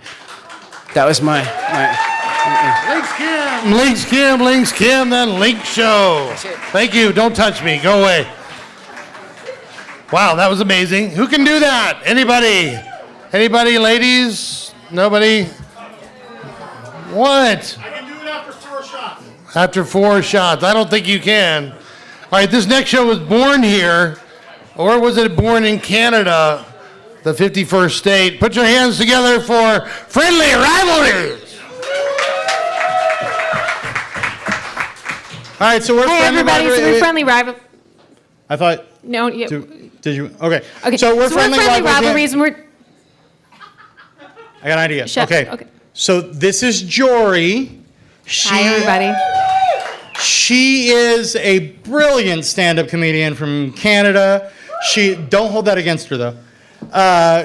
That was my Links Kim, then Link Show. Thank you. Don't touch me. Go away. Wow, that was amazing. Who can do that? Anybody? Anybody, ladies? Nobody? What? I can do it after 4 shots. After 4 shots. I don't think you can. All right, this next show was born here, or was it born in Canada, the 51st state? Put your hands together for Friendly Rivalries. All right, so we're Hey friendly everybody, so we're friendly rival. I thought. No, yeah. Did you? Okay. Okay. So we're friendly rivalries, and we're. I got an idea. Shut- okay. okay. So this is Jory. Hi everybody. She is a brilliant stand-up comedian from Canada. Don't hold that against her though.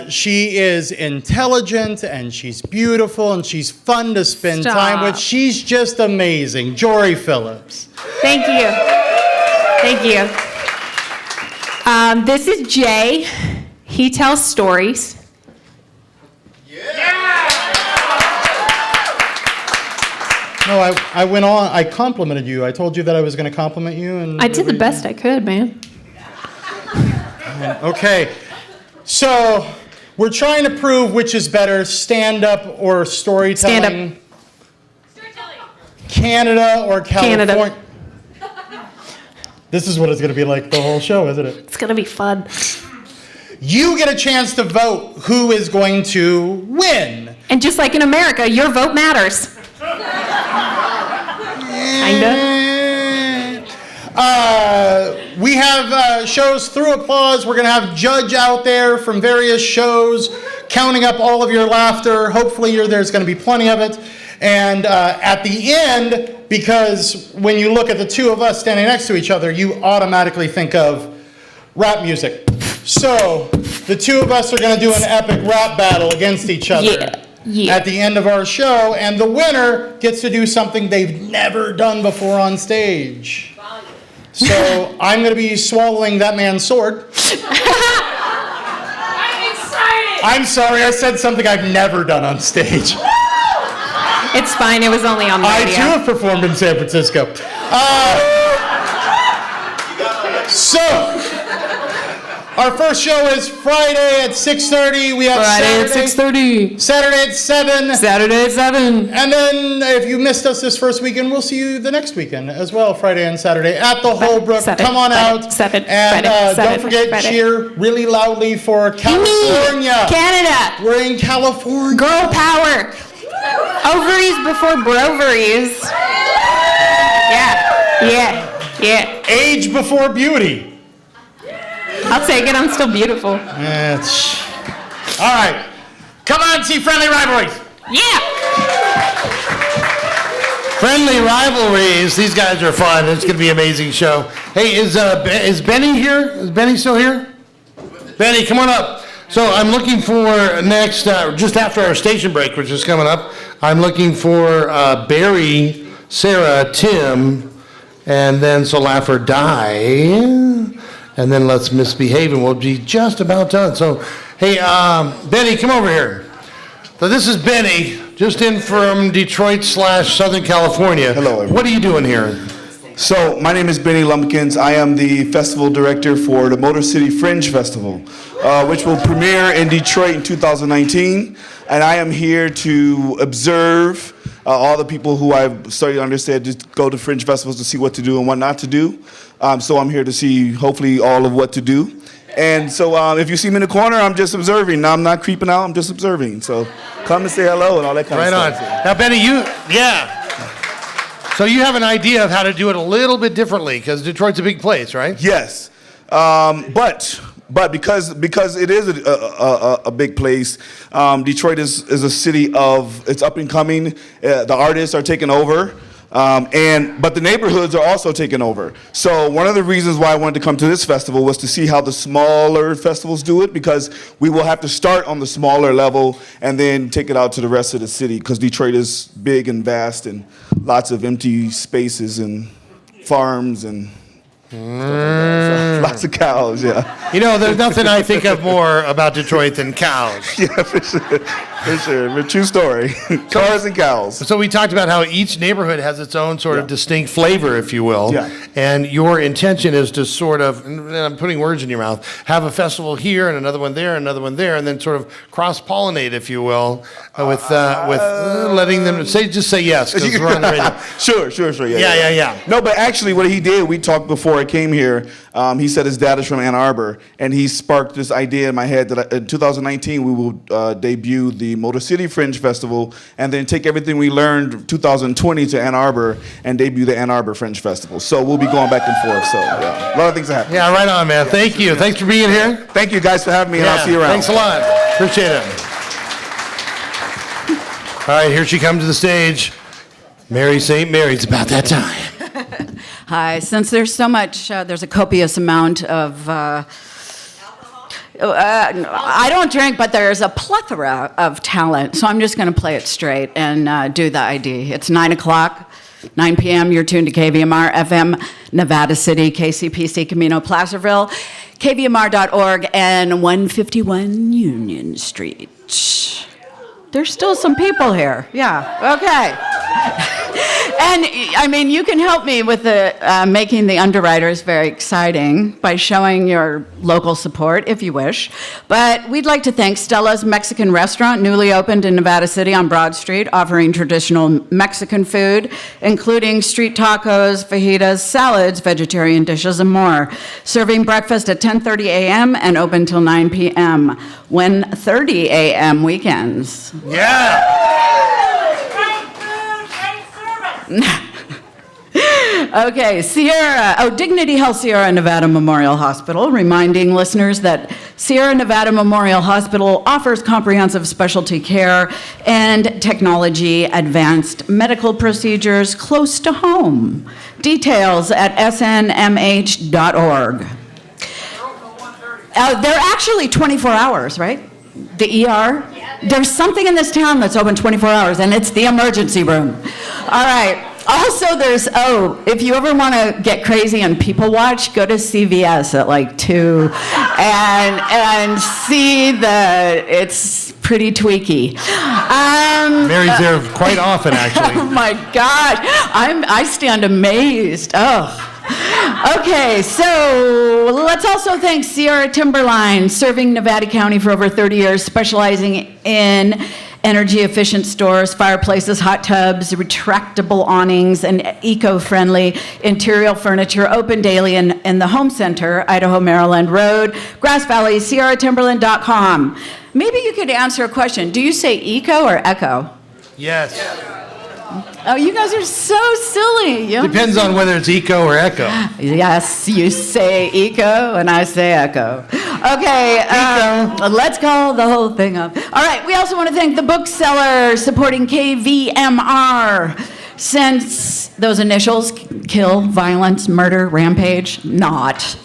She is intelligent, and she's beautiful, and she's fun to spend time with. She's just amazing. Jory Phillips. Thank you. Thank you. This is Jay. He tells stories. No, I went on. I complimented you. I told you that I was going to compliment you, and I did the best I could, man. Okay, so we're trying to prove which is better, stand-up or storytelling. Stand-up. Canada or California. Canada. This is what it's going to be like the whole show, isn't it? It's going to be fun. You get a chance to vote who is going to win. And just like in America, your vote matters. Kinda. We have shows through applause. We're going to have judge out there from various shows counting up all of your laughter. Hopefully there's going to be plenty of it. And at the end, because when you look at the two of us standing next to each other, you automatically think of rap music. So the two of us are going to do an epic rap battle against each other at the end of our show. And the winner gets to do something they've never done before on stage. So I'm going to be swallowing that man's sword. I'm excited. I'm sorry, I said something I've never done on stage. It's fine. It was only on the radio. I too have performed in San Francisco. So, our first show is Friday at 6:30. We have Friday at 6:30. Saturday at 7. Saturday at 7. And then if you missed us this first weekend, we'll see you the next weekend as well, Friday and Saturday at the Holbrook. Come on out. And don't forget, cheer really loudly for California. Canada. We're in California. Girl power. Ovaries before broveries. Yeah. Age before beauty. I'll take it. I'm still beautiful. All right. Come on, see Friendly Rivalries. Yeah. Friendly Rivalries. These guys are fun. It's going to be an amazing show. Hey, is Benny here? Is Benny still here? Benny, come on up. So I'm looking for next, just after our station break, which is coming up, I'm looking for Barry, Sarah, Tim, and then So Laugh or Die. And then Let's Misbehave, and we'll be just about done. So, hey, Benny, come over here. So this is Benny, just in from Detroit/Southern California. Hello, everyone. What are you doing here? So, my name is Benny Lumpkins. I am the festival director for the Motor City Fringe Festival, which will premiere in Detroit in 2019. And I am here to observe all the people who I've started to understand just go to fringe festivals to see what to do and what not to do. So I'm here to see, hopefully, all of what to do. And so if you see me in the corner, I'm just observing. Now, I'm not creeping out, I'm just observing. So come and say hello and all that kind of stuff. Right on. Now, Benny, so you have an idea of how to do it a little bit differently, because Detroit's a big place, right? Yes. But because it is a big place, Detroit is a city of, it's up and coming. The artists are taking over. But the neighborhoods are also taking over. So one of the reasons why I wanted to come to this festival was to see how the smaller festivals do it, because we will have to start on the smaller level and then take it out to the rest of the city, because Detroit is big and vast and lots of empty spaces and farms and lots of cows, yeah. You know, there's nothing I think of more about Detroit than cows. Yeah, for sure. For sure. A true story. Cars and cows. So we talked about how each neighborhood has its own sort of distinct flavor, if you will. Yeah. And your intention is to sort of, and I'm putting words in your mouth, have a festival here and another one there, another one there, and then sort of cross-pollinate, if you will, with letting them just say yes, because we're on the radio. Sure. Yeah. No, but actually what he did, we talked before I came here, he said his dad is from Ann Arbor, and he sparked this idea in my head that in 2019 we will debut the Motor City Fringe Festival, and then take everything we learned 2020 to Ann Arbor and debut the Ann Arbor Fringe Festival. So we'll be going back and forth. So yeah, a lot of things are happening. Yeah, right on, man. Thank you. Thanks for being here. Thank you guys for having me, and I'll see you around. Thanks a lot. Appreciate it. All right, here she comes to the stage. Mary St. Mary. It's about that time. Hi. Since there's so much, there's a copious amount of I don't drink, but there's a plethora of talent, so I'm just going to play it straight and do the ID. It's 9 o'clock, 9 p.m. You're tuned to KVMR FM, Nevada City, KCPC, Camino, Placerville, kvmr.org, and 151 Union Street. There's still some people here. Yeah, okay. And, I mean, you can help me with making the underwriters very exciting by showing your local support, if you wish. But we'd like to thank Stella's Mexican Restaurant, newly opened in Nevada City on Broad Street, offering traditional Mexican food, including street tacos, fajitas, salads, vegetarian dishes, and more. Serving breakfast at 10:30 a.m. and open till 9 p.m. 1:30 a.m. weekends. Yeah. Okay, Dignity Health Sierra Nevada Memorial Hospital, reminding listeners that Sierra Nevada Memorial Hospital offers comprehensive specialty care and technology advanced medical procedures close to home. Details at snmh.org. They're actually 24 hours, right? The ER? There's something in this town that's open 24 hours, and it's the emergency room. All right. Also, if you ever want to get crazy and people watch, go to CVS at like 2 and see it's pretty tweaky. Mary's there quite often, actually. Oh my God. I stand amazed. Oh. Okay, so let's also thank Sierra Timberline, serving Nevada County for over 30 years, specializing in energy-efficient stores, fireplaces, hot tubs, retractable awnings, and eco-friendly interior furniture, open daily in the Home Center, Idaho, Maryland Road, Grass Valley, sierratimberland.com. Maybe you could answer a question. Do you say eco or echo? Yes. Oh, you guys are so silly. Depends on whether it's eco or echo. Yes, you say eco and I say echo. Okay, let's call the whole thing up. All right, we also want to thank the bookseller supporting KVMR. Since those initials, kill, violence, murder, rampage, not.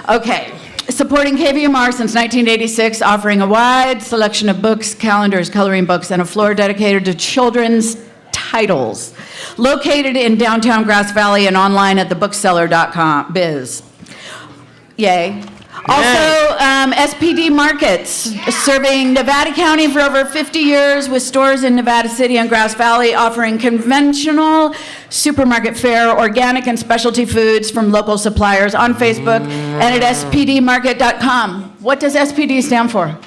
Okay. Supporting KVMR since 1986, offering a wide selection of books, calendars, coloring books, and a floor dedicated to children's titles. Located in downtown Grass Valley and online at thebookseller.biz. Yay. Also, SPD Markets, serving Nevada County for over 50 years with stores in Nevada City and Grass Valley, offering conventional supermarket fare, organic and specialty foods from local suppliers on Facebook and at spdmarket.com. What does SPD stand for?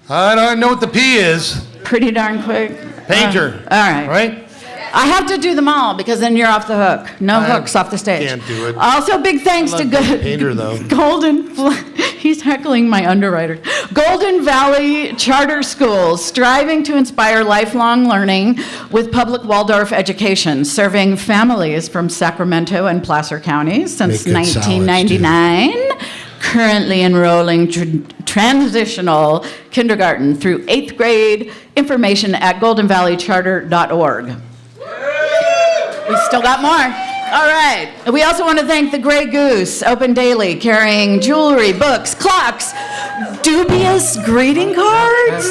I don't know what the P is. Pretty darn quick. Painter. All right. Right? I have to do them all because then you're off the hook. No hooks off the stage. Can't do it. Also, big thanks to Painter, though. He's heckling my underwriter. Golden Valley Charter Schools, striving to inspire lifelong learning with public Waldorf education, serving families from Sacramento and Placer counties since 1999. Currently enrolling transitional kindergarten through 8th grade. Information at goldenvalleycharter.org. We still got more. All right. We also want to thank the Grey Goose, open daily, carrying jewelry, books, clocks, dubious greeting cards,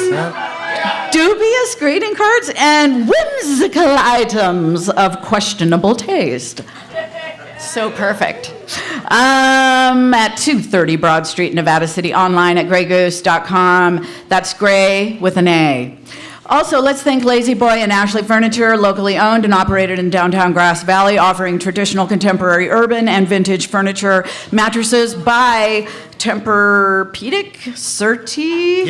and whimsical items of questionable taste. So perfect. At 230 Broad Street, Nevada City, online at graygoose.com. That's Gray with an A. Also, let's thank Lazy Boy and Ashley Furniture, locally owned and operated in downtown Grass Valley, offering traditional, contemporary, urban, and vintage furniture, mattresses by Tempur-Pedic, Certi,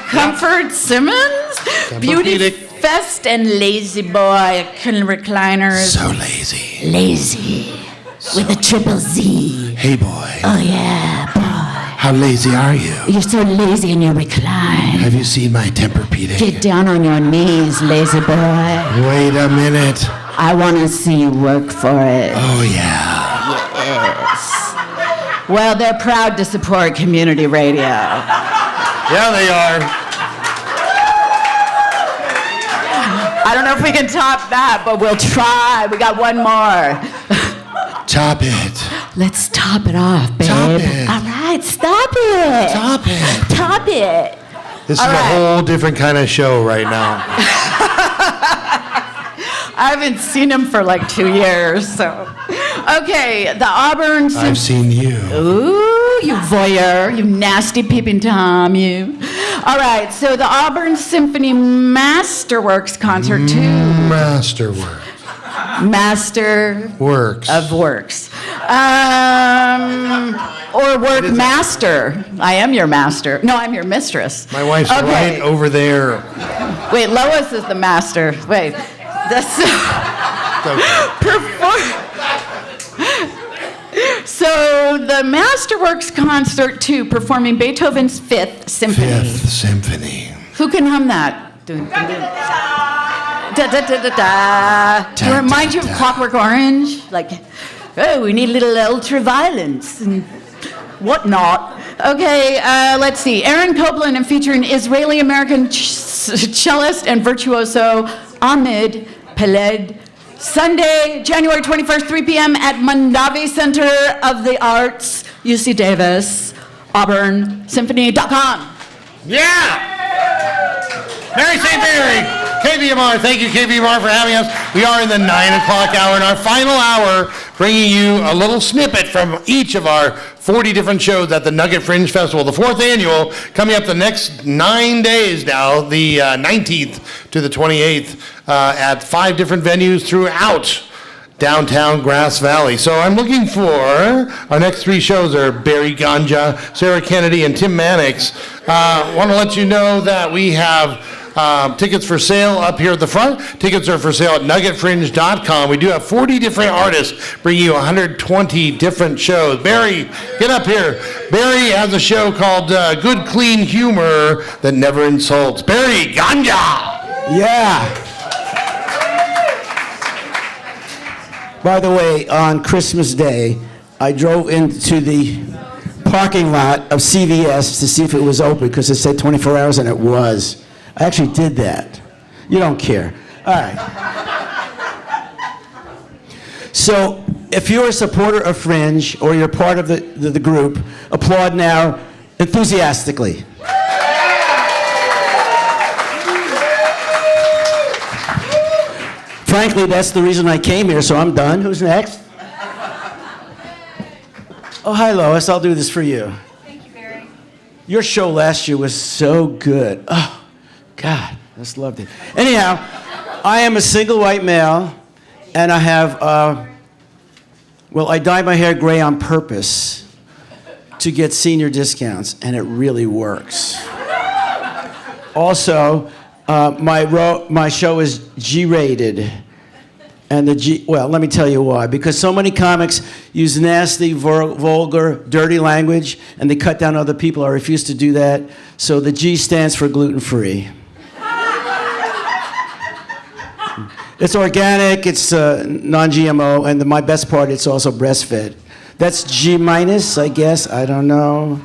Comfort, Simmons, Beauty Fest, and Lazy Boy recliners. So lazy. Lazy. With a triple Z. Hey, boy. Oh, yeah, boy. How lazy are you? You're so lazy and you recline. Have you seen my Tempur-Pedic? Get down on your knees, lazy boy. Wait a minute. I want to see you work for it. Oh, yeah. Yes. Well, they're proud to support community radio. Yeah, they are. I don't know if we can top that, but we'll try. We got one more. Top it. Let's top it off, babe. Top it. All right, stop it. Top it. Top it. This All is right. a whole different kind of show right now. I haven't seen him for like 2 years, so. Okay, the Auburn. I've seen you. Ooh, you voyeur, you nasty peeping Tom, you. All right, so the Auburn Symphony Masterworks Concert 2. Masterwork. Master Works. of Works. Or Work Master. I am your master. No, I'm your mistress. My wife's right over there. Wait, Lois is the master. Wait. That's So the Masterworks Concert 2, performing Beethoven's Fifth Symphony. Fifth Symphony. Who can hum that? Dun, dun, dun. Da, da, da, da, da. To remind you of Clockwork Orange? Like, oh, we need a little ultra-violence and whatnot. Okay, let's see. Aaron Copland and featuring Israeli-American cellist and virtuoso Ahmed Peled. Sunday, January 21st, 3 p.m. at Mondavi Center of the Arts, UC Davis, Auburn, Symphony.com. Yeah! Mary St. Mary, KVMR, thank you KVMR for having us. We are in the 9 o'clock hour, in our final hour, bringing you a little snippet from each of our 40 different shows at the Nugget Fringe Festival, the 4th annual, coming up the next 9 days now, the 19th to the 28th, at 5 different venues throughout downtown Grass Valley. So I'm looking for, our next 3 shows are Barry Ganja, Sarah Kennedy, and Tim Mannix. Want to let you know that we have tickets for sale up here at the front. Tickets are for sale at nuggetfringe.com. We do have 40 different artists bringing you 120 different shows. Barry, get up here. Barry has a show called Good Clean Humor That Never Insults. Barry Ganja! Yeah. By the way, on Christmas Day, I drove into the parking lot of CVS to see if it was open because it said 24 hours and it was. I actually did that. You don't care. All right. So if you're a supporter of Fringe or you're part of the group, applaud now enthusiastically. Frankly, that's the reason I came here, so I'm done. Who's next? Oh, hi, Lois. I'll do this for you. Thank you, Barry. Your show last year was so good. Oh, God, I just loved it. Anyhow, I am a single white male, and I have, I dye my hair gray on purpose to get senior discounts, and it really works. Also, my show is G-rated. And let me tell you why. Because so many comics use nasty, vulgar, dirty language, and they cut down other people. I refuse to do that. So the G stands for gluten-free. It's organic, it's non-GMO, and my best part, it's also breastfed. That's G minus, I guess. I don't know.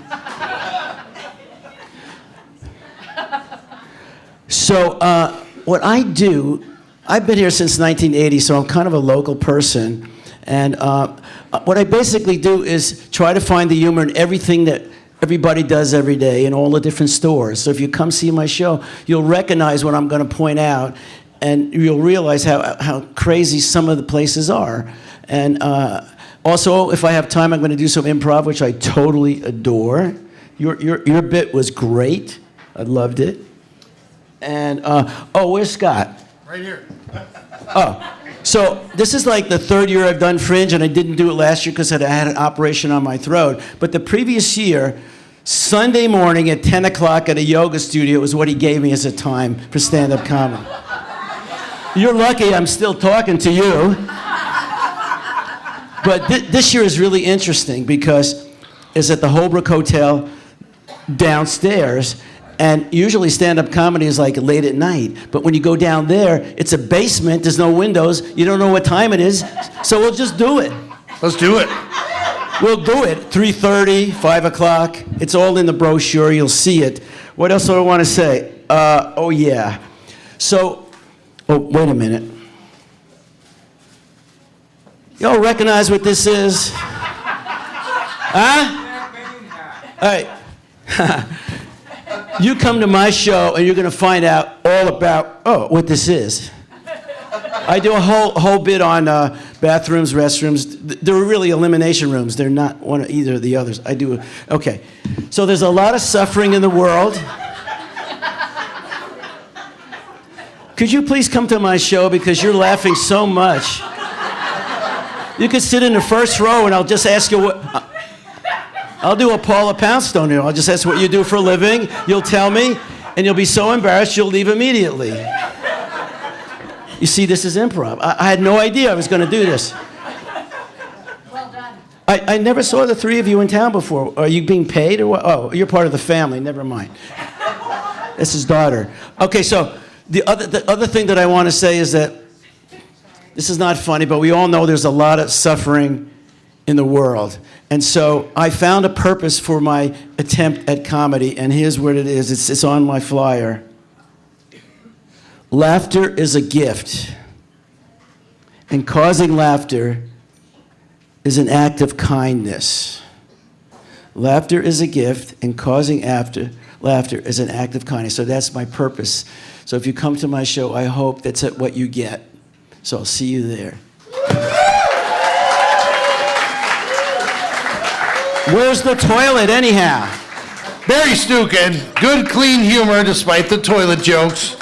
So what I do, I've been here since 1980, so I'm kind of a local person. And what I basically do is try to find the humor in everything that everybody does every day in all the different stores. So if you come see my show, you'll recognize what I'm going to point out, and you'll realize how crazy some of the places are. And also, if I have time, I'm going to do some improv, which I totally adore. Your bit was great. I loved it. And, where's Scott? Right here. So this is like the 3rd year I've done Fringe, and I didn't do it last year because I had an operation on my throat. But the previous year, Sunday morning at 10 o'clock at a yoga studio was what he gave me as a time for stand-up comedy. You're lucky I'm still talking to you. But this year is really interesting because it's at the Holbrook Hotel downstairs. And usually stand-up comedy is like late at night. But when you go down there, it's a basement, there's no windows, you don't know what time it is, so we'll just do it. Let's do it. We'll do it, 3:30, 5 o'clock. It's all in the brochure, you'll see it. What else do I want to say? So, wait a minute. Y'all recognize what this is? Huh? All right. You come to my show and you're going to find out all about, what this is. I do a whole bit on bathrooms, restrooms. They're really elimination rooms. They're not one of either of the others. Okay. So there's a lot of suffering in the world. Could you please come to my show because you're laughing so much? You could sit in the first row and I'll just ask you what... I'll do a Paula Poundstone here. I'll just ask what you do for a living. You'll tell me, and you'll be so embarrassed you'll leave immediately. You see, this is improv. I had no idea I was going to do this. Well done. I never saw the three of you in town before. Are you being paid or what? Oh, you're part of the family. Never mind. That's his daughter. Okay, so the other thing that I want to say is that this is not funny, but we all know there's a lot of suffering in the world. And so I found a purpose for my attempt at comedy, and here's what it is. It's on my flyer. Laughter is a gift, and causing laughter is an act of kindness. Laughter is a gift, and causing laughter is an act of kindness. So that's my purpose. So if you come to my show, I hope that's what you get. So I'll see you there. Where's the toilet, anyhow? Barry Stukin, good, clean humor despite the toilet jokes.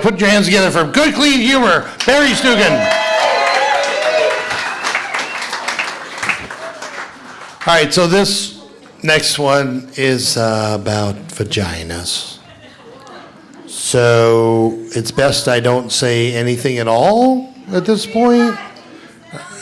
Put your hands together for good, clean humor, Barry Stukin. All right, so this next one is about vaginas. So it's best I don't say anything at all at this point.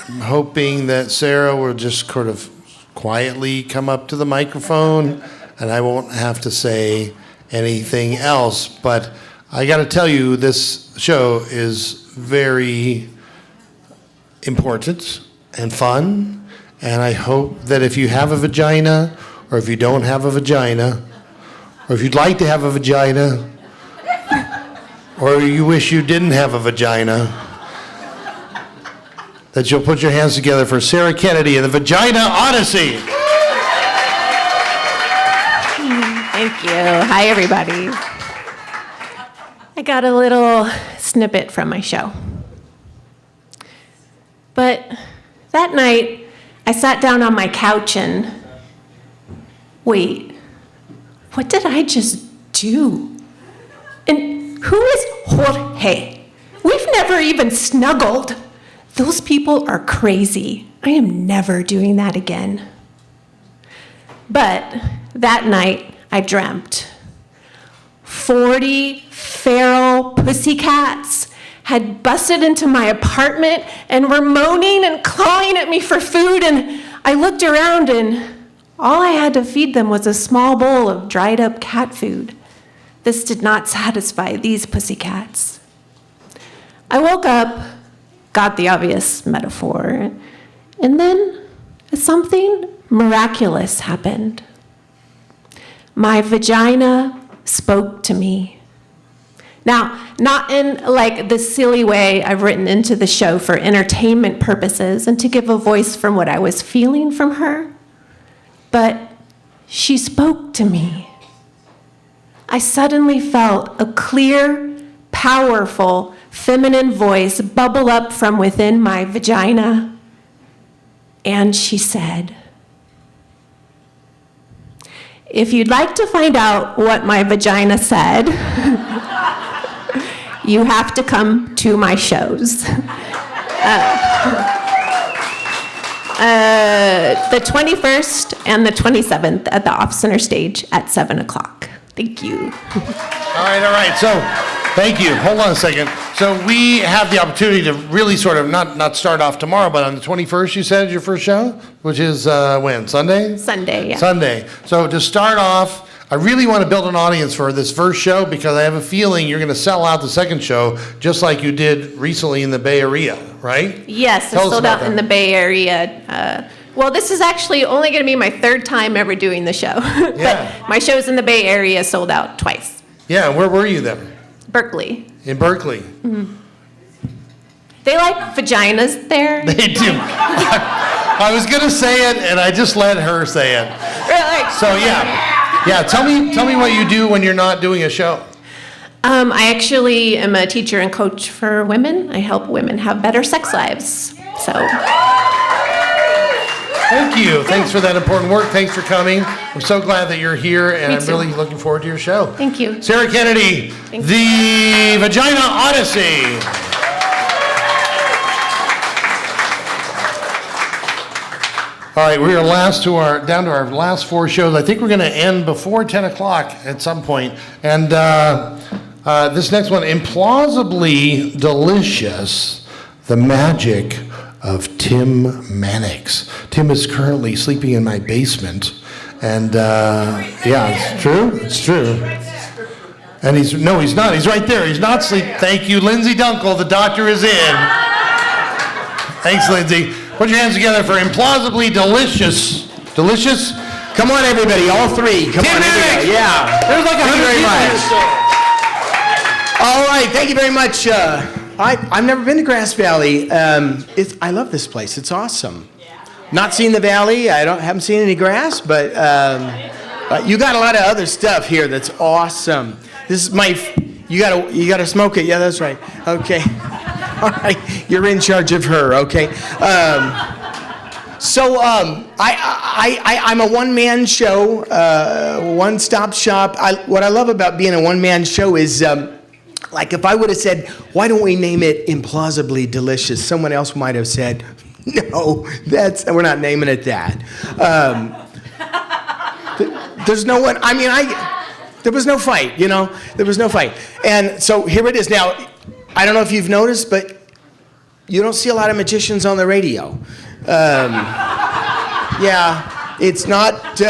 I'm hoping that Sarah will just sort of quietly come up to the microphone and I won't have to say anything else. But I got to tell you, this show is very important and fun. And I hope that if you have a vagina, or if you don't have a vagina, or if you'd like to have a vagina, or you wish you didn't have a vagina, that you'll put your hands together for Sarah Kennedy and the Vagina Odyssey. Thank you. Hi, everybody. I got a little snippet from my show. But that night, I sat down on my couch and, wait, what did I just do? And who is Jorge? We've never even snuggled. Those people are crazy. I am never doing that again. But that night, I dreamt 40 feral pussycats had busted into my apartment and were moaning and clawing at me for food, and I looked around and all I had to feed them was a small bowl of dried up cat food. This did not satisfy these pussycats. I woke up, got the obvious metaphor, and then something miraculous happened. My vagina spoke to me. Now, not in like the silly way I've written into the show for entertainment purposes and to give a voice from what I was feeling from her, but she spoke to me. I suddenly felt a clear, powerful, feminine voice bubble up from within my vagina, and she said, "If you'd like to find out what my vagina said, you have to come to my shows." The 21st and the 27th at the Off-Center Stage at 7 o'clock. Thank you. All right. So, thank you. Hold on a second. So we have the opportunity to really sort of not start off tomorrow, but on the 21st, you said, is your first show, which is when? Sunday? Sunday, yeah. Sunday. So to start off, I really want to build an audience for this first show because I have a feeling you're going to sell out the second show just like you did recently in the Bay Area, right? Yes, it's sold out in the Bay Area. Well, this is actually only going to be my third time ever doing the show. Yeah. But my shows in the Bay Area sold out twice. Yeah, where were you then? Berkeley. In Berkeley. Mm-hmm. They like vaginas there. They do. I was gonna say it, and I just let her say it. Really? So yeah. Tell me what you do when you're not doing a show. I actually am a teacher and coach for women. I help women have better sex lives. So. Thank you. Thanks for that important work. Thanks for coming. I'm so glad that you're here, and I'm really looking forward to your show. Thank you. Sarah Kennedy, the Vagina Odyssey. All right, we are down to our last 4 shows. I think we're going to end before 10 o'clock at some point. And this next one, Implausibly Delicious, the Magic of Tim Mannix. Tim is currently sleeping in my basement. And yeah, it's true. It's true. And he's not. He's right there. He's not sleeping. Thank you, Lindsay Dunkel. The doctor is in. Thanks, Lindsay. Put your hands together for Implausibly Delicious. Delicious? Come on, everybody, all 3. Come on, here we go. Yeah. There's like 100 people here. All right, thank you very much. I've never been to Grass Valley. I love this place. It's awesome. Not seen the valley. Haven't seen any grass, but you got a lot of other stuff here that's awesome. This is you gotta smoke it. Yeah, that's right. Okay. All right, you're in charge of her, okay? I'm a one-man show, one-stop shop. What I love about being a one-man show is, like if I would have said, why don't we name it Implausibly Delicious? Someone else might have said, no, we're not naming it that. There's no one, there was no fight, there was no fight. And so here it is. Now, I don't know if you've noticed, but you don't see a lot of magicians on the radio. Yeah, it's not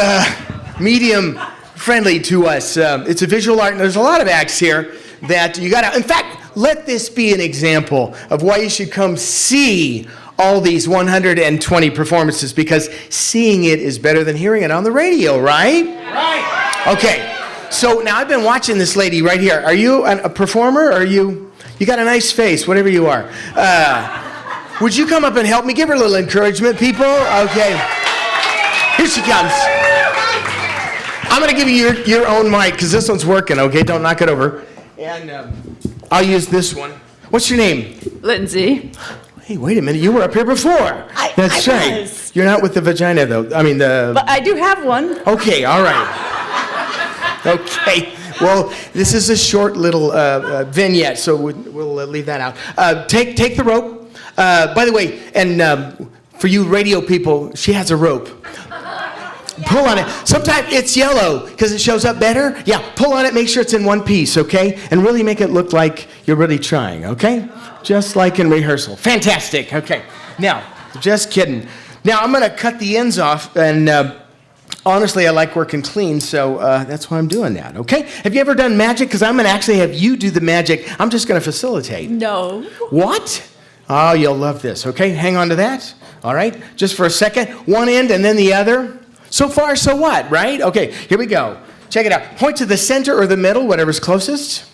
medium friendly to us. It's a visual art, and there's a lot of acts here that you gotta, in fact, let this be an example of why you should come see all these 120 performances, because seeing it is better than hearing it on the radio, right? Right. Okay, so now I've been watching this lady right here. Are you a performer, or are you... You got a nice face, whatever you are. Would you come up and help me? Give her a little encouragement, people. Okay. Here she comes. I'm going to give you your own mic, because this one's working, okay? Don't knock it over. And I'll use this one. What's your name? Lindsay. Hey, wait a minute. You were up here before. That's right. Was. You're not with the vagina, though. But I do have one. Okay, all right. Okay. Well, this is a short little vignette, so we'll leave that out. Take the rope. By the way, and for you radio people, she has a rope. Pull on it. Sometimes it's yellow because it shows up better. Yeah, pull on it, make sure it's in one piece, okay? And really make it look like you're really trying, okay? Just like in rehearsal. Fantastic, okay. Now, just kidding. Now, I'm going to cut the ends off, and... honestly, I like working clean, so that's why I'm doing that, okay? Have you ever done magic? Because I'm going to actually have you do the magic. I'm just going to facilitate. No. What? Oh, you'll love this, okay? Hang on to that. All right? Just for a second. One end and then the other. So far, so what, right? Okay, here we go. Check it out. Point to the center or the middle, whatever's closest.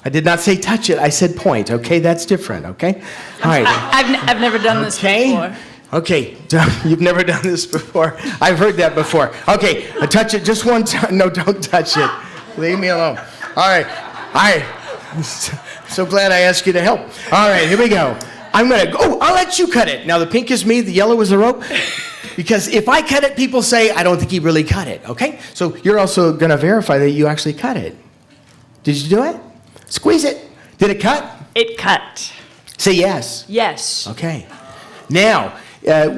I did not say touch it. I said point, okay? That's different, okay? All right. I've never done this before. Okay, you've never done this before. I've heard that before. Okay, touch it just one time. No, don't touch it. Leave me alone. All right. So glad I asked you to help. All right, here we go. I'll let you cut it. Now, the pink is me, the yellow is the rope. Because if I cut it, people say, I don't think he really cut it, okay? So you're also going to verify that you actually cut it. Two you do it? Squeeze it. Did it cut? It cut. Say yes. Yes. Okay. Now,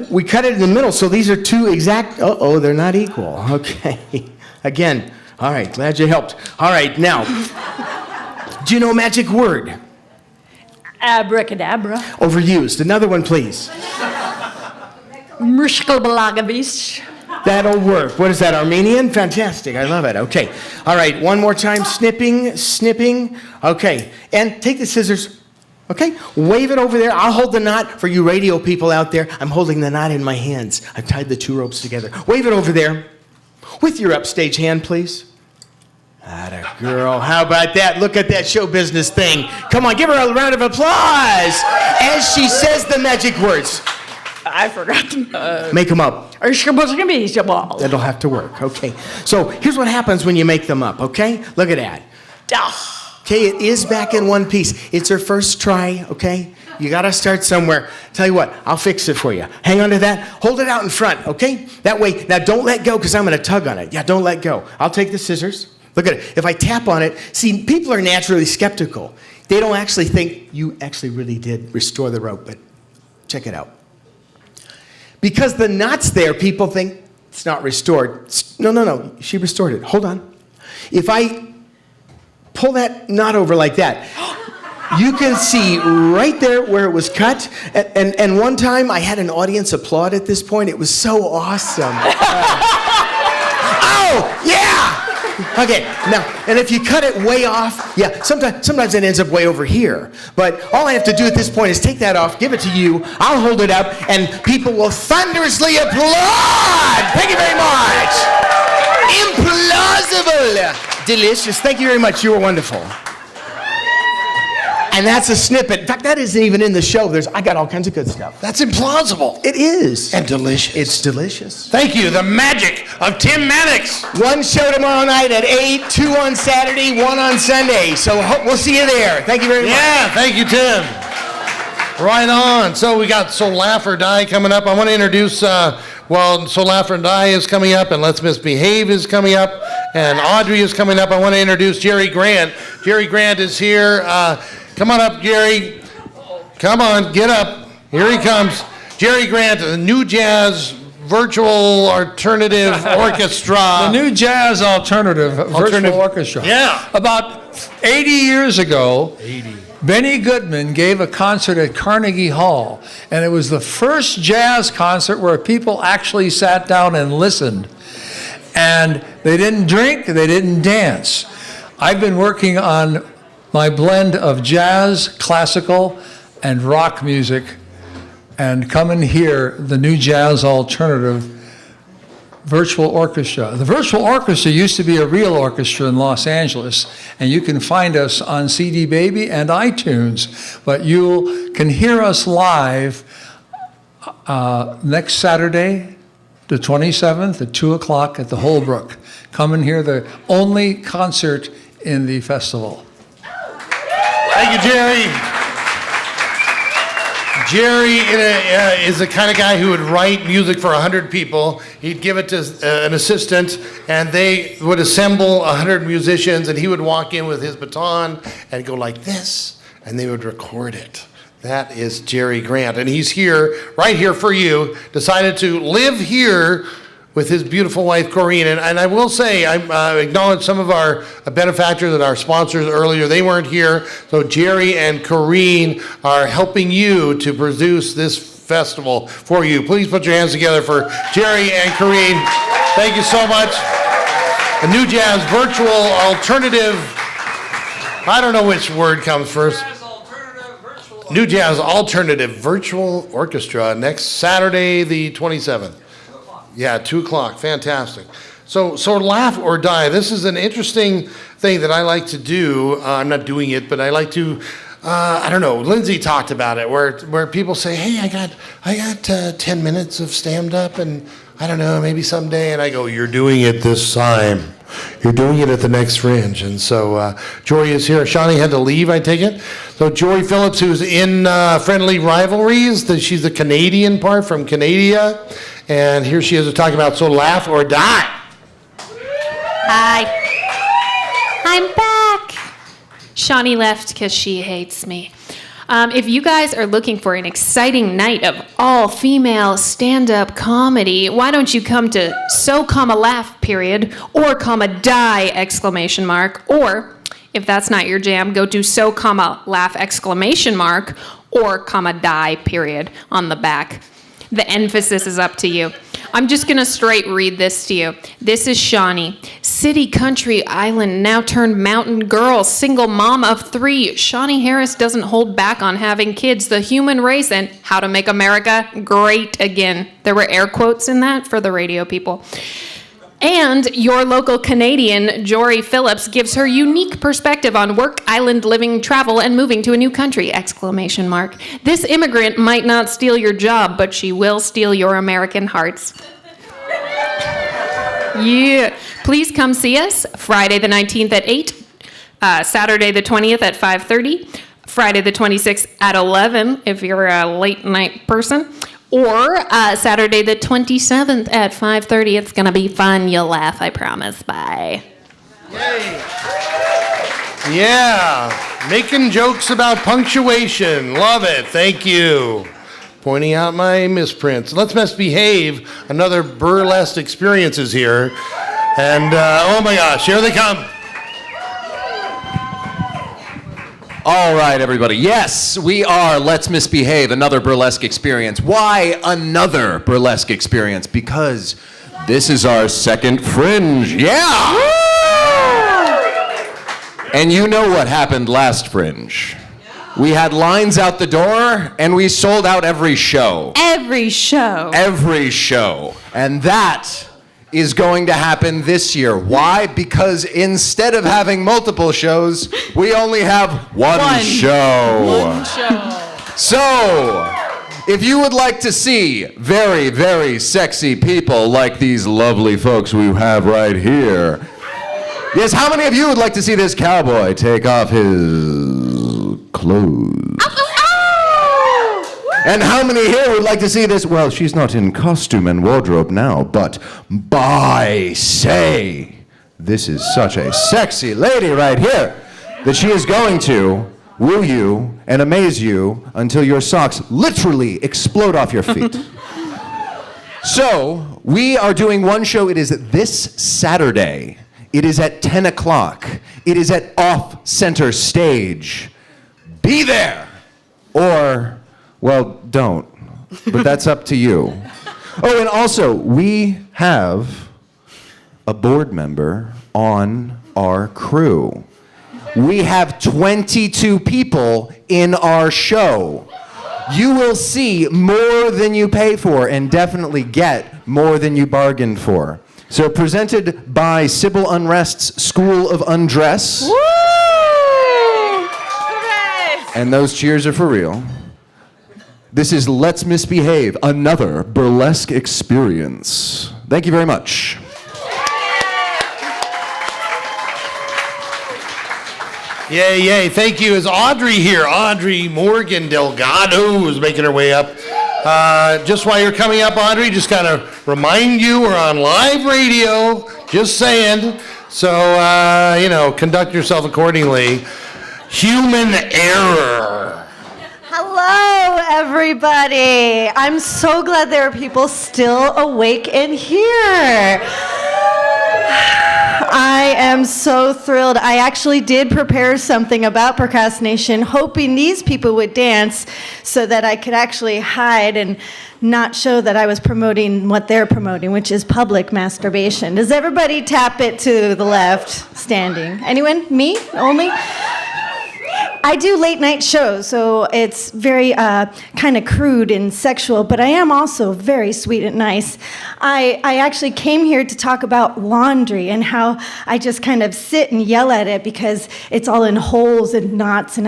we cut it in the middle, so these are two exact... Uh-oh, they're not equal. Okay. Again. All right, glad you helped. All right, now, do you know a magic word? Abracadabra. Overused. Another one, please. Mrshkalbalagavish. That'll work. What is that, Armenian? Fantastic. I love it. Okay. All right, one more time. Snipping. Okay. And take the scissors. Okay? Wave it over there. I'll hold the knot for you radio people out there. I'm holding the knot in my hands. I've tied the two ropes together. Wave it over there. With your upstage hand, please. Atta girl. How about that? Look at that show business thing. Come on, give her a round of applause as she says the magic words. I forgot to. Make them up. That'll That'll have to work. Okay. So here's what happens when you make them up. Okay. Look at that. Okay. It is back in one piece. It's her first try. Okay. You got to start somewhere. Tell you what, I'll fix it for you. Hang on to that. Hold it out in front. Okay. That way. Now don't let go because I'm going to tug on it. Yeah. Don't let go. I'll take the scissors. Look at it. If I tap on it, see, people are naturally skeptical. They don't actually think you actually really did restore the rope, but check it out. Because the knot's there, people think it's not restored. No. She restored it. Hold on. If I pull that knot over like that, you can see right there where it was cut. And one time I had an audience applaud at this point. It was so awesome. Oh, yeah! Okay, now, and if you cut it way off, yeah, sometimes it ends up way over here. But all I have to do at this point is take that off, give it to you, I'll hold it up, and people will thunderously applaud! Thank you very much! Implausible! Delicious. Thank you very much. You were wonderful. And that's a snippet. In fact, that isn't even in the show. I got all kinds of good stuff. That's implausible. It is. And delicious. It's delicious. Thank you. The magic of Tim Maddox. One show tomorrow night at 8, 2 on Saturday, 1 on Sunday. So we'll see you there. Thank you very much. Yeah, thank you, Tim. Right on. So we got So Laugh or Die coming up. I want to introduce, So Laugh or Die is coming up, and Let's Misbehave is coming up, and Audrey is coming up. I want to introduce Jerry Grant. Jerry Grant is here. Come on up, Jerry. Come on, get up. Here he comes. Jerry Grant, the New Jazz Virtual Alternative Orchestra. The New Jazz Alternative Virtual Orchestra. Yeah. About 80 years ago, Benny Goodman gave a concert at Carnegie Hall, and it was the first jazz concert where people actually sat down and listened. And they didn't drink, they didn't dance. I've been working on my blend of jazz, classical, and rock music, and come and hear the New Jazz Alternative Virtual Orchestra. The Virtual Orchestra used to be a real orchestra in Los Angeles, and you can find us on CD Baby and iTunes, but you can hear us live next Saturday, the 27th at 2 o'clock at the Holbrook. Come and hear the only concert in the festival. Thank you, Jerry. Jerry is the kind of guy who would write music for 100 people. He'd give it to an assistant, and they would assemble 100 musicians, and he would walk in with his baton and go like this, and they would record it. That is Jerry Grant, and he's here, right here for you, decided to live here with his beautiful wife, Corinne. And I will say, I acknowledge some of our benefactors and our sponsors earlier. They weren't here. So Jerry and Corinne are helping you to produce this festival for you. Please put your hands together for Jerry and Corinne. Thank you so much. The New Jazz Virtual Alternative, I don't know which word comes first. New Jazz Alternative Virtual Orchestra next Saturday, the 27th. Yeah, 2 o'clock. Fantastic. So Laugh or Die. This is an interesting thing that I like to do. I'm not doing it, but I like to. I don't know. Lindsay talked about it, where people say, "Hey, I got 10 minutes of stand-up, and I don't know, maybe someday." And I go, "You're doing it this time. You're doing it at the next Fringe." And so Jory is here. Shawnee had to leave, I take it. So Jory Phillips, who's in Friendly Rivalries, she's the Canadian part from Canada. And here she is talking about So Laugh or Die. Hi. I'm back. Shawnee left because she hates me. If you guys are looking for an exciting night of all-female stand-up comedy, why don't you come to So, Laugh, period, or, Die, exclamation mark, or, if that's not your jam, go to So, Laugh, exclamation mark, or, Die, period, on the back. The emphasis is up to you. I'm just going to straight read this to you. This is Shawnee. City, country, island, now turned mountain girl, single mom of 3. Shawnee Harris doesn't hold back on having kids, the human race, and how to make America great again. There were air quotes in that for the radio people. And your local Canadian, Jory Phillips, gives her unique perspective on work, island living, travel, and moving to a new country! ! This immigrant might not steal your job, but she will steal your American hearts. Yeah. Please come see us Friday the 19th at 8, Saturday the 20th at 5:30, Friday the 26th at 11 if you're a late night person, or Saturday the 27th at 5:30. It's going to be fun. You'll laugh, I promise. Bye. Yeah, making jokes about punctuation. Love it. Thank you. Pointing out my misprints. Let's misbehave. Another burlesque experience is here. And oh my gosh, here they come. All right, everybody. Yes, we are Let's Misbehave, another burlesque experience. Why another burlesque experience? Because this is our second Fringe. Yeah! And you know what happened last Fringe. We had lines out the door, and we sold out every show. Every show. Every show. And that is going to happen this year. Why? Because instead of having multiple shows, we only have one show. One show. So, if you would like to see very, very sexy people like these lovely folks we have right here. Yes, how many of you would like to see this cowboy take off his clothes? And how many here would like to see this? Well, she's not in costume and wardrobe now, but by say, this is such a sexy lady right here that she is going to woo you and amaze you until your socks literally explode off your feet. So, we are doing one show. It is this Saturday. It is at 10 o'clock. It is at Off Center Stage. Be there! Or, well, don't. But that's up to you. Oh, and also, we have a board member on our crew. We have 22 people in our show. You will see more than you pay for and definitely get more than you bargained for. So presented by Sybil Unrest's School of Undress. Woo! Hooray! And those cheers are for real. This is Let's Misbehave, another burlesque experience. Thank you very much. Yay, yay. Thank you. Is Audrey here? Audrey Morgan Delgado is making her way up. Just while you're coming up, Audrey, just kind of remind you we're on live radio. Just saying. So, conduct yourself accordingly. Human error. Hello, everybody. I'm so glad there are people still awake in here. I am so thrilled. I actually did prepare something about procrastination, hoping these people would dance so that I could actually hide and not show that I was promoting what they're promoting, which is public masturbation. Does everybody tap it to the left, standing? Anyone? Me? Only? I do late night shows, so it's very kind of crude and sexual, but I am also very sweet and nice. I actually came here to talk about laundry and how I just kind of sit and yell at it because it's all in holes and knots, and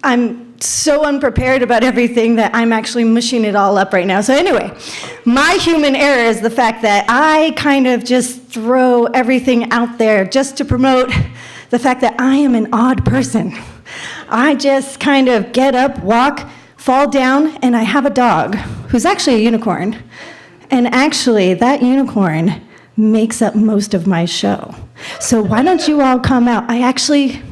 I'm so unprepared about everything that I'm actually mushing it all up right now. So anyway, my human error is the fact that I kind of just throw everything out there just to promote the fact that I am an odd person. I just kind of get up, walk, fall down, and I have a dog who's actually a unicorn. And actually, that unicorn makes up most of my show. So why don't you all come out? I actually...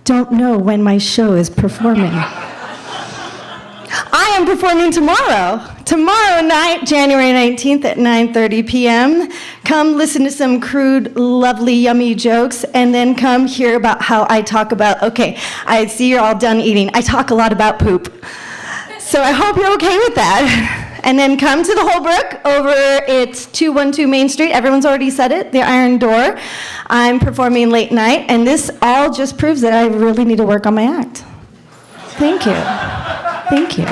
don't know when my show is performing. I am performing tomorrow. Tomorrow night, January 19th at 9:30 p.m. Come listen to some crude, lovely, yummy jokes, and then come hear about how I talk about, okay, I see you're all done eating. I talk a lot about poop. So I hope you're okay with that. And then come to the Holbrook over, it's 212 Main Street. Everyone's already said it, the Iron Door. I'm performing late night, and this all just proves that I really need to work on my act. Thank you. Thank you.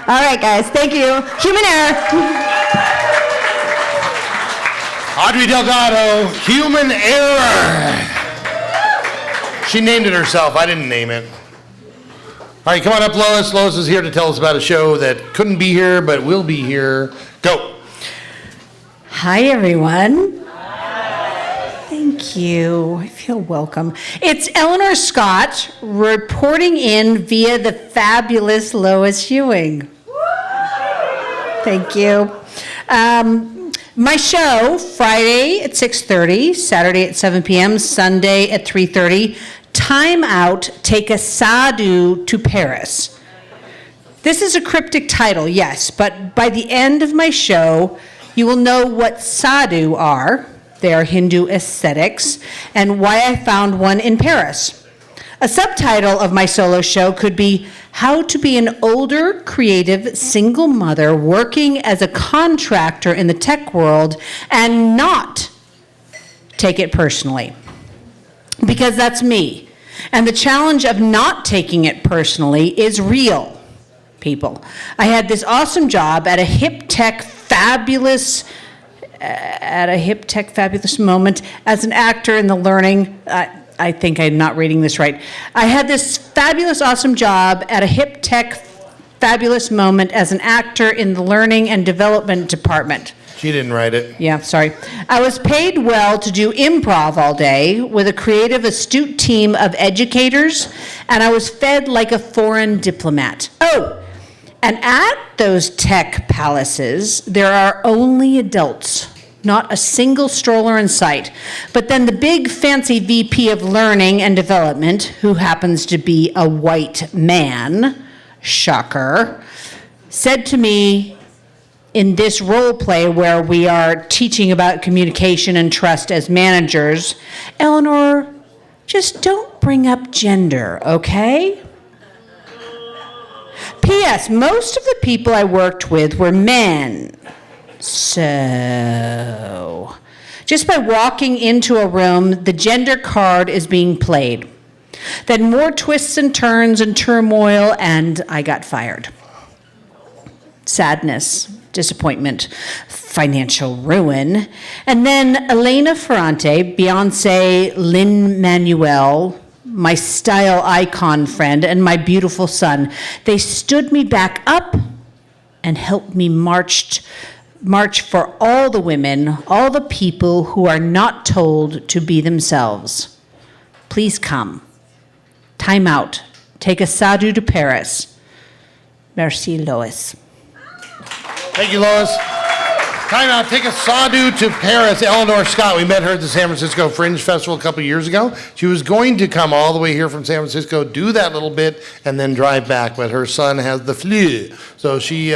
All right, guys, thank you. Human error. Audrey Delgado, human error. She named it herself. I didn't name it. All right, come on up, Lois. Lois is here to tell us about a show that couldn't be here but will be here. Go. Hi, everyone. Thank you. I feel welcome. It's Eleanor Scott reporting in via the fabulous Lois Ewing. Thank you. My show, Friday at 6:30, Saturday at 7 p.m., Sunday at 3:30. Time out, take a sadhu to Paris. This is a cryptic title, yes, but by the end of my show, you will know what sadhu are. They are Hindu ascetics, and why I found one in Paris. A subtitle of my solo show could be How to Be an Older, Creative, Single Mother Working as a Contractor in the Tech World and Not Take It Personally. Because that's me. And the challenge of not taking it personally is real, people. I had this awesome job at a hip tech fabulous moment as an actor in the learning. I think I'm not reading this right. I had this fabulous, awesome job at a hip tech fabulous moment as an actor in the learning and development department. She didn't write it. Yeah, sorry. I was paid well to do improv all day with a creative, astute team of educators, and I was fed like a foreign diplomat. Oh, and at those tech palaces, there are only adults. Not a single stroller in sight. But then the big fancy VP of Learning and Development, who happens to be a white man, shocker, said to me in this role play where we are teaching about communication and trust as managers, Eleanor, just don't bring up gender, okay? P.S. Most of the people I worked with were men. So, just by walking into a room, the gender card is being played. Then more twists and turns and turmoil, and I got fired. Sadness, disappointment, financial ruin. And then Elena Ferrante, Beyonce, Lin-Manuel, my style icon friend, and my beautiful son, they stood me back up and helped me march for all the women, all the people who are not told to be themselves. Please come. Time out. Take a sadhu to Paris. Merci, Lois. Thank you, Lois. Time out. Take a sadhu to Paris. Eleanor Scott. We met her at the San Francisco Fringe Festival a couple years ago. She was going to come all the way here from San Francisco, do that little bit, and then drive back. But her son has the flu, so she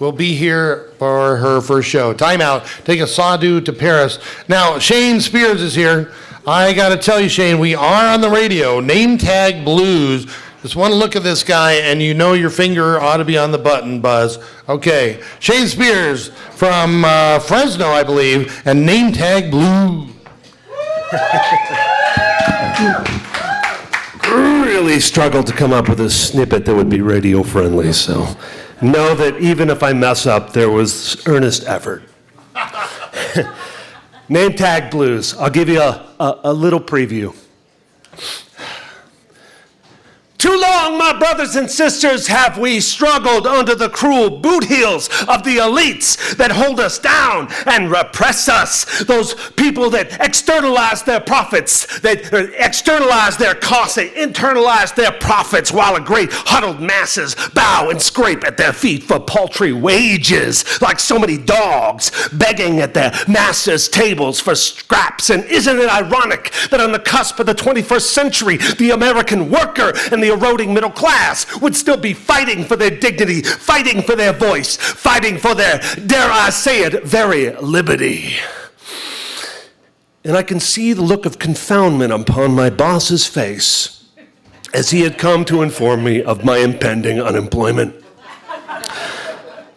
will be here for her first show. Time out. Take a sadhu to Paris. Now, Shane Spears is here. I got to tell you, Shane, we are on the radio. Name Tag Blues. Just one look at this guy, and you know your finger ought to be on the button, Buzz. Okay. Shane Spears from Fresno, I believe, and Name Tag Blues. Really struggled to come up with a snippet that would be radio friendly, so know that even if I mess up, there was earnest effort. Name Tag Blues. I'll give you a little preview. Too long, my brothers and sisters, have we struggled under the cruel boot heels of the elites that hold us down and repress us. Those people that externalize their profits, that externalize their costs, they internalize their profits while a great huddled masses bow and scrape at their feet for paltry wages, like so many dogs begging at their masters' tables for scraps. And isn't it ironic that on the cusp of the 21st century, the American worker and the eroding middle class would still be fighting for their dignity, fighting for their voice, fighting for their, dare I say it, very liberty. And I can see the look of confoundment upon my boss's face as he had come to inform me of my impending unemployment.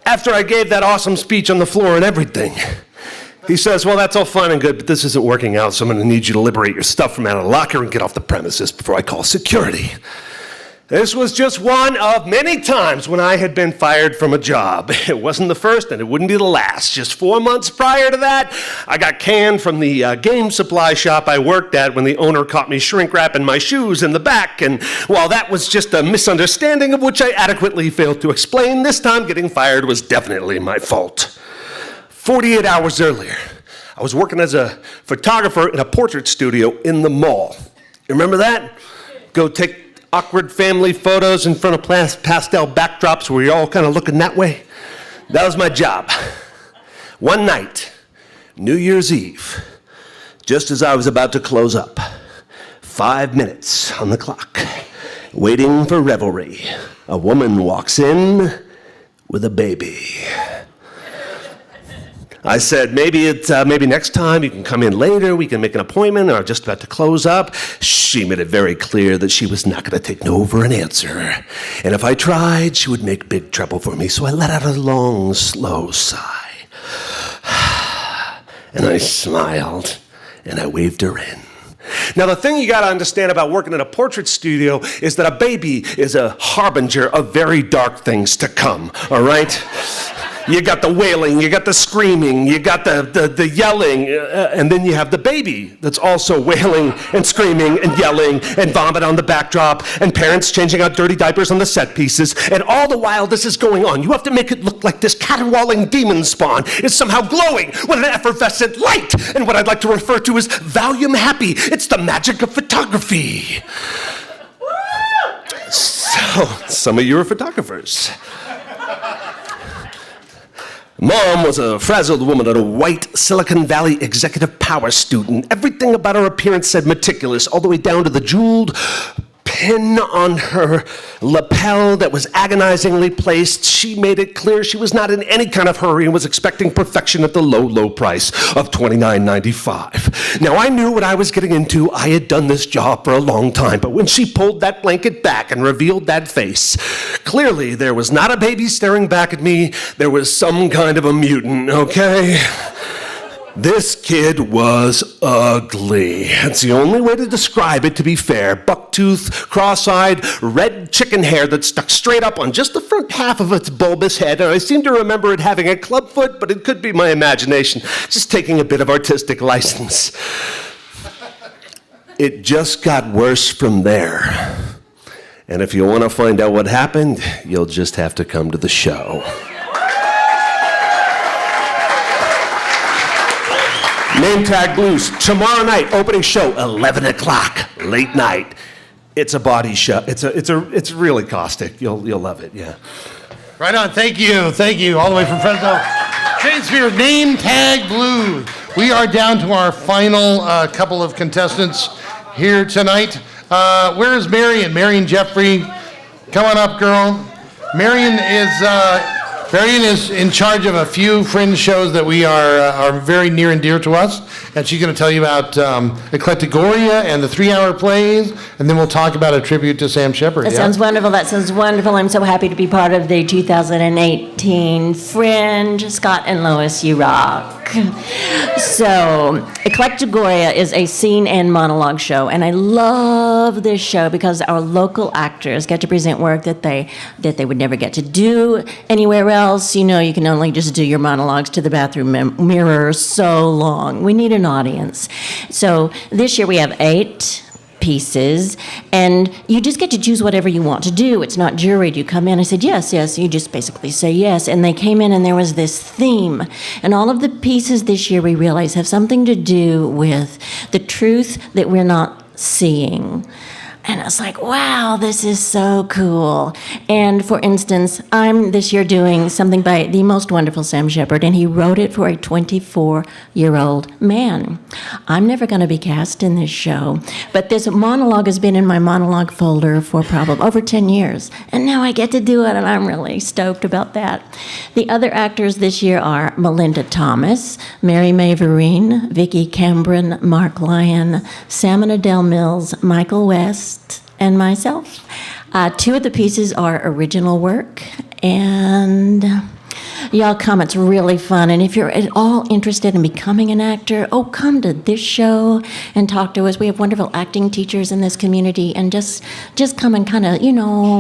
After I gave that awesome speech on the floor and everything, he says, well, that's all fine and good, but this isn't working out, so I'm going to need you to liberate your stuff from out of the locker and get off the premises before I call security. This was just one of many times when I had been fired from a job. It wasn't the first and it wouldn't be the last. Just 4 months prior to that, I got canned from the game supply shop I worked at when the owner caught me shrink wrapping my shoes in the back. And while that was just a misunderstanding of which I adequately failed to explain, this time getting fired was definitely my fault. 48 hours earlier, I was working as a photographer in a portrait studio in the mall. You remember that? Go take awkward family photos in front of pastel backdrops where you're all kind of looking that way. That was my job. One night, New Year's Eve, just as I was about to close up, 5 minutes on the clock, waiting for revelry, a woman walks in with a baby. I said, maybe next time you can come in later, we can make an appointment, or just about to close up. She made it very clear that she was not going to take no for an answer. And if I tried, she would make big trouble for me. So I let out a long, slow sigh. And I smiled, and I waved her in. Now, the thing you got to understand about working in a portrait studio is that a baby is a harbinger of very dark things to come, all right? You got the wailing, you got the screaming, you got the yelling, and then you have the baby that's also wailing and screaming and yelling and vomit on the backdrop and parents changing out dirty diapers on the set pieces. And all the while this is going on, you have to make it look like this caterwauling demon spawn is somehow glowing with an effervescent light and what I'd like to refer to as Valium happy. It's the magic of photography. So, some of you are photographers. Mom was a frazzled woman and a white Silicon Valley executive power student. Everything about her appearance said meticulous, all the way down to the jeweled pin on her lapel that was agonizingly placed. She made it clear she was not in any kind of hurry and was expecting perfection at the low, low price of $29.95. Now, I knew what I was getting into. I had done this job for a long time, but when she pulled that blanket back and revealed that face, clearly there was not a baby staring back at me. There was some kind of a mutant, okay? This kid was ugly. That's the only way to describe it, to be fair. Bucktooth, cross-eyed, red chicken hair that stuck straight up on just the front half of its bulbous head. And I seem to remember it having a club foot, but it could be my imagination, just taking a bit of artistic license. It just got worse from there. And if you want to find out what happened, you'll just have to come to the show. Name Tag Blues, tomorrow night, opening show, 11 o'clock, late night. It's a body show. It's really caustic. You'll love it, yeah. Right on, thank you, all the way from Fresno. Shakespeare, Name Tag Blues. We are down to our final couple of contestants here tonight. Where is Marion? Marion Jeffrey, come on up, girl. Marion is in charge of a few fringe shows that we are very near and dear to us, and she's going to tell you about Eclectigoria and the 3-hour plays, and then we'll talk about a tribute to Sam Shepard. That sounds wonderful. That sounds wonderful. I'm so happy to be part of the 2018 Fringe. Scott and Lois, you rock. So, Eclectigoria is a scene and monologue show, and I love this show because our local actors get to present work that they would never get to do anywhere else. You know, you can only just do your monologues to the bathroom mirror so long. We need an audience. So, this year we have 8 pieces, and you just get to choose whatever you want to do. It's not juried. You come in, I said, yes, you just basically say yes. And they came in and there was this theme. And all of the pieces this year we realize have something to do with the truth that we're not seeing. And I was like, wow, this is so cool. And for instance, I'm this year doing something by the most wonderful Sam Shepard, and he wrote it for a 24-year-old man. I'm never going to be cast in this show, but this monologue has been in my monologue folder for probably over 10 years. And now I get to do it, and I'm really stoked about that. The other actors this year are Melinda Thomas, Mary Maverine, Vicki Cambron, Mark Lyon, Sam Adele Mills, Michael West, and myself. 2 of the pieces are original work, and Y'all come, it's really fun. And if you're at all interested in becoming an actor, come to this show and talk to us. We have wonderful acting teachers in this community, and just come and kind of,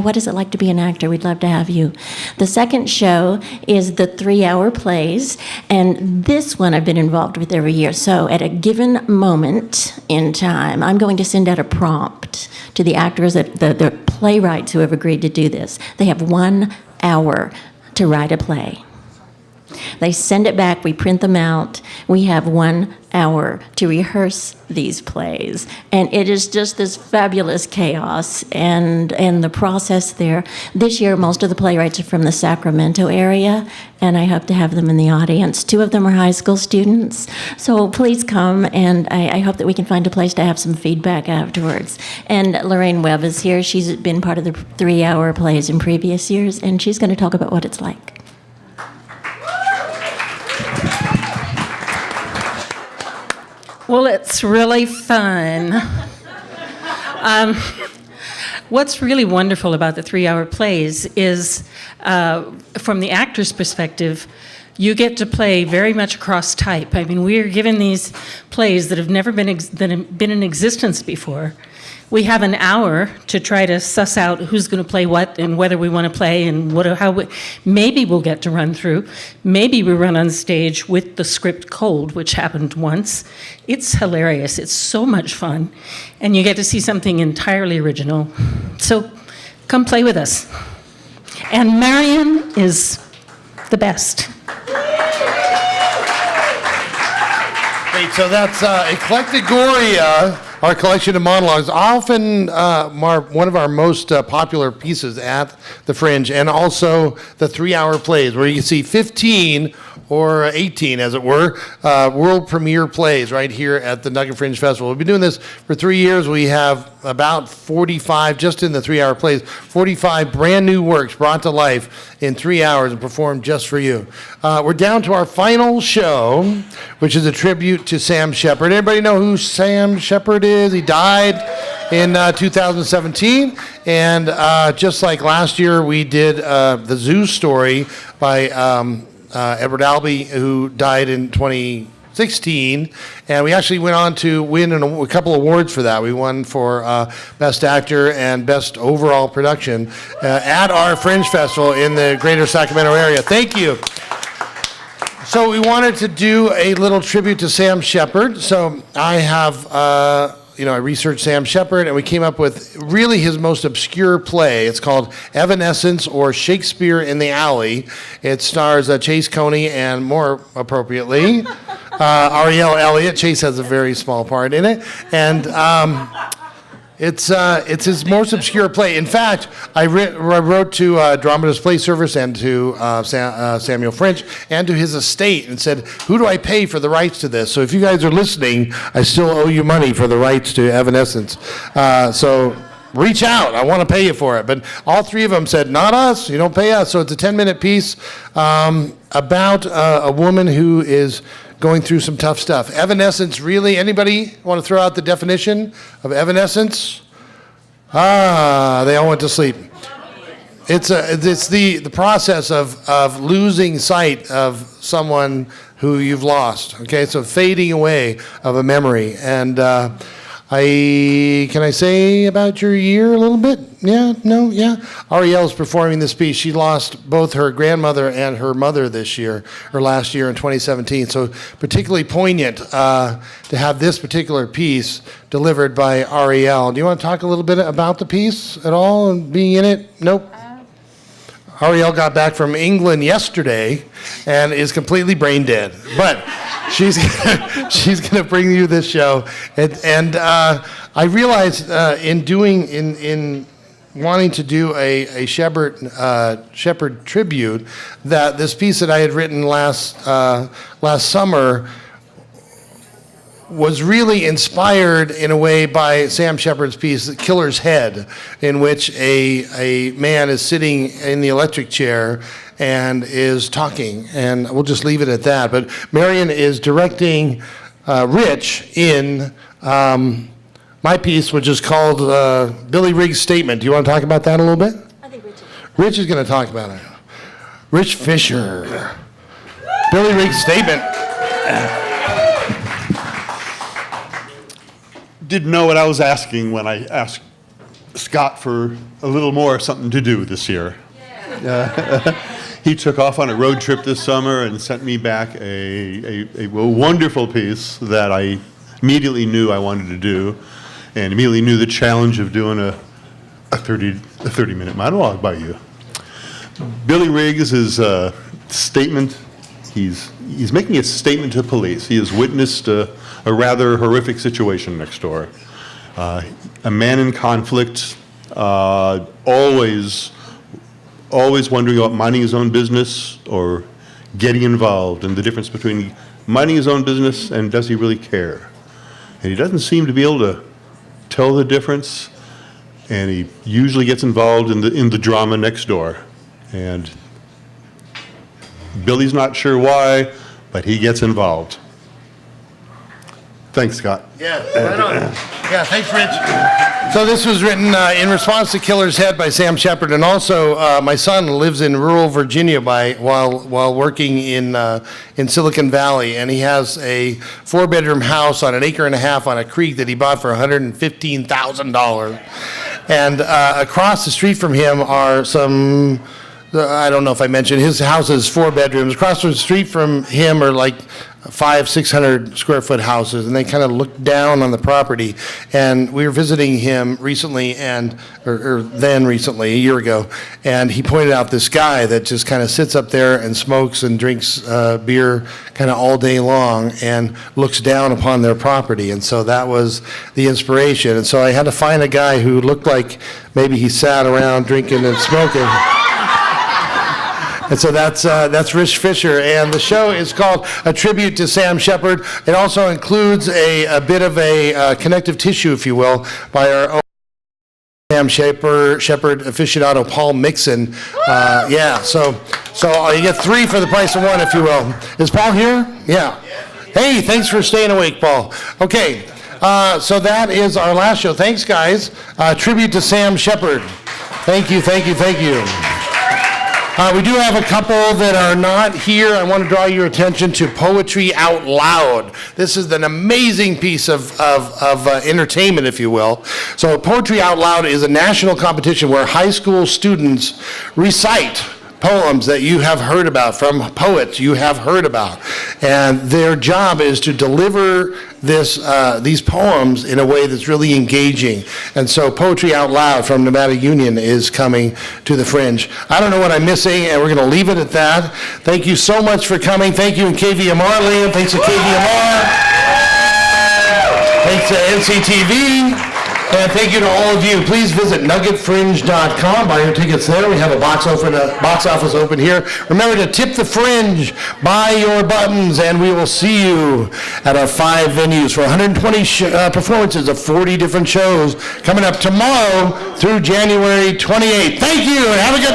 what is it like to be an actor? We'd love to have you. The second show is the 3-hour plays, and this one I've been involved with every year. So at a given moment in time, I'm going to send out a prompt to the actors, the playwrights who have agreed to do this. They have 1 hour to write a play. They send it back, we print them out. We have 1 hour to rehearse these plays. And it is just this fabulous chaos and the process there. This year, most of the playwrights are from the Sacramento area, and I hope to have them in the audience. 2 of them are high school students. So please come, and I hope that we can find a place to have some feedback afterwards. And Lorraine Webb is here. She's been part of the 3-hour plays in previous years, and she's going to talk about what it's like. Well, it's really fun. What's really wonderful about the 3-hour plays is, from the actor's perspective, you get to play very much across type. I mean, we are given these plays that have never been in existence before. We have an hour to try to suss out who's going to play what and whether we want to play and maybe we'll get to run through. Maybe we run on stage with the script cold, which happened once. It's hilarious. It's so much fun. And you get to see something entirely original. So come play with us. And Marion is the best. Great, so that's Eclectigoria, our collection of monologues, often one of our most popular pieces at the Fringe, and also the 3-hour plays, where you can see 15 or 18, as it were, world premiere plays right here at the Nugget Fringe Festival. We've been doing this for 3 years. We have about 45, just in the 3-hour plays, 45 brand new works brought to life in 3 hours and performed just for you. We're down to our final show, which is a tribute to Sam Shepard. Anybody know who Sam Shepard is? He died in 2017, and just like last year, we did the Zoo Story by Edward Albee, who died in 2016, and we actually went on to win a couple awards for that. We won for Best Actor and Best Overall Production at our Fringe Festival in the greater Sacramento area. Thank you. So we wanted to do a little tribute to Sam Shepard. So I have, I researched Sam Shepard, and we came up with really his most obscure play. It's called Evanescence, or Shakespeare in the Alley. It stars Chase Coney and, more appropriately, Ariel Elliott. Chase has a very small part in it. And it's his most obscure play. In fact, I wrote to Dramatist Play Service and to Samuel French and to his estate and said, who do I pay for the rights to this? So if you guys are listening, I still owe you money for the rights to Evanescence. So reach out. I want to pay you for it. But all 3 of them said, not us. You don't pay us. So it's a 10-minute piece about a woman who is going through some tough stuff. Evanescence, really? Anybody want to throw out the definition of evanescence? They all went to sleep. It's the process of losing sight of someone who you've lost. Okay, so fading away of a memory. And can I say about your year a little bit? Yeah, no, yeah. Ariel's performing this piece. She lost both her grandmother and her mother this year, or last year in 2017. So particularly poignant to have this particular piece delivered by Ariel. Do you want to talk a little bit about the piece at all and being in it? Nope. Ariel got back from England yesterday and is completely brain dead. But she's going to bring you this show. And I realized in wanting to do a Shepard tribute, that this piece that I had written last summer was really inspired in a way by Sam Shepard's piece, Killer's Head, in which a man is sitting in the electric chair and is talking. And we'll just leave it at that. But Marion is directing Rich in my piece, which is called Billy Riggs' Statement. Do you want to talk about that a little bit? I think Rich is going to talk about it. Rich Fisher. Billy Riggs' statement. Didn't know what I was asking when I asked Scott for a little more something to do this year. He took off on a road trip this summer and sent me back a wonderful piece that I immediately knew I wanted to do, and immediately knew the challenge of doing a 30-minute monologue by you. Billy Riggs is a statement. He's making a statement to police. He has witnessed a rather horrific situation next door. A man in conflict, always wondering about minding his own business or getting involved, and the difference between minding his own business and does he really care. And he doesn't seem to be able to tell the difference, and he usually gets involved in the drama next door. And Billy's not sure why, but he gets involved. Thanks, Scott. Yeah, right on. Yeah, thanks, Rich. So this was written in response to Killer's Head by Sam Shepard, and also my son lives in rural Virginia while working in Silicon Valley, and he has a 4-bedroom house on an acre and a half on a creek that he bought for $115,000. And across the street from him are some, I don't know if I mentioned, his house is 4 bedrooms. Across the street from him are like 500-600 square foot houses, and they kind of look down on the property. And we were visiting him recently, or then recently, a year ago, and he pointed out this guy that just kind of sits up there and smokes and drinks beer kind of all day long and looks down upon their property. And so that was the inspiration. And so I had to find a guy who looked like maybe he sat around drinking and smoking. And so that's Rich Fisher, and the show is called A Tribute to Sam Shepard. It also includes a bit of a connective tissue, if you will, by our own Sam Shepard aficionado Paul Mixon. Yeah, so you get 3 for the price of 1, if you will. Is Paul here? Yeah. Hey, thanks for staying awake, Paul. Okay, so that is our last show. Thanks, guys. Tribute to Sam Shepard. Thank you, thank you, thank you. We do have a couple that are not here. I want to draw your attention to Poetry Out Loud. This is an amazing piece of entertainment, if you will. So Poetry Out Loud is a national competition where high school students recite poems that you have heard about from poets you have heard about, and their job is to deliver these poems in a way that's really engaging. And so Poetry Out Loud from Nevada Union is coming to the Fringe. I don't know what I'm missing, and we're going to leave it at that. Thank you so much for coming. Thank you, and KVMR, Liam. Thanks to KVMR. Thanks to NCTV. And thank you to all of you. Please visit nuggetfringe.com. Buy your tickets there. We have a box office open here. Remember to tip the Fringe. Buy your buttons, and we will see you at our 5 venues for 120 performances of 40 different shows coming up tomorrow through January 28th. Thank you, and have a good